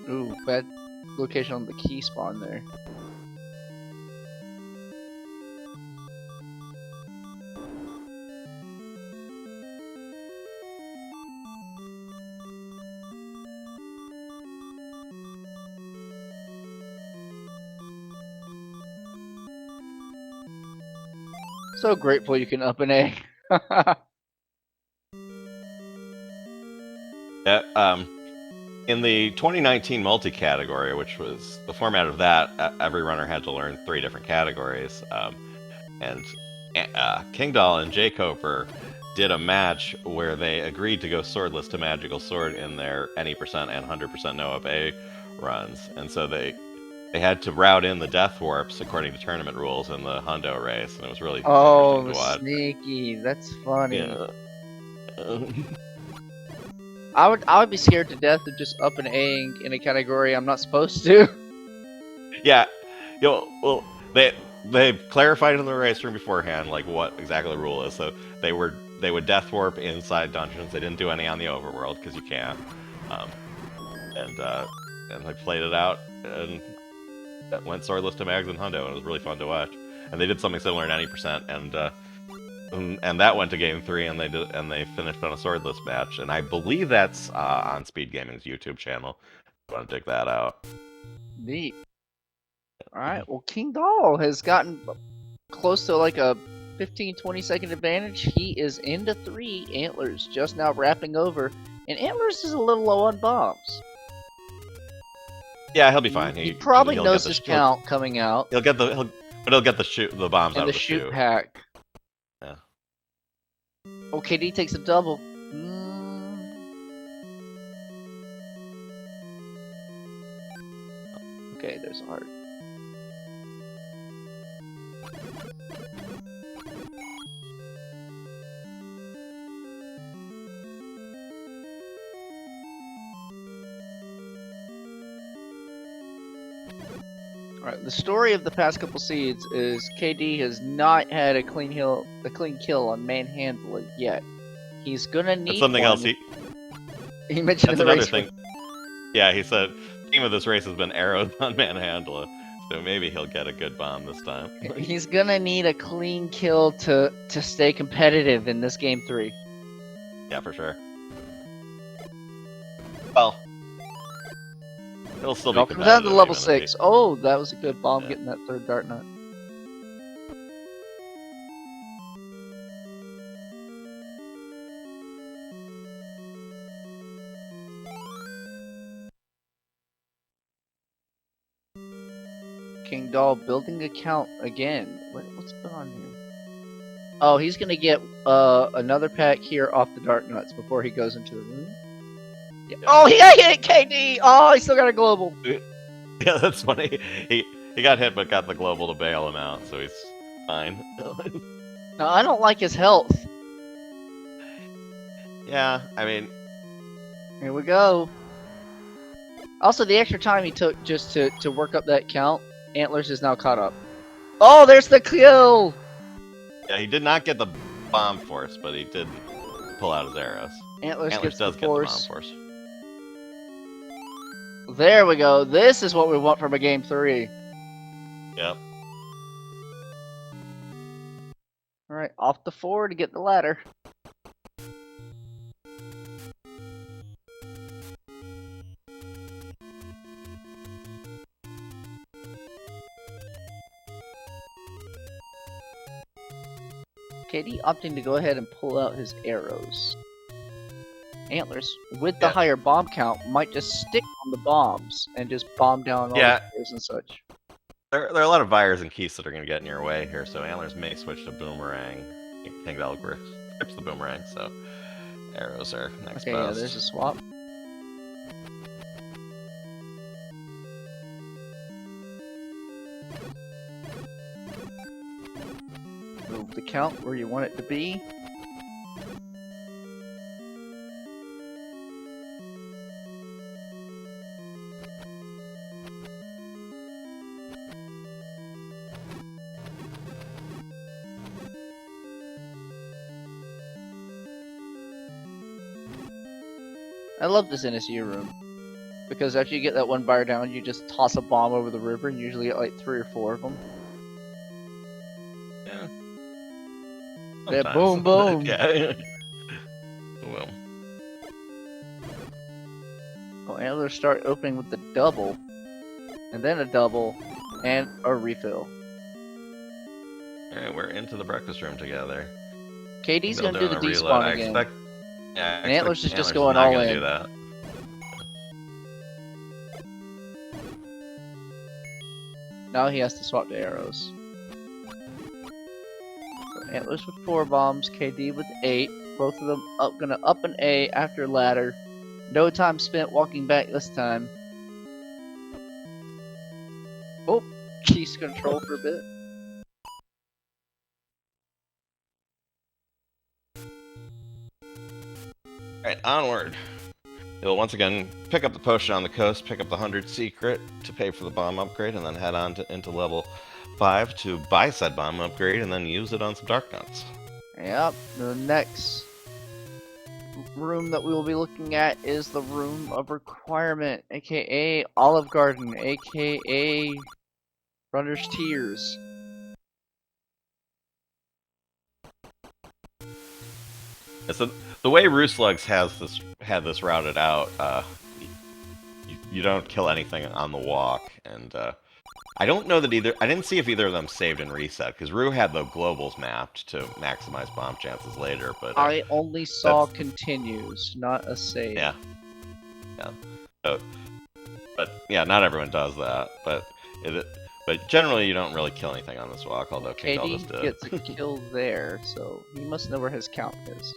Ooh, bad location on the key spawn there. So grateful you can up an A. Yeah, in the 2019 multi-category, which was the format of that, every runner had to learn 3 different categories. And King Doll and J Coper did a match where they agreed to go swordless to magical sword in their any percent and 100% no up A runs. And so they had to route in the death warps according to tournament rules in the Hundo race, and it was really interesting to watch. Sneaky! That's funny. Yeah. I would be scared to death of just up and A-ing in a category I'm not supposed to. Yeah, well, they clarified in the race room beforehand like what exactly the rule is. So they would death warp inside dungeons. They didn't do any on the overworld because you can't. And they played it out and went swordless to mags and hundo, and it was really fun to watch. And they did something similar in any percent, and that went to game 3, and they finished on a swordless match. And I believe that's on SpeedGaming's YouTube channel. I want to dig that out. Neat. Alright, well King Doll has gotten close to like a 15-20 second advantage. He is into 3. Antlers just now wrapping over. And Antlers is a little low on bombs. Yeah, he'll be fine. He probably knows his count coming out. He'll get the bombs out of the shoot pack. Yeah. Okay, D takes a double. Okay, there's a heart. Alright, the story of the past couple seeds is KD has not had a clean kill on manhandling yet. He's gonna need That's something else he mentioned in the another race thing. Yeah, he said the theme of this race has been arrows on manhandler, so maybe he'll get a good bomb this time. He's gonna need a clean kill to stay competitive in this game 3. Yeah, for sure. Well, it'll still be It comes down to competitive, level even if 6. Oh, that was a good bomb getting that 3rd dart nut. King Doll building account again. What's going on here? Oh, he's gonna get another pack here off the dart nuts before he goes into the room. Yeah. Oh, he got hit, KD! Oh, he still got a global. Yeah, that's funny. He got hit, but got the global to bail him out, so he's fine. No, I don't like his health. Yeah, I mean, Here we go. Also, the extra time he took just to work up that count, Antlers is now caught up. Oh, there's the kill! yeah, he did not get the bomb force, but he did pull out his arrows. Antlers gets does the get the bomb force. force. There we go. This is what we want from a game 3. Yep. Alright, off to 4 to get the ladder. KD opting to go ahead and pull out his arrows. Antlers, with the Yeah. higher bomb count, might just stick on the bombs and just bomb down all Yeah. the arrows and such. There are a lot of Vires and Keys that are going to get in your way here, so Antlers may switch to Boomerang. I think that'll grip the Boomerang, so arrows are next Okay, yeah, best. there's a swap. Move the count where you want it to be. I love this NSU room. Because after you get that one bar down, you just toss a bomb over the river and you usually get like 3 or 4 of them. Yeah. Yeah, Sometimes. boom, boom. Yeah. Well. Well, Antlers start opening with the double, and then a double, and a refill. Alright, we're into the breakfast room together. KD's They'll gonna do the a reload. despawn I again. expect, yeah, I And expect Antlers is just Antlers going not all gonna in. do that. Now he has to swap to arrows. So Antlers with 4 bombs, KD with 8. Both of them gonna up an A after ladder. No time spent walking back this time. Oh, keys control for a bit. Alright, onward. You'll once again pick up the potion on the coast, pick up the 100 secret to pay for the bomb upgrade, and then head on into level 5 to buy said bomb upgrade, and then use it on some dark nuts. Yep, the next room that we will be looking at is the Room of Requirement, aka Olive Garden, aka Runner's Tears. Yeah, so the way Rooslugs had this routed out, you don't kill anything on the walk, and I don't know that I didn't see if either of them saved and reset, because Rue had the globals mapped to maximize bomb chances later, but I only saw continues, not a save. yeah. So, but yeah, not everyone does that, but generally you don't really kill anything on this walk, although King Doll just KD did. gets a kill there, so he must know where his count is.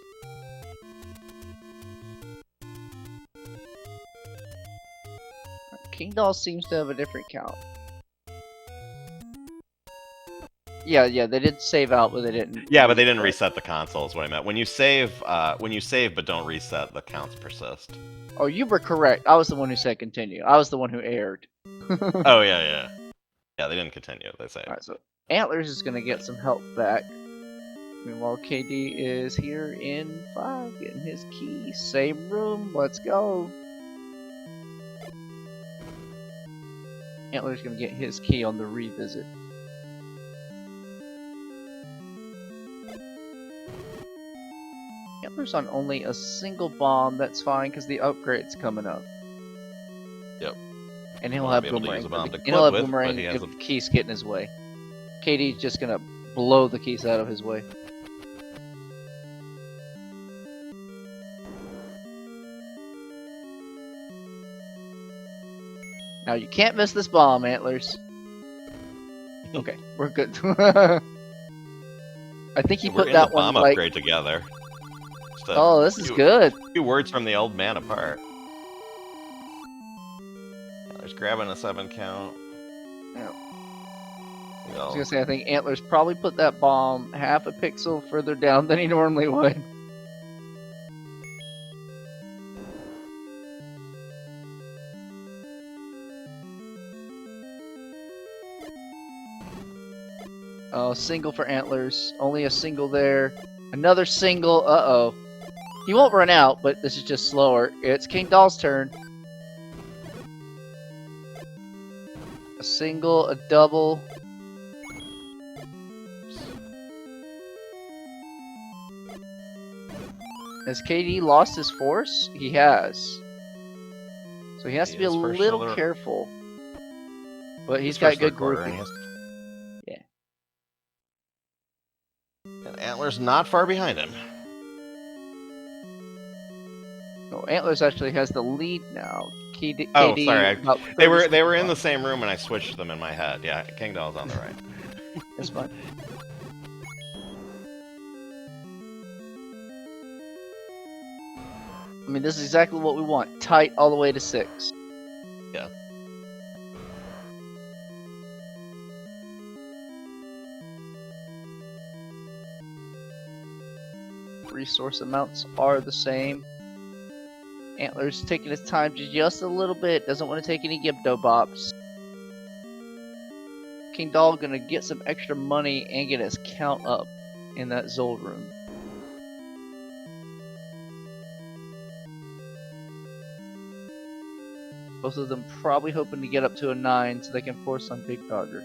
King Doll seems to have a different count. Yeah, they did save out, but they didn't. Yeah, but they didn't reset the console is what I meant. When you save but don't reset, the counts persist. Oh, you were correct. I was the one who said continue. I was the one who erred. Oh yeah. Yeah, they didn't continue, they saved. Alright, so Antlers is gonna get some help back. Meanwhile, KD is here in 5, getting his key. Same room, let's go. Antlers gonna get his key on the revisit. Antlers on only a single bomb, that's fine because the upgrade's coming up. Yep. And he'll Won't have be able to use boomerang. a bomb to And he'll have club with, but boomerang he has if Keys get in his way. KD's just gonna blow the Keys out of his way. Now you can't miss this bomb, Antlers. Okay, we're good. I think he We're put in that the one bomb like. upgrade together. Just a Oh, this is few- good. few words from the old man apart. Antlers grabbing a 7 count. Yeah. You I know, was gonna say, I think Antlers probably put that bomb half a pixel further down than he normally would. Oh, single for Antlers. Only a single there. Another single. Uh-oh. He won't run out, but this is just slower. It's King Doll's turn. A single, a double. Has KD lost his force? He has. So he has to be a little careful. But he's got good grouping. Yeah. And Antler's not far behind him. No, Antlers actually has the lead now. KD, Oh, sorry. They were in the the same room, and I switched them in my head. Yeah, King Doll's on the right. That's fine. I mean, this is exactly what we want. Tight all the way to 6. Yeah. Resource amounts are the same. Antlers taking his time just a little bit. Doesn't want to take any Gibdo bops. King Doll gonna get some extra money and get his count up in that Zold room. Both of them probably hoping to get up to a 9 so they can force on Big Dogger.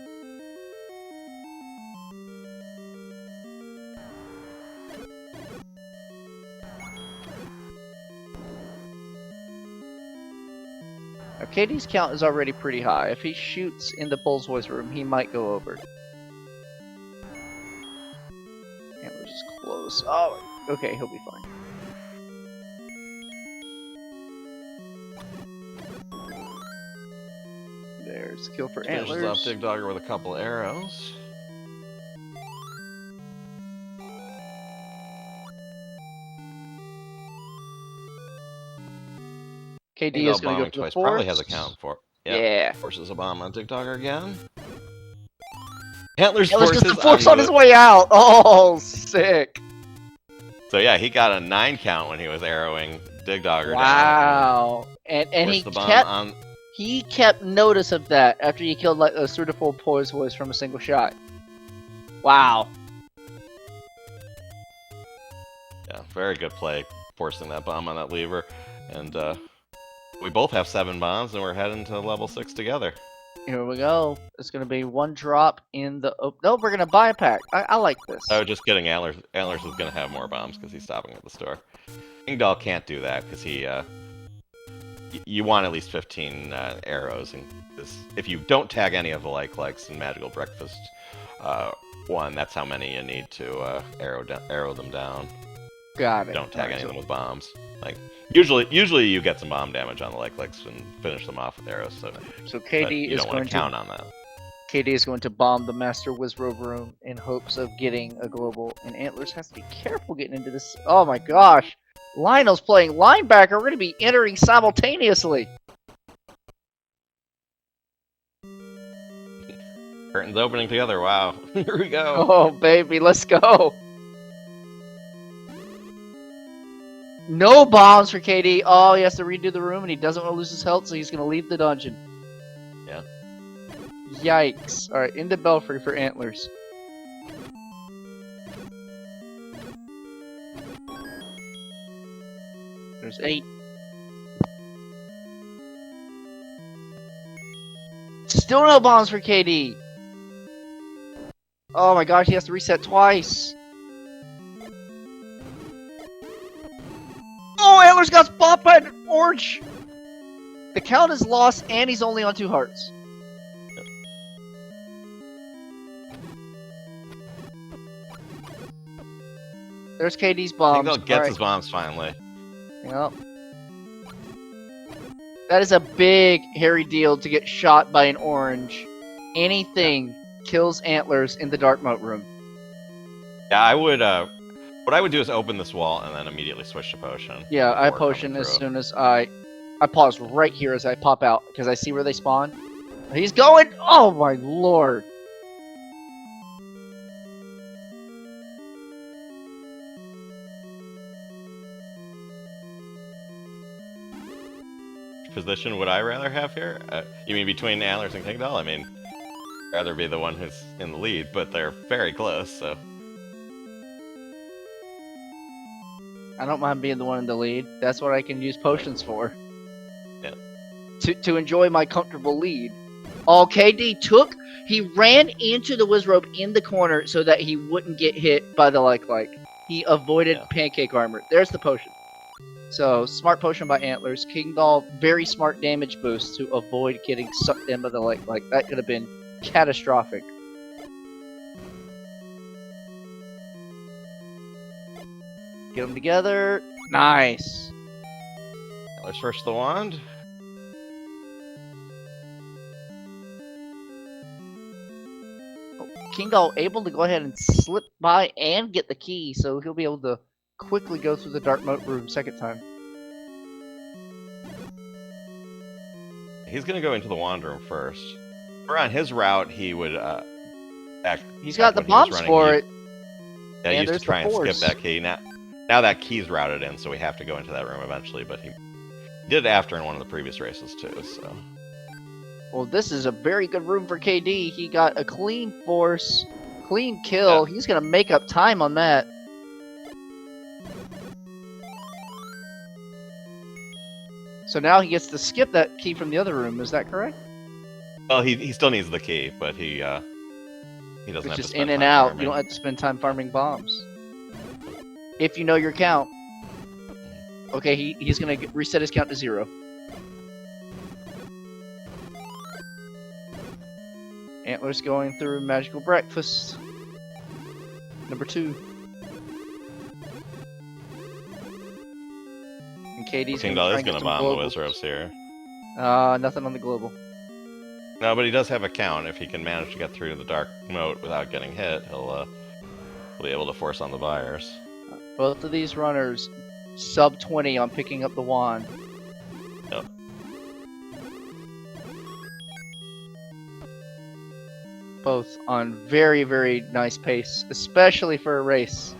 Now, KD's count is already pretty high. If he shoots in the Bull's Voice room, he might go over. Antler's is close. Oh, okay, he'll be fine. There's a kill for Finishes Antlers. off Big Dogger with a couple arrows. KD is going to go for the twice. force. Probably has a count for. Yeah. Forces a bomb on Big Dogger again. Antlers Antlers forces gets the force on his the... way out. Oh, sick. So yeah, he got a 9 count when he was arrowing Big Dogger down. Wow. And he The bomb kept on... he kept notice of that after he killed like those 3 to 4 Poise Voice from a single shot. Wow. Yeah, very good play, forcing that bomb on that lever. And we both have 7 bombs, and we're heading to level 6 together. Here we go. It's going to be 1 drop in the... Oh, no, we're going to buy a pack. I like this. Oh, just kidding. Antlers is going to have more bombs because he's stopping at the store. King Doll can't do that because he... you want at least 15 arrows. And if you don't tag any of the likes and Magical Breakfast 1, that's how many you need to arrow them down. Got it. Don't tag any of them with bombs. Like usually you get some bomb damage on the likes and finish them off with arrows. So KD you is don't going want to count on that. KD is going to bomb the Master Wizrobe room in hopes of getting a global, and Antlers has to be careful getting into this. Oh my gosh! Lionel's playing linebacker. We're going to be entering simultaneously. Curtains opening together. Wow. Here we go. Oh baby, let's go. No bombs for KD. Oh, he has to redo the room, and he doesn't want to lose his health, so he's going to leave the dungeon. Yeah. Yikes. Alright, into Belfry for Antlers. There's 8. Still no bombs for KD. Oh my gosh, he has to reset twice. Oh, Antlers got spot by an orange. The count is lost, and he's only on 2 hearts. There's KD's bombs. King Doll gets his bombs finally. Yep. That is a big, hairy deal to get shot by an orange. Anything kills Antlers in the dark moat room. Yeah, I would. What I would do is open this wall and then immediately switch to potion. Yeah, I before potion coming as through. soon as I I pause right here as I pop out because I see where they spawn. He's going. Oh my lord! Position would I rather have here? You mean between Antlers and King Doll? I mean, I'd rather be the one who's in the lead, but they're very close, so. I don't mind being the one in the lead. That's what I can use potions for. Yeah. To enjoy my comfortable lead. All KD took. He ran into the Wizrobe in the corner so that he wouldn't get hit by the like. He avoided pancake armor. There's the potion. So, smart potion by Antlers. King Doll, very smart damage boost to avoid getting sucked in by the like. That could have been catastrophic. Get them together. Nice. Antlers first the wand. King Doll able to go ahead and slip by and get the key, so he'll be able to quickly go through the dark moat room second time. He's gonna go into the wand room first. Or on his route, he would He's got the bombs for it. Yeah, he and used to try and skip force. that key. Now that key's routed in, so we have to go into that room eventually. But he did it after in one of the previous races too. So. Well, this is a very good room for KD. He got a clean force, clean kill. Yeah. He's gonna make up time on that. So now he gets to skip that key from the other room. Is that correct? Well, he still needs the key, but he doesn't have to just spend in and time out. farming. You don't have to spend time farming bombs. If you know your count. Okay, he's gonna reset his count to 0. Antlers going through magical breakfast. Number 2. And KD's King Doll is gonna bomb the Wizrobes here. Nothing on the global. No, but he does have a count. If he can manage to get through the dark moat without getting hit, he'll be able to force on the buyers. Both of these runners sub 20 on picking up the wand. Yep. Both on very, very nice pace, especially for a race.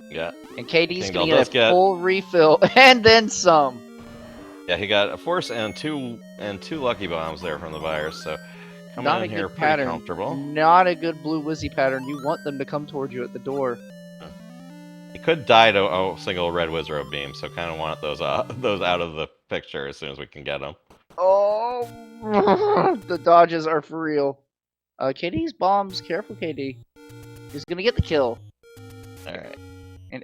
Yeah. And KD's King gonna Doll get a full refill and then some. Yeah, he got a force and two lucky bombs there from the buyers, so coming Not in a here good pretty pattern. comfortable. Not a good blue Wizzy pattern. You want them to come towards you at the door. He could die to a single red Wizrobe beam, so kind of want those out of the picture as soon as we can get them. Oh, the dodges are for real. KD's bombs. Careful, KD. He's gonna get the kill. All right.